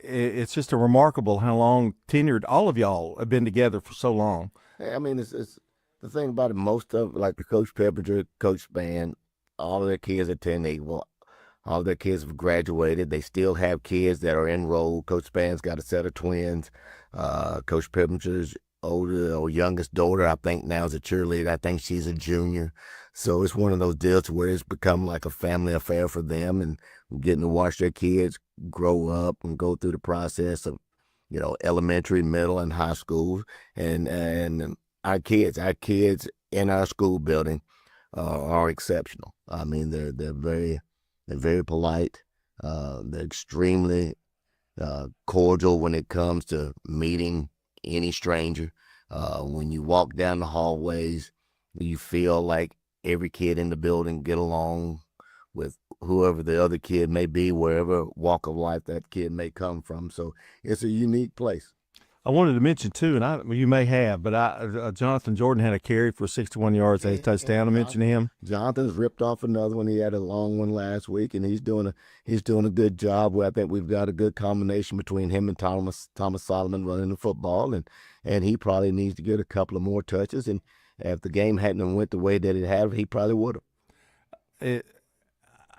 it's just a remarkable how long tenured all of y'all have been together for so long. I mean, it's the thing about it, most of, like the Coach Peppinger, Coach Spann, all of their kids attend Eagleville. All of their kids have graduated. They still have kids that are enrolled. Coach Spann's got a set of twins. Coach Peppinger's older or youngest daughter, I think now is a cheerleader. I think she's a junior. So it's one of those deals where it's become like a family affair for them, and getting to watch their kids grow up and go through the process of, elementary, middle, and high school. And our kids in our school building are exceptional. I mean, they're very polite. They're extremely cordial when it comes to meeting any stranger. When you walk down the hallways, you feel like every kid in the building get along with whoever the other kid may be, wherever walk of life that kid may come from. So it's a unique place. I wanted to mention too, and you may have, but Jonathan Jordan had a carry for 61 yards, a touchdown. I mentioned him. Jonathan's ripped off another one. He had a long one last week, and he's doing a good job. I think we've got a good combination between him and Thomas Solomon running the football, and he probably needs to get a couple of more touches. And if the game hadn't went the way that it had, he probably would have.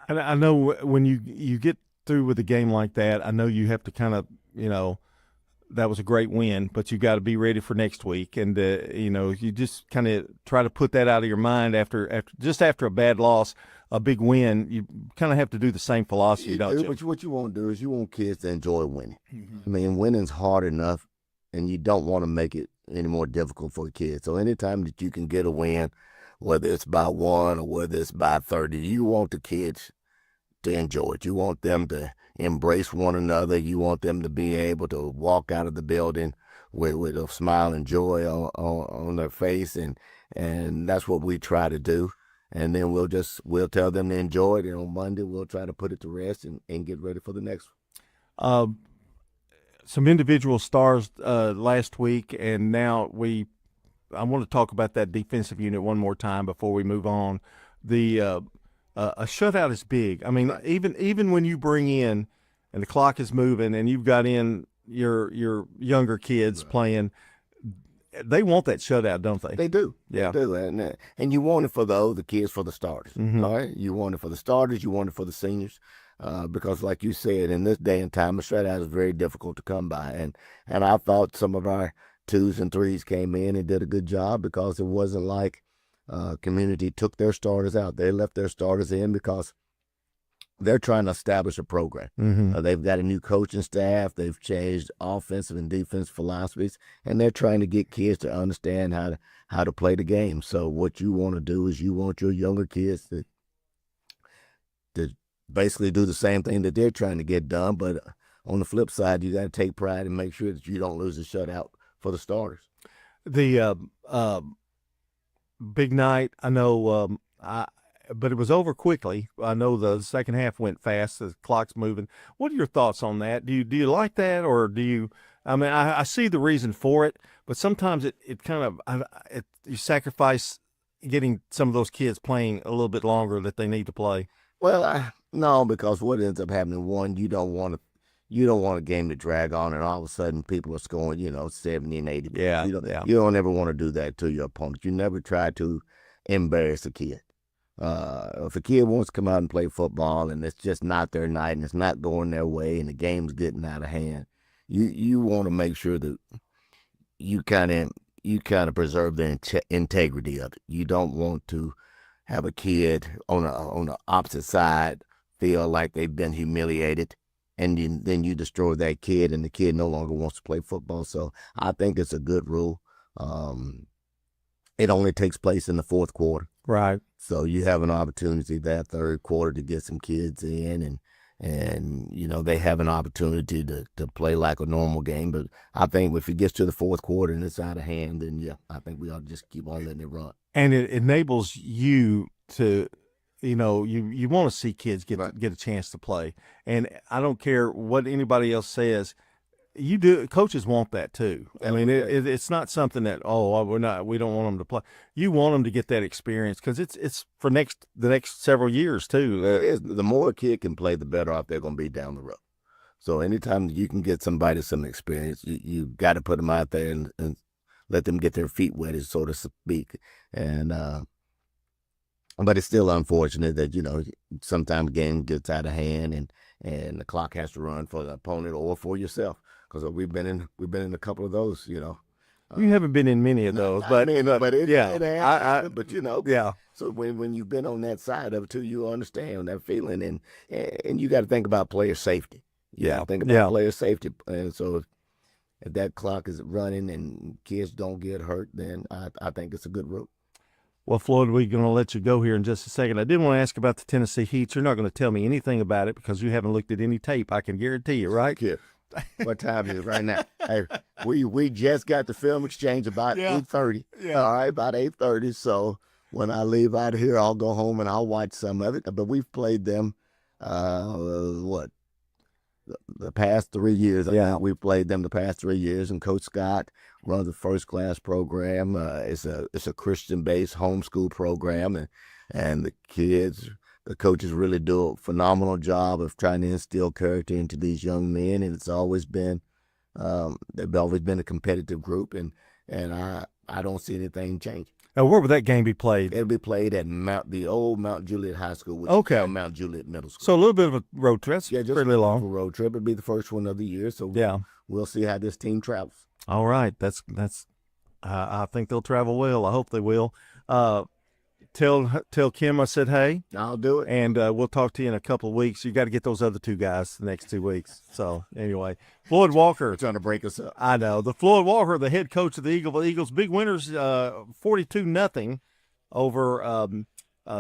I know when you get through with a game like that, I know you have to kind of, that was a great win, but you got to be ready for next week. And, you just kind of try to put that out of your mind after a bad loss, a big win. You kind of have to do the same philosophy, don't you? But what you want to do is you want kids to enjoy winning. Mm-hmm. I mean, winning's hard enough, and you don't want to make it any more difficult for the kids. So anytime that you can get a win, whether it's by 1 or whether it's by 30, you want the kids to enjoy it. You want them to embrace one another. You want them to be able to walk out of the building with a smile and joy on their face, and that's what we try to do. And then we'll tell them to enjoy it, and on Monday we'll try to put it to rest and get ready for the next one. Some individual stars last week, and now I want to talk about that defensive unit one more time before we move on. A shutout is big. I mean, even when you bring in and the clock is moving and you've got in your younger kids playing, they want that shutout, don't they? They do. Yeah. They do. And you want it for the older kids, for the starters. Mm-hmm. All right? You want it for the starters. You want it for the seniors. Because like you said, in this day and time, a shutout is very difficult to come by. And I thought some of our 2s and 3s came in and did a good job, because it wasn't like community took their starters out. They left their starters in because they're trying to establish a program. Mm-hmm. They've got a new coaching staff. They've changed offensive and defensive philosophies, and they're trying to get kids to understand how to play the game. So what you want to do is you want your younger kids to basically do the same thing that they're trying to get done. But on the flip side, you got to take pride and make sure that you don't lose a shutout for the starters. The big night, I know, but it was over quickly. I know the second half went fast. The clock's moving. What are your thoughts on that? Do you like that, or do you? I mean, I see the reason for it, but sometimes it kind of you sacrifice getting some of those kids playing a little bit longer that they need to play. Well, no, because what ends up happening, one, you don't want a game to drag on, and all of a sudden people are scoring, 70 and 80. Yeah, you don't ever want to do that to your opponent. You never try to embarrass a kid. If a kid wants to come out and play football and it's just not their night and it's not going their way and the game's getting out of hand, you want to make sure that you kind of preserve the integrity of it. You don't want to have a kid on the opposite side feel like they've been humiliated, and then you destroy that kid, and the kid no longer wants to play football. So I think it's a good rule. It only takes place in the fourth quarter. Right. So you have an opportunity that third quarter to get some kids in, and they have an opportunity to play like a normal game. But I think if it gets to the fourth quarter and it's out of hand, then yeah, I think we ought to just keep on letting it run. And it enables you to, you want to see kids get a chance to play. And I don't care what anybody else says. You do. Coaches want that too. I mean, it's not something that we don't want them to play. You want them to get that experience, because it's for the next several years too. The more a kid can play, the better off they're going to be down the road. So anytime you can get somebody some experience, you got to put them out there and let them get their feet wet, so to speak. And but it's still unfortunate that sometimes the game gets out of hand and the clock has to run for the opponent or for yourself. Because we've been in a couple of those, You haven't been in many of those, but it yeah, but yeah. So when you've been on that side of it too, you understand that feeling, and you got to think about player safety. Think about player safety, and so if that clock is running and kids don't get hurt, then I think it's a good route. Well, Floyd, we're going to let you go here in just a second. I did want to ask about the Tennessee Heat. You're not going to tell me anything about it because you haven't looked at any tape. I can guarantee you, right? Yeah. What time is it right now? Hey, we just got the film exchange about 8:30. Yeah. All right, about 8:30. So when I leave out of here, I'll go home and I'll watch some of it. But we've played them The past 3 years. Yeah, we played them the past 3 years, and Coach Scott runs a first-class program. It's a Christian-based homeschool program, and the coaches really do a phenomenal job of trying to instill character into these young men, and it's always been they've always been a competitive group, and I don't see anything changing. Now, where would that game be played? It'll be played at the old Mount Juliet High School, which is now Mount Juliet Middle School. So a little bit of a road trip. Yeah, just pretty long. A road trip. It'll be the first one of the year, so we'll see how this team travels. All right, that's. I think they'll travel well. I hope they will. Tell Kim I said hey. I'll do it. And we'll talk to you in a couple of weeks. You got to get those other two guys the next 2 weeks. So anyway, Floyd Walker. Trying to break us up. I know. The Floyd Walker, the head coach of the Eagles. Big winners, 42-0 over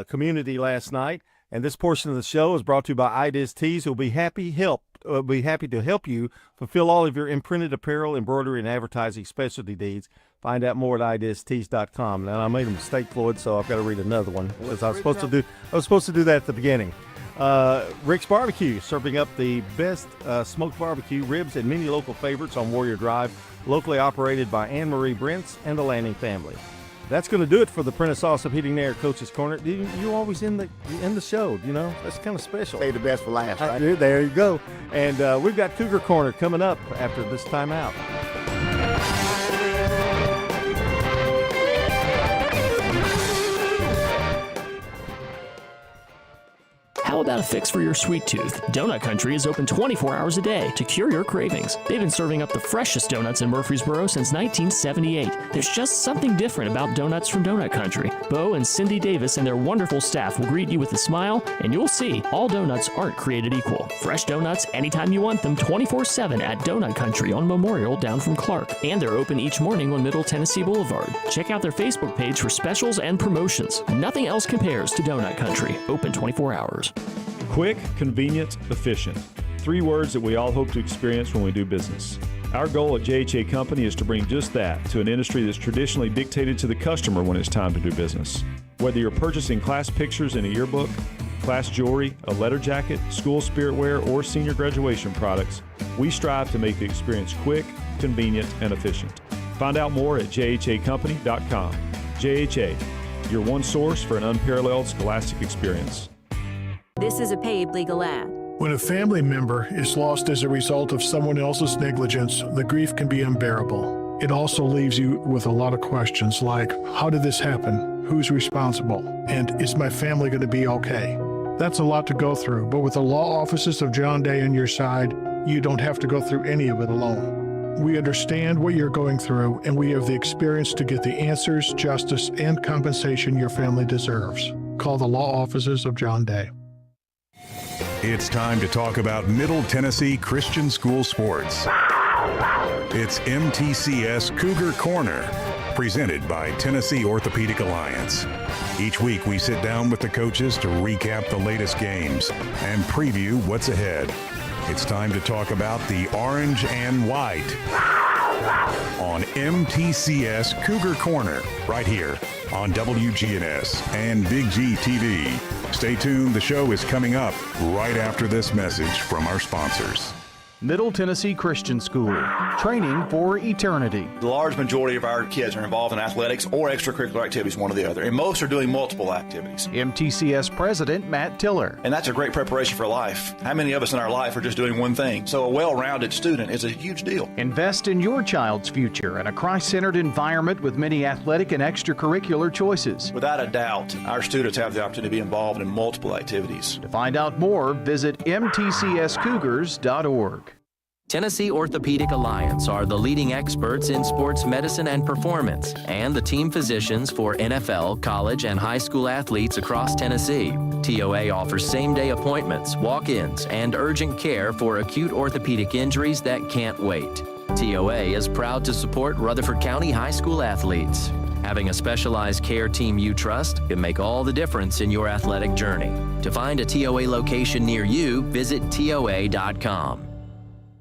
Community last night. And this portion of the show is brought to you by IDIS Tees, who'll be happy to help you fulfill all of your imprinted apparel, embroidery, and advertising specialty needs. Find out more at idstees.com. Now, I made a mistake, Floyd, so I've got to read another one. Because I was supposed to do that at the beginning. Rick's Barbecue, serving up the best smoked barbecue, ribs, and many local favorites on Warrior Drive, locally operated by Anne-Marie Brentz and the Lanning family. That's going to do it for the Prentice Awesome Heating and Air Coach's Corner. You always in the show, you know? That's kind of special. Save the best for last, right? There you go. And we've got Cougar Corner coming up after this timeout. How about a fix for your sweet tooth? Donut Country is open 24 hours a day to cure your cravings. They've been serving up the freshest donuts in Murfreesboro since 1978. There's just something different about donuts from Donut Country. Bo and Cindy Davis and their wonderful staff will greet you with a smile, and you'll see all donuts aren't created equal. Fresh donuts anytime you want them 24/7 at Donut Country on Memorial down from Clark. And they're open each morning on Middle Tennessee Boulevard. Check out their Facebook page for specials and promotions. Nothing else compares to Donut Country. Open 24 hours. Quick, convenient, efficient. 3 words that we all hope to experience when we do business. Our goal at JHA Company is to bring just that to an industry that's traditionally dictated to the customer when it's time to do business. Whether you're purchasing class pictures in a yearbook, class jewelry, a letter jacket, school spirit wear, or senior graduation products, we strive to make the experience quick, convenient, and efficient. Find out more at jhacompany.com. JHA, your one source for an unparalleled scholastic experience. This is a paid legal ad. When a family member is lost as a result of someone else's negligence, the grief can be unbearable. It also leaves you with a lot of questions like, how did this happen? Who's responsible? And is my family going to be okay? That's a lot to go through, but with the law offices of John Day on your side, you don't have to go through any of it alone. We understand what you're going through, and we have the experience to get the answers, justice, and compensation your family deserves. Call the law offices of John Day. It's time to talk about Middle Tennessee Christian School Sports. It's MTCS Cougar Corner, presented by Tennessee Orthopedic Alliance. Each week we sit down with the coaches to recap the latest games and preview what's ahead. It's time to talk about the orange and white on MTCS Cougar Corner, right here on WGNS and Big G TV. Stay tuned, the show is coming up right after this message from our sponsors. Middle Tennessee Christian School, training for eternity. The large majority of our kids are involved in athletics or extracurricular activities, one or the other, and most are doing multiple activities. MTCS President Matt Tiller. And that's a great preparation for life. How many of us in our life are just doing one thing? So a well-rounded student is a huge deal. Invest in your child's future in a Christ-centered environment with many athletic and extracurricular choices. Without a doubt, our students have the opportunity to be involved in multiple activities. To find out more, visit mtcscougars.org. Tennessee Orthopedic Alliance are the leading experts in sports medicine and performance, and the team physicians for NFL, college, and high school athletes across Tennessee. TOA offers same-day appointments, walk-ins, and urgent care for acute orthopedic injuries that can't wait. TOA is proud to support Rutherford County high school athletes. Having a specialized care team you trust can make all the difference in your athletic journey. To find a TOA location near you, visit TOA.com.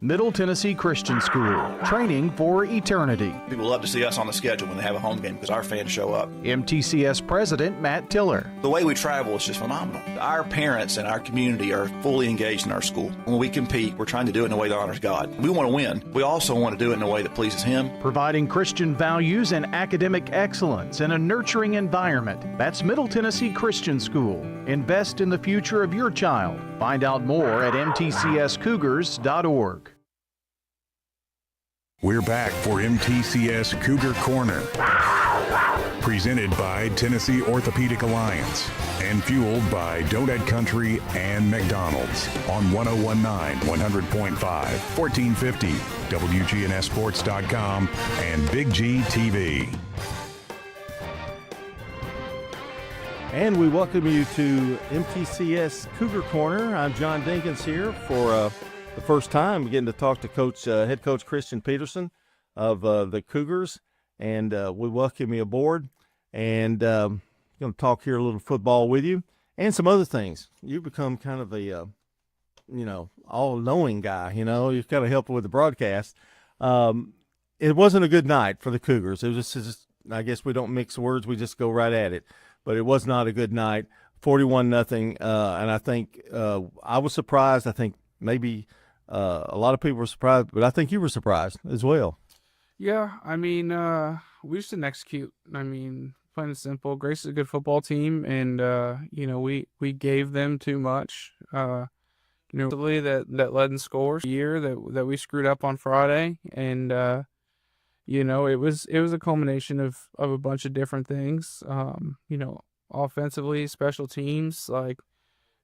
Middle Tennessee Christian School, training for eternity. People love to see us on the schedule when they have a home game because our fans show up. MTCS President Matt Tiller. The way we travel is just phenomenal. Our parents and our community are fully engaged in our school. When we compete, we're trying to do it in a way that honors God. We want to win. We also want to do it in a way that pleases Him. Providing Christian values and academic excellence in a nurturing environment. That's Middle Tennessee Christian School. Invest in the future of your child. Find out more at mtcscougars.org. We're back for MTCS Cougar Corner, presented by Tennessee Orthopedic Alliance and fueled by Donut Country and McDonald's on 101.9, 100.5, 1450, wgnssports.com, and Big G TV. And we welcome you to MTCS Cougar Corner. I'm John Dinkins here for the first time getting to talk to head coach Christian Peterson of the Cougars, and we welcome you aboard. And going to talk here a little football with you and some other things. You've become kind of a all-knowing guy. You've kind of helped with the broadcast. It wasn't a good night for the Cougars. It was just I guess we don't mix words. We just go right at it. But it was not a good night. 41-0, and I think I was surprised. I think maybe a lot of people were surprised, but I think you were surprised as well. Yeah, I mean, we just didn't execute. I mean, plain and simple. Grace is a good football team, and we gave them too much. That led in scores year that we screwed up on Friday, and it was a culmination of a bunch of different things. Offensively, special teams, like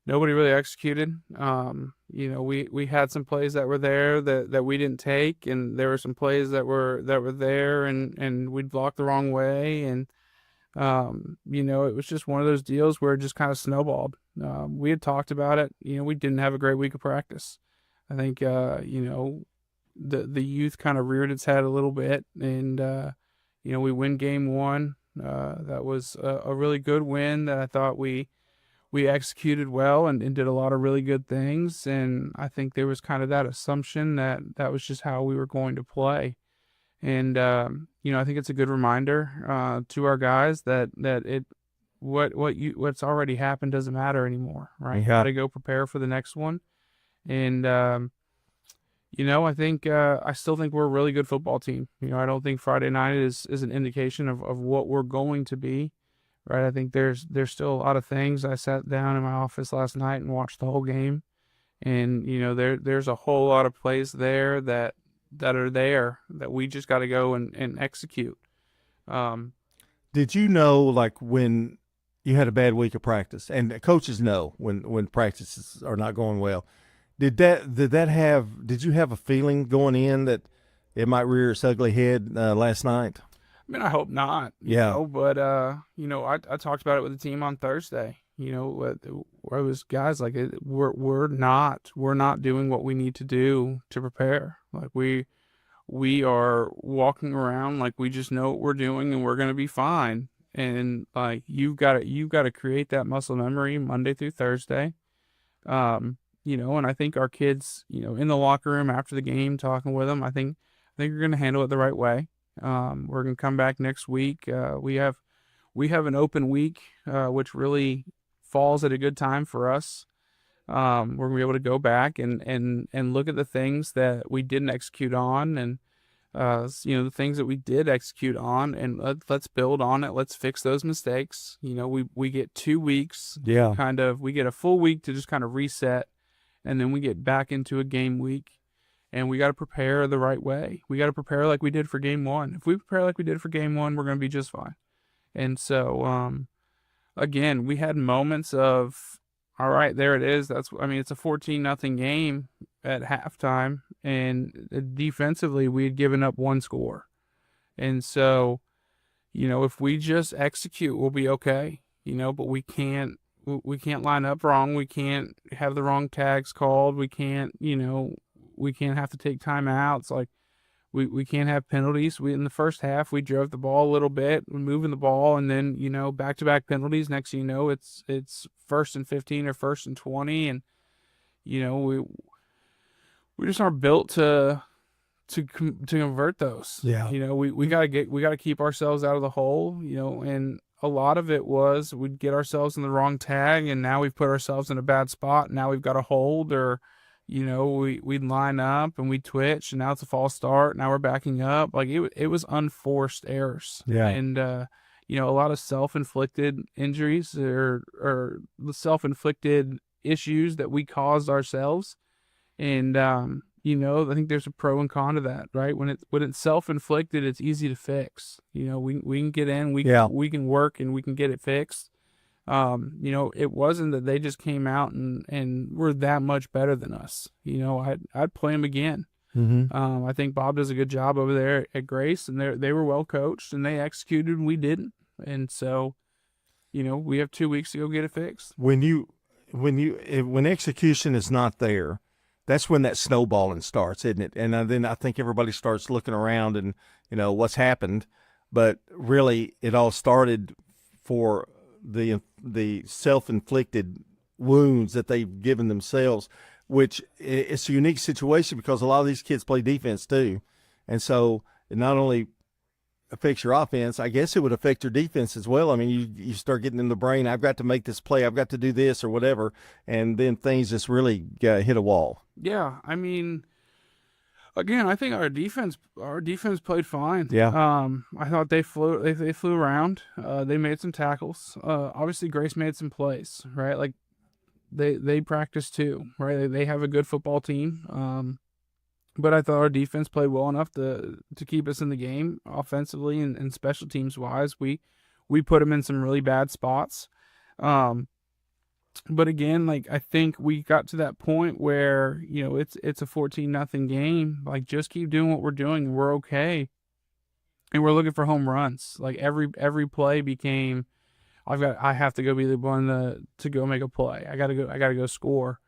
nobody really executed. We had some plays that were there that we didn't take, and there were some plays that were there and we'd blocked the wrong way, and it was just one of those deals where it just kind of snowballed. We had talked about it. We didn't have a great week of practice. I think the youth kind of reared its head a little bit, and we win game one. That was a really good win that I thought we executed well and did a lot of really good things. And I think there was kind of that assumption that was just how we were going to play. And, I think it's a good reminder to our guys that what's already happened doesn't matter anymore, right? You got to go prepare for the next one. And, I think I still think we're a really good football team. I don't think Friday night is an indication of what we're going to be, right? I think there's still a lot of things. I sat down in my office last night and watched the whole game, and there's a whole lot of plays there that are there that we just got to go and execute. Did you know, like, when you had a bad week of practice, and coaches know when practices are not going well? Did you have a feeling going in that it might rear its ugly head last night? I mean, I hope not. Yeah. But I talked about it with the team on Thursday. Where it was guys like we're not doing what we need to do to prepare. Like we are walking around like we just know what we're doing and we're gonna be fine. And like you've got to create that muscle memory Monday through Thursday. And I think our kids, in the locker room after the game, talking with them, I think we're going to handle it the right way. We're going to come back next week. We have an open week, which really falls at a good time for us. We're going to be able to go back and look at the things that we didn't execute on, and the things that we did execute on, and let's build on it. Let's fix those mistakes. We get 2 weeks. Yeah. We get a full week to just kind of reset. And then we get back into a game week, and we got to prepare the right way. We got to prepare like we did for game one. If we prepare like we did for game one, we're going to be just fine. And so, again, we had moments of, all right, there it is. It's a 14-0 game at halftime, and defensively we had given up one score. And so, if we just execute, we'll be okay. But we can't line up wrong. We can't have the wrong tags called. We can't have to take timeouts. Like we can't have penalties. In the first half, we drove the ball a little bit, moving the ball, and then, back-to-back penalties. Next thing you know, it's 1st and 15 or 1st and 20. And, we just aren't built to convert those. Yeah. You know, we gotta keep ourselves out of the hole, you know, and a lot of it was we'd get ourselves in the wrong tag, and now we've put ourselves in a bad spot. Now we've got to hold, or, you know, we'd line up and we twitch, and now it's a false start. Now we're backing up. Like it was unforced errors. Yeah. And, you know, a lot of self-inflicted injuries or the self-inflicted issues that we caused ourselves. And, you know, I think there's a pro and con to that, right? When it's self-inflicted, it's easy to fix. You know, we can get in, we can work, and we can get it fixed. You know, it wasn't that they just came out and were that much better than us. You know, I'd play them again. Mm-hmm. I think Bob does a good job over there at Grace, and they were well coached, and they executed, and we didn't. And so, you know, we have 2 weeks to go get it fixed. When execution is not there, that's when that snowballing starts, isn't it? And then I think everybody starts looking around and, you know, what's happened. But really, it all started for the self-inflicted wounds that they've given themselves, which it's a unique situation because a lot of these kids play defense too. And so it not only affects your offense, I guess it would affect your defense as well. I mean, you start getting in the brain, I've got to make this play, I've got to do this or whatever, and then things just really hit a wall. Yeah, I mean, again, I think our defense played fine. Yeah. I thought they flew around. They made some tackles. Obviously Grace made some plays, right? Like they practice too, right? They have a good football team. But I thought our defense played well enough to keep us in the game offensively and special teams wise. We put them in some really bad spots. But again, like, I think we got to that point where, you know, it's a 14-0 game. Like, just keep doing what we're doing. We're okay. And we're looking for home runs. Like every play became, I have to go be the one to go make a play. I gotta go score.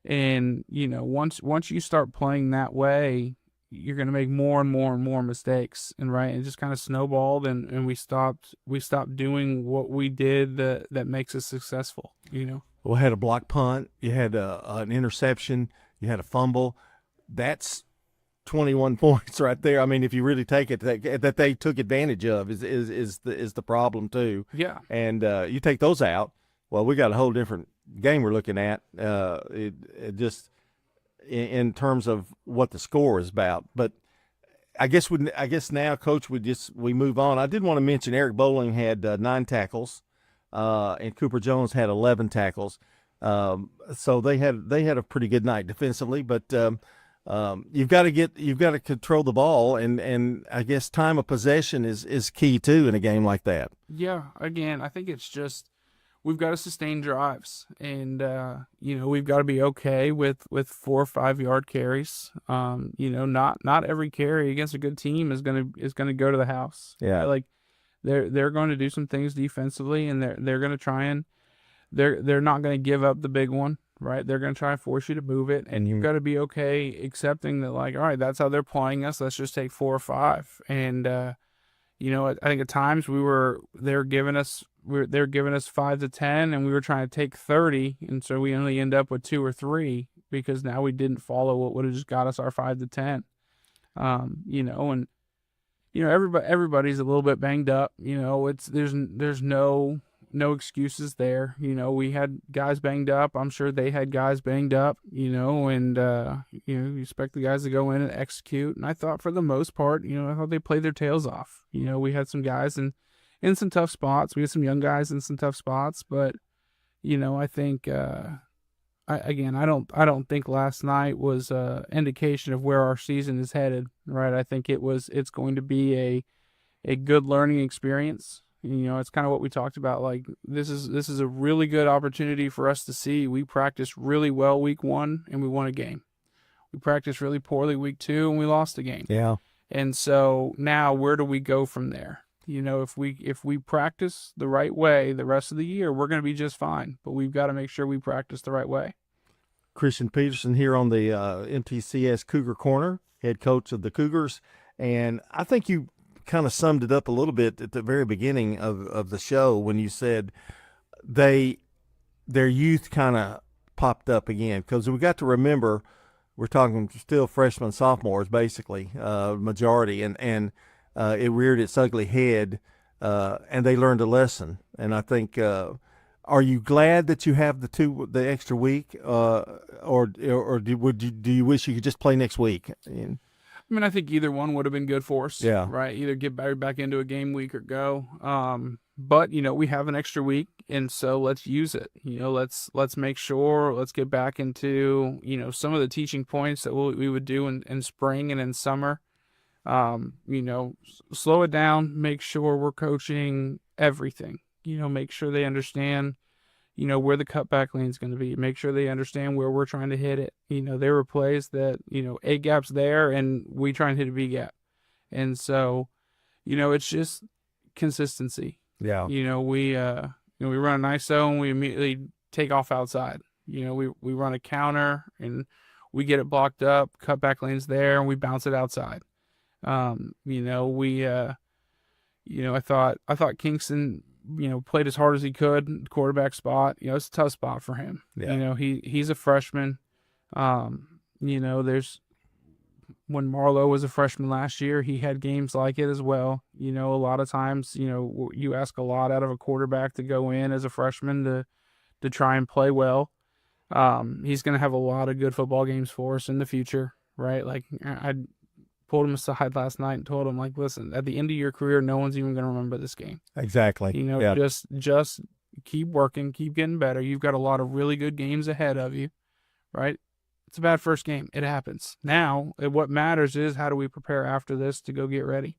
And, you know, once you start playing that way, you're going to make more and more and more mistakes. And right. It just kind of snowballed and we stopped doing what we did that makes us successful, you know? Well, had a block punt, you had an interception, you had a fumble. That's 21 points right there. I mean, if you really take it, that they took advantage of is the problem too. Yeah. And you take those out, well, we got a whole different game we're looking at. It just in terms of what the score is about. But I guess now, Coach, we move on. I did want to mention Eric Bowling had 9 tackles. And Cooper Jones had 11 tackles. So they had a pretty good night defensively, but you've got to control the ball, and I guess time of possession is key too in a game like that. Yeah, again, I think it's just we've got to sustain drives, and you know, we've got to be okay with 4 or 5 yard carries. You know, not every carry against a good team is gonna go to the house. Yeah, like they're going to do some things defensively, and they're going to try and they're not going to give up the big one, right? They're going to try and force you to move it, and you've got to be okay accepting that, like, all right, that's how they're playing us. Let's just take 4 or 5. And you know, I think at times they're giving us 5 to 10, and we were trying to take 30, and so we only end up with 2 or 3 because now we didn't follow what would have just got us our 5 to 10. You know, and you know, everybody's a little bit banged up. You know, there's no excuses there. You know, we had guys banged up. I'm sure they had guys banged up. You know, and you know, you expect the guys to go in and execute. And I thought for the most part, you know, I thought they played their tails off. You know, we had some guys in some tough spots. We had some young guys in some tough spots, but you know, I think I don't think last night was an indication of where our season is headed, right? I think it's going to be a good learning experience. You know, it's kind of what we talked about. Like, this is a really good opportunity for us to see. We practiced really well week 1 and we won a game. We practiced really poorly week 2 and we lost a game. Yeah. And so now where do we go from there? You know, if we practice the right way the rest of the year, we're going to be just fine. But we've got to make sure we practice the right way. Christian Peterson here on the MTCS Cougar Corner, head coach of the Cougars. And I think you kind of summed it up a little bit at the very beginning of the show when you said their youth kind of popped up again. Because we got to remember we're talking still freshmen, sophomores, basically, majority, and it reared its ugly head, and they learned a lesson. And I think, are you glad that you have the extra week, or do you wish you could just play next week? I mean, I think either one would have been good for us. Yeah. Right. Either get back into a game week or go. But we have an extra week, and so let's use it. Let's make sure. Let's get back into some of the teaching points that we would do in spring and in summer. Slow it down. Make sure we're coaching everything. Make sure they understand. Where the cutback lane is going to be. Make sure they understand where we're trying to hit it. There were plays that, A gap's there and we try and hit a B gap. And so, it's just consistency. Yeah. We run an ISO and we immediately take off outside. We run a counter and we get it blocked up, cutback lane's there, and we bounce it outside. I thought Kingston, played as hard as he could, quarterback spot. It's a tough spot for him. Yeah. He's a freshman. There's when Marlowe was a freshman last year, he had games like it as well. A lot of times, you ask a lot out of a quarterback to go in as a freshman to try and play well. He's going to have a lot of good football games for us in the future, right? Like I pulled him aside last night and told him, like, listen, at the end of your career, no one's even going to remember this game. Exactly. Yeah. Just keep working, keep getting better. You've got a lot of really good games ahead of you, right? It's a bad first game. It happens. Now, what matters is how do we prepare after this to go get ready?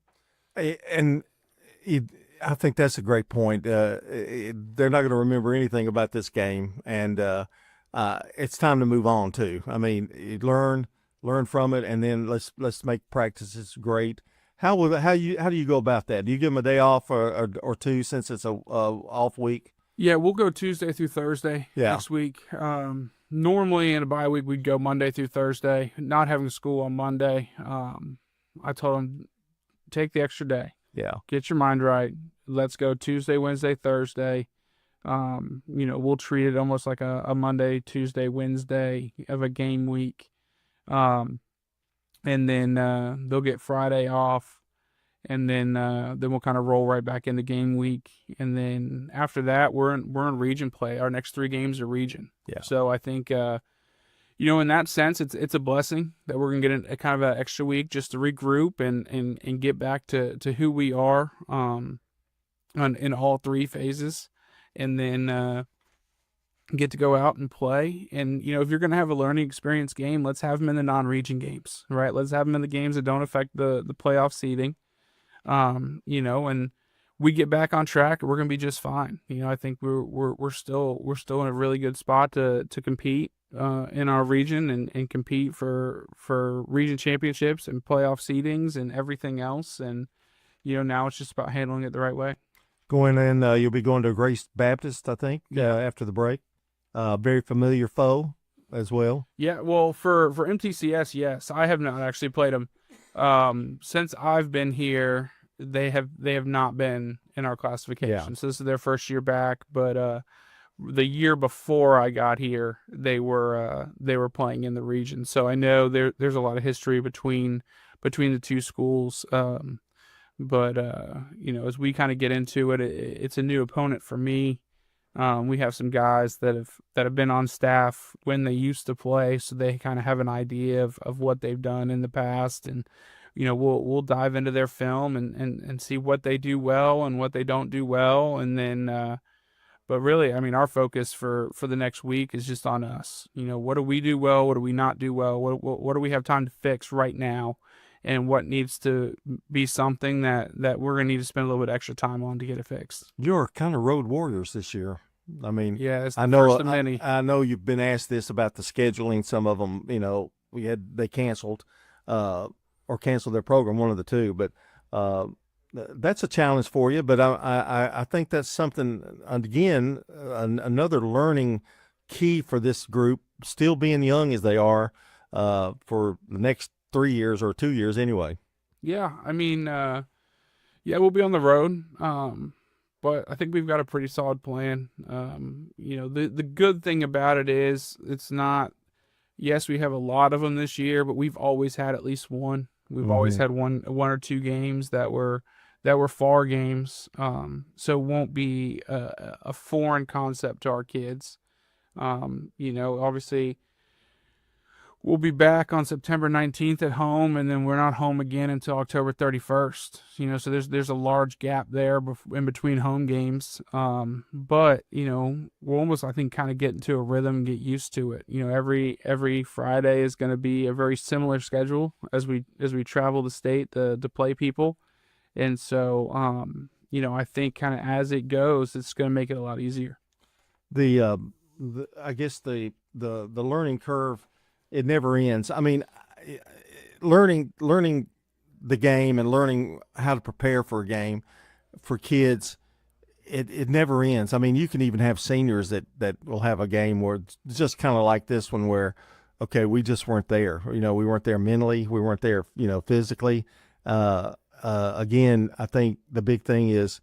And I think that's a great point. They're not going to remember anything about this game, and it's time to move on too. I mean, you learn from it, and then let's make practices great. How do you go about that? Do you give them a day off or two since it's a off week? Yeah, we'll go Tuesday through Thursday next week. Normally in a bye week we'd go Monday through Thursday. Not having school on Monday, I told them take the extra day. Yeah, get your mind right. Let's go Tuesday, Wednesday, Thursday. We'll treat it almost like a Monday, Tuesday, Wednesday of a game week. And then they'll get Friday off, and then we'll kind of roll right back into game week. And then after that, we're in region play. Our next 3 games are region. Yeah. So I think in that sense, it's a blessing that we're gonna get a kind of an extra week just to regroup and get back to who we are in all 3 phases, and then get to go out and play. And if you're going to have a learning experience game, let's have them in the non-region games, right? Let's have them in the games that don't affect the playoff seeding. And we get back on track, we're going to be just fine. I think we're still in a really good spot to compete in our region and compete for region championships and playoff seedings and everything else. And now it's just about handling it the right way. Going in, you'll be going to Grace Baptist, I think, after the break. Very familiar foe as well. Yeah, well, for MTCS, yes. I have not actually played them. Since I've been here, they have not been in our classification. Yeah. So this is their first year back, but the year before I got here, they were playing in the region. So I know there's a lot of history between the two schools. But as we kind of get into it, it's a new opponent for me. We have some guys that have been on staff when they used to play, so they kind of have an idea of what they've done in the past, and we'll dive into their film and see what they do well and what they don't do well, and then but really, I mean, our focus for the next week is just on us. What do we do well? What do we not do well? What do we have time to fix right now? And what needs to be something that we're going to need to spend a little bit extra time on to get it fixed. You're kind of road warriors this year. I mean, yeah, it's the first of many. I know you've been asked this about the scheduling. Some of them, they canceled or canceled their program, one of the two. But that's a challenge for you. But I think that's something, again, another learning key for this group, still being young as they are, for the next 3 years or 2 years anyway. Yeah, I mean, we'll be on the road, but I think we've got a pretty solid plan. The good thing about it is it's not yes, we have a lot of them this year, but we've always had at least one. We've always had one or two games that were far games. So it won't be a foreign concept to our kids. Obviously we'll be back on September 19th at home, and then we're not home again until October 31st. So there's a large gap there in between home games. But we'll almost, I think, kind of get into a rhythm and get used to it. Every Friday is going to be a very similar schedule as we travel the state to play people. And so, I think kind of as it goes, it's going to make it a lot easier. I guess the learning curve, it never ends. I mean, learning the game and learning how to prepare for a game for kids, it never ends. I mean, you can even have seniors that will have a game where it's just kind of like this one where, okay, we just weren't there. We weren't there mentally. We weren't there, physically. Again, I think the big thing is,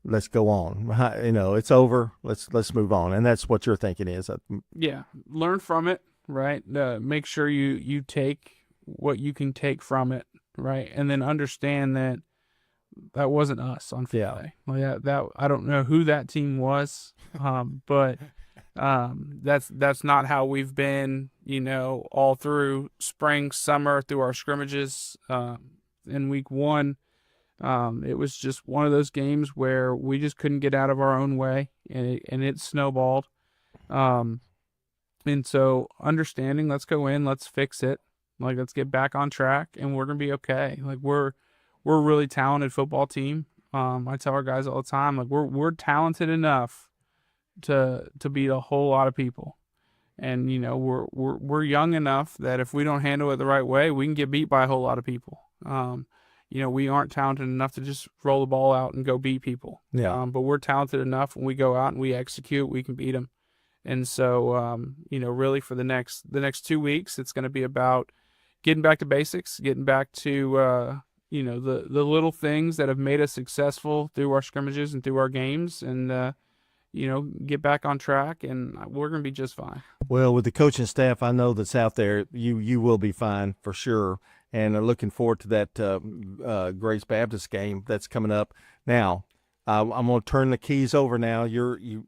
let's go on. It's over. Let's move on. And that's what you're thinking is. Yeah. Learn from it, right? Make sure you take what you can take from it, right? And then understand that wasn't us on Friday. Yeah. That I don't know who that team was, but that's not how we've been, all through spring, summer, through our scrimmages. In week one, it was just one of those games where we just couldn't get out of our own way, and it snowballed. And so understanding, let's go in, let's fix it, let's get back on track, and we're gonna be okay. We're a really talented football team. I tell our guys all the time, we're talented enough to beat a whole lot of people, and we're young enough that if we don't handle it the right way, we can get beat by a whole lot of people. We aren't talented enough to just roll the ball out and go beat people. Yeah. But we're talented enough when we go out and we execute, we can beat them. And so, really for the next 2 weeks, it's going to be about getting back to basics, getting back to, the little things that have made us successful through our scrimmages and through our games, and, get back on track, and we're going to be just fine. Well, with the coaching staff I know that's out there, you will be fine for sure. And looking forward to that Grace Baptist game that's coming up. Now, I'm going to turn the keys over now. You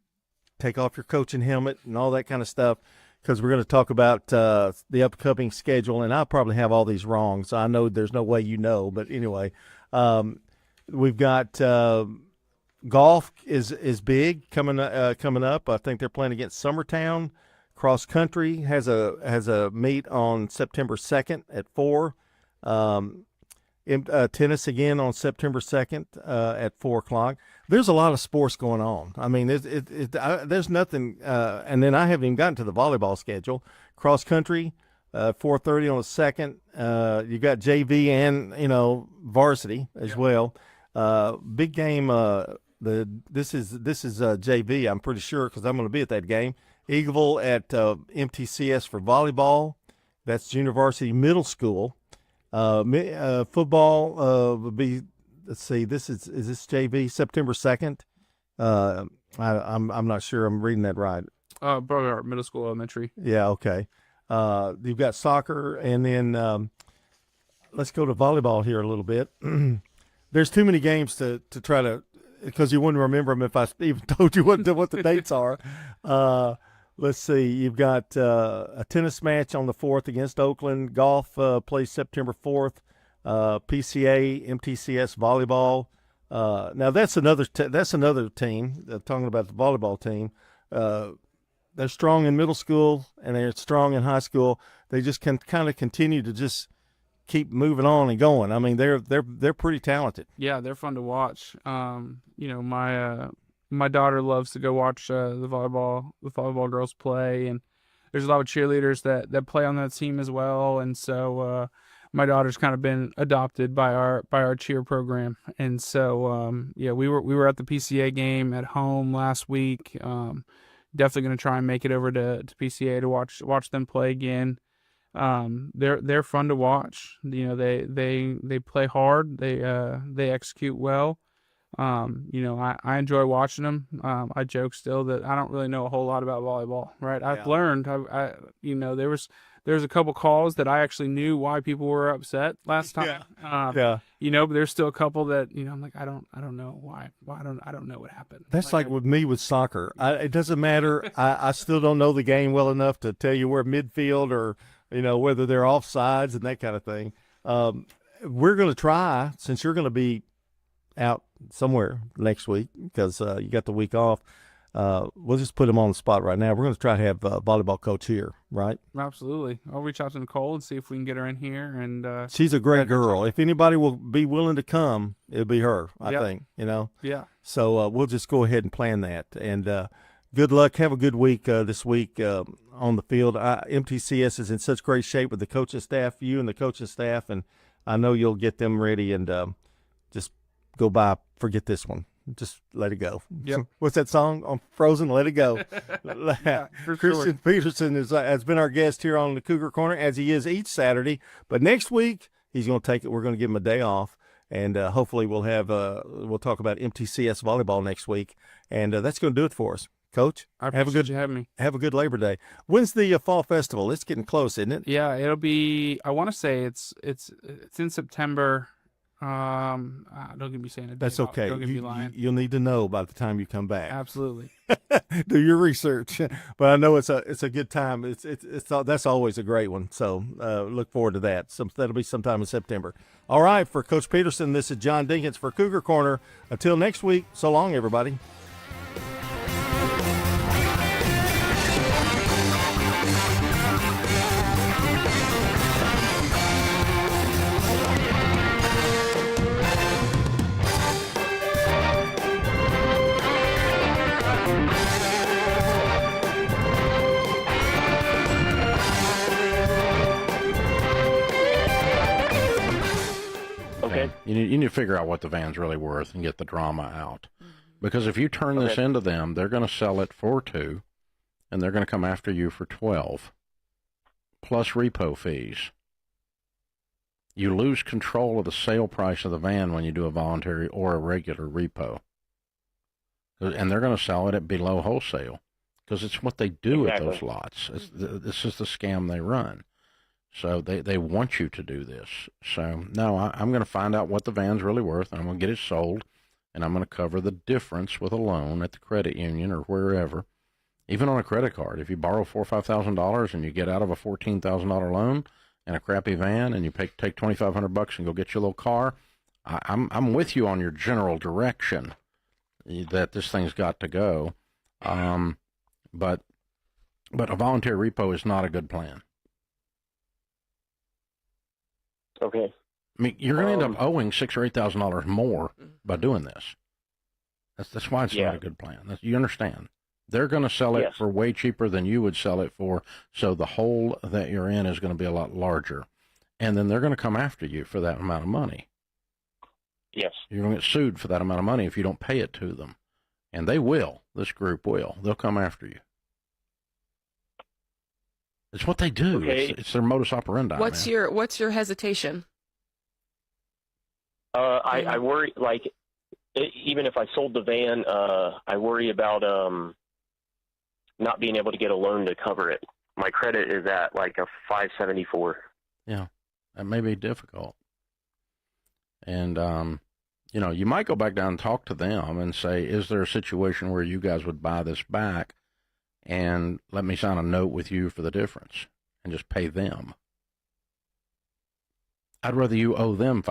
take off your coaching helmet and all that kind of stuff, because we're going to talk about the upcoming schedule, and I'll probably have all these wrong, so I know there's no way but anyway, we've got golf is big coming up. I think they're playing against Summertown. Cross country has a meet on September 2nd at 4. Tennis again on September 2nd at 4 o'clock. There's a lot of sports going on. I mean, there's nothing. And then I haven't even gotten to the volleyball schedule. Cross country, 4:30 on the 2nd. You got JV and varsity as well. Big game. This is JV. I'm pretty sure because I'm going to be at that game. Eagleville at MTCS for volleyball. That's junior varsity middle school. Football would be, let's see, is this JV September 2nd? I'm not sure I'm reading that right. Brother Middle School Elementary. Yeah, okay. You've got soccer, and then let's go to volleyball here a little bit. There's too many games to try to, because you wouldn't remember them if I even told you what the dates are. Let's see. You've got a tennis match on the 4th against Oakland. Golf plays September 4th. PCA, MTCS volleyball. Now that's another team. Talking about the volleyball team. They're strong in middle school and they're strong in high school. They just can kind of continue to just keep moving on and going. I mean, they're pretty talented. Yeah, they're fun to watch. My daughter loves to go watch the volleyball girls play, and there's a lot of cheerleaders that play on that team as well. And so my daughter's kind of been adopted by our cheer program. And so we were at the PCA game at home last week. Definitely going to try and make it over to PCA to watch them play again. They're fun to watch. They play hard. They execute well. I enjoy watching them. I joke still that I don't really know a whole lot about volleyball, right? I've learned, there there's a couple calls that I actually knew why people were upset last time. Yeah. But there's still a couple that I'm like, I don't know why. I don't know what happened. That's like with me with soccer. It doesn't matter. I still don't know the game well enough to tell you where midfield or whether they're offsides and that kind of thing. We're going to try, since you're going to be out somewhere next week because you got the week off. We'll just put him on the spot right now. We're going to try to have a volleyball coach here, right? Absolutely. I'll reach out to Nicole and see if we can get her in here. And she's a great girl. If anybody will be willing to come, it'll be her, I think, Yeah. So we'll just go ahead and plan that. And good luck. Have a good week this week on the field. MTCS is in such great shape with the coaching staff, you and the coaching staff, and I know you'll get them ready and just go by, forget this one. Just let it go. Yep. What's that song on Frozen? Let it go. Yeah, for Christian sure. Peterson has been our guest here on the Cougar Corner, as he is each Saturday. But next week, he's going to take it. We're going to give him a day off. And hopefully we'll talk about MTCS volleyball next week. And that's going to do it for us. Coach, I appreciate you having me. Have a good Labor Day. When's the fall festival? It's getting close, isn't it? Yeah, it'll be. I want to say it's in September. Don't give me saying it. That's okay. Don't give me lying. You'll need to know by the time you come back. Absolutely. Do your research. But I know it's a good time. That's always a great one. So look forward to that. That'll be sometime in September. All right, for Coach Peterson, this is John Dinkins for Cougar Corner. Until next week, so long, everybody. You need to figure out what the van's really worth and get the drama out. Because if you turn this into them, they're going to sell it for $2, and they're going to come after you for $12, plus repo fees. You lose control of the sale price of the van when you do a voluntary or a regular repo. And they're going to sell it at below wholesale because it's what they do at those lots. This is the scam they run. So they want you to do this. So, no, I'm going to find out what the van's really worth, and I'm going to get it sold, and I'm going to cover the difference with a loan at the credit union or wherever. Even on a credit card, if you borrow $4,000 or $5,000 and you get out of a $14,000 loan and a crappy van and you take $2,500 and go get your little car, I'm with you on your general direction that this thing's got to go. But a voluntary repo is not a good plan. Okay. I mean, you're going to end up owing $6,000 or $8,000 more by doing this. That's why it's not a good plan. You understand? They're going to sell it for way cheaper than you would sell it for, so the hole that you're in is going to be a lot larger. And then they're going to come after you for that amount of money. Yes. You're going to get sued for that amount of money if you don't pay it to them. And they will. This group will. They'll come after you. It's what they do. Okay. It's their modus operandi. What's your hesitation? I worry, even if I sold the van, I worry about not being able to get a loan to cover it. My credit is at a 574. Yeah, that may be difficult. And, you might go back down and talk to them and say, is there a situation where you guys would buy this back and let me sign a note with you for the difference and just pay them? I'd rather you owe them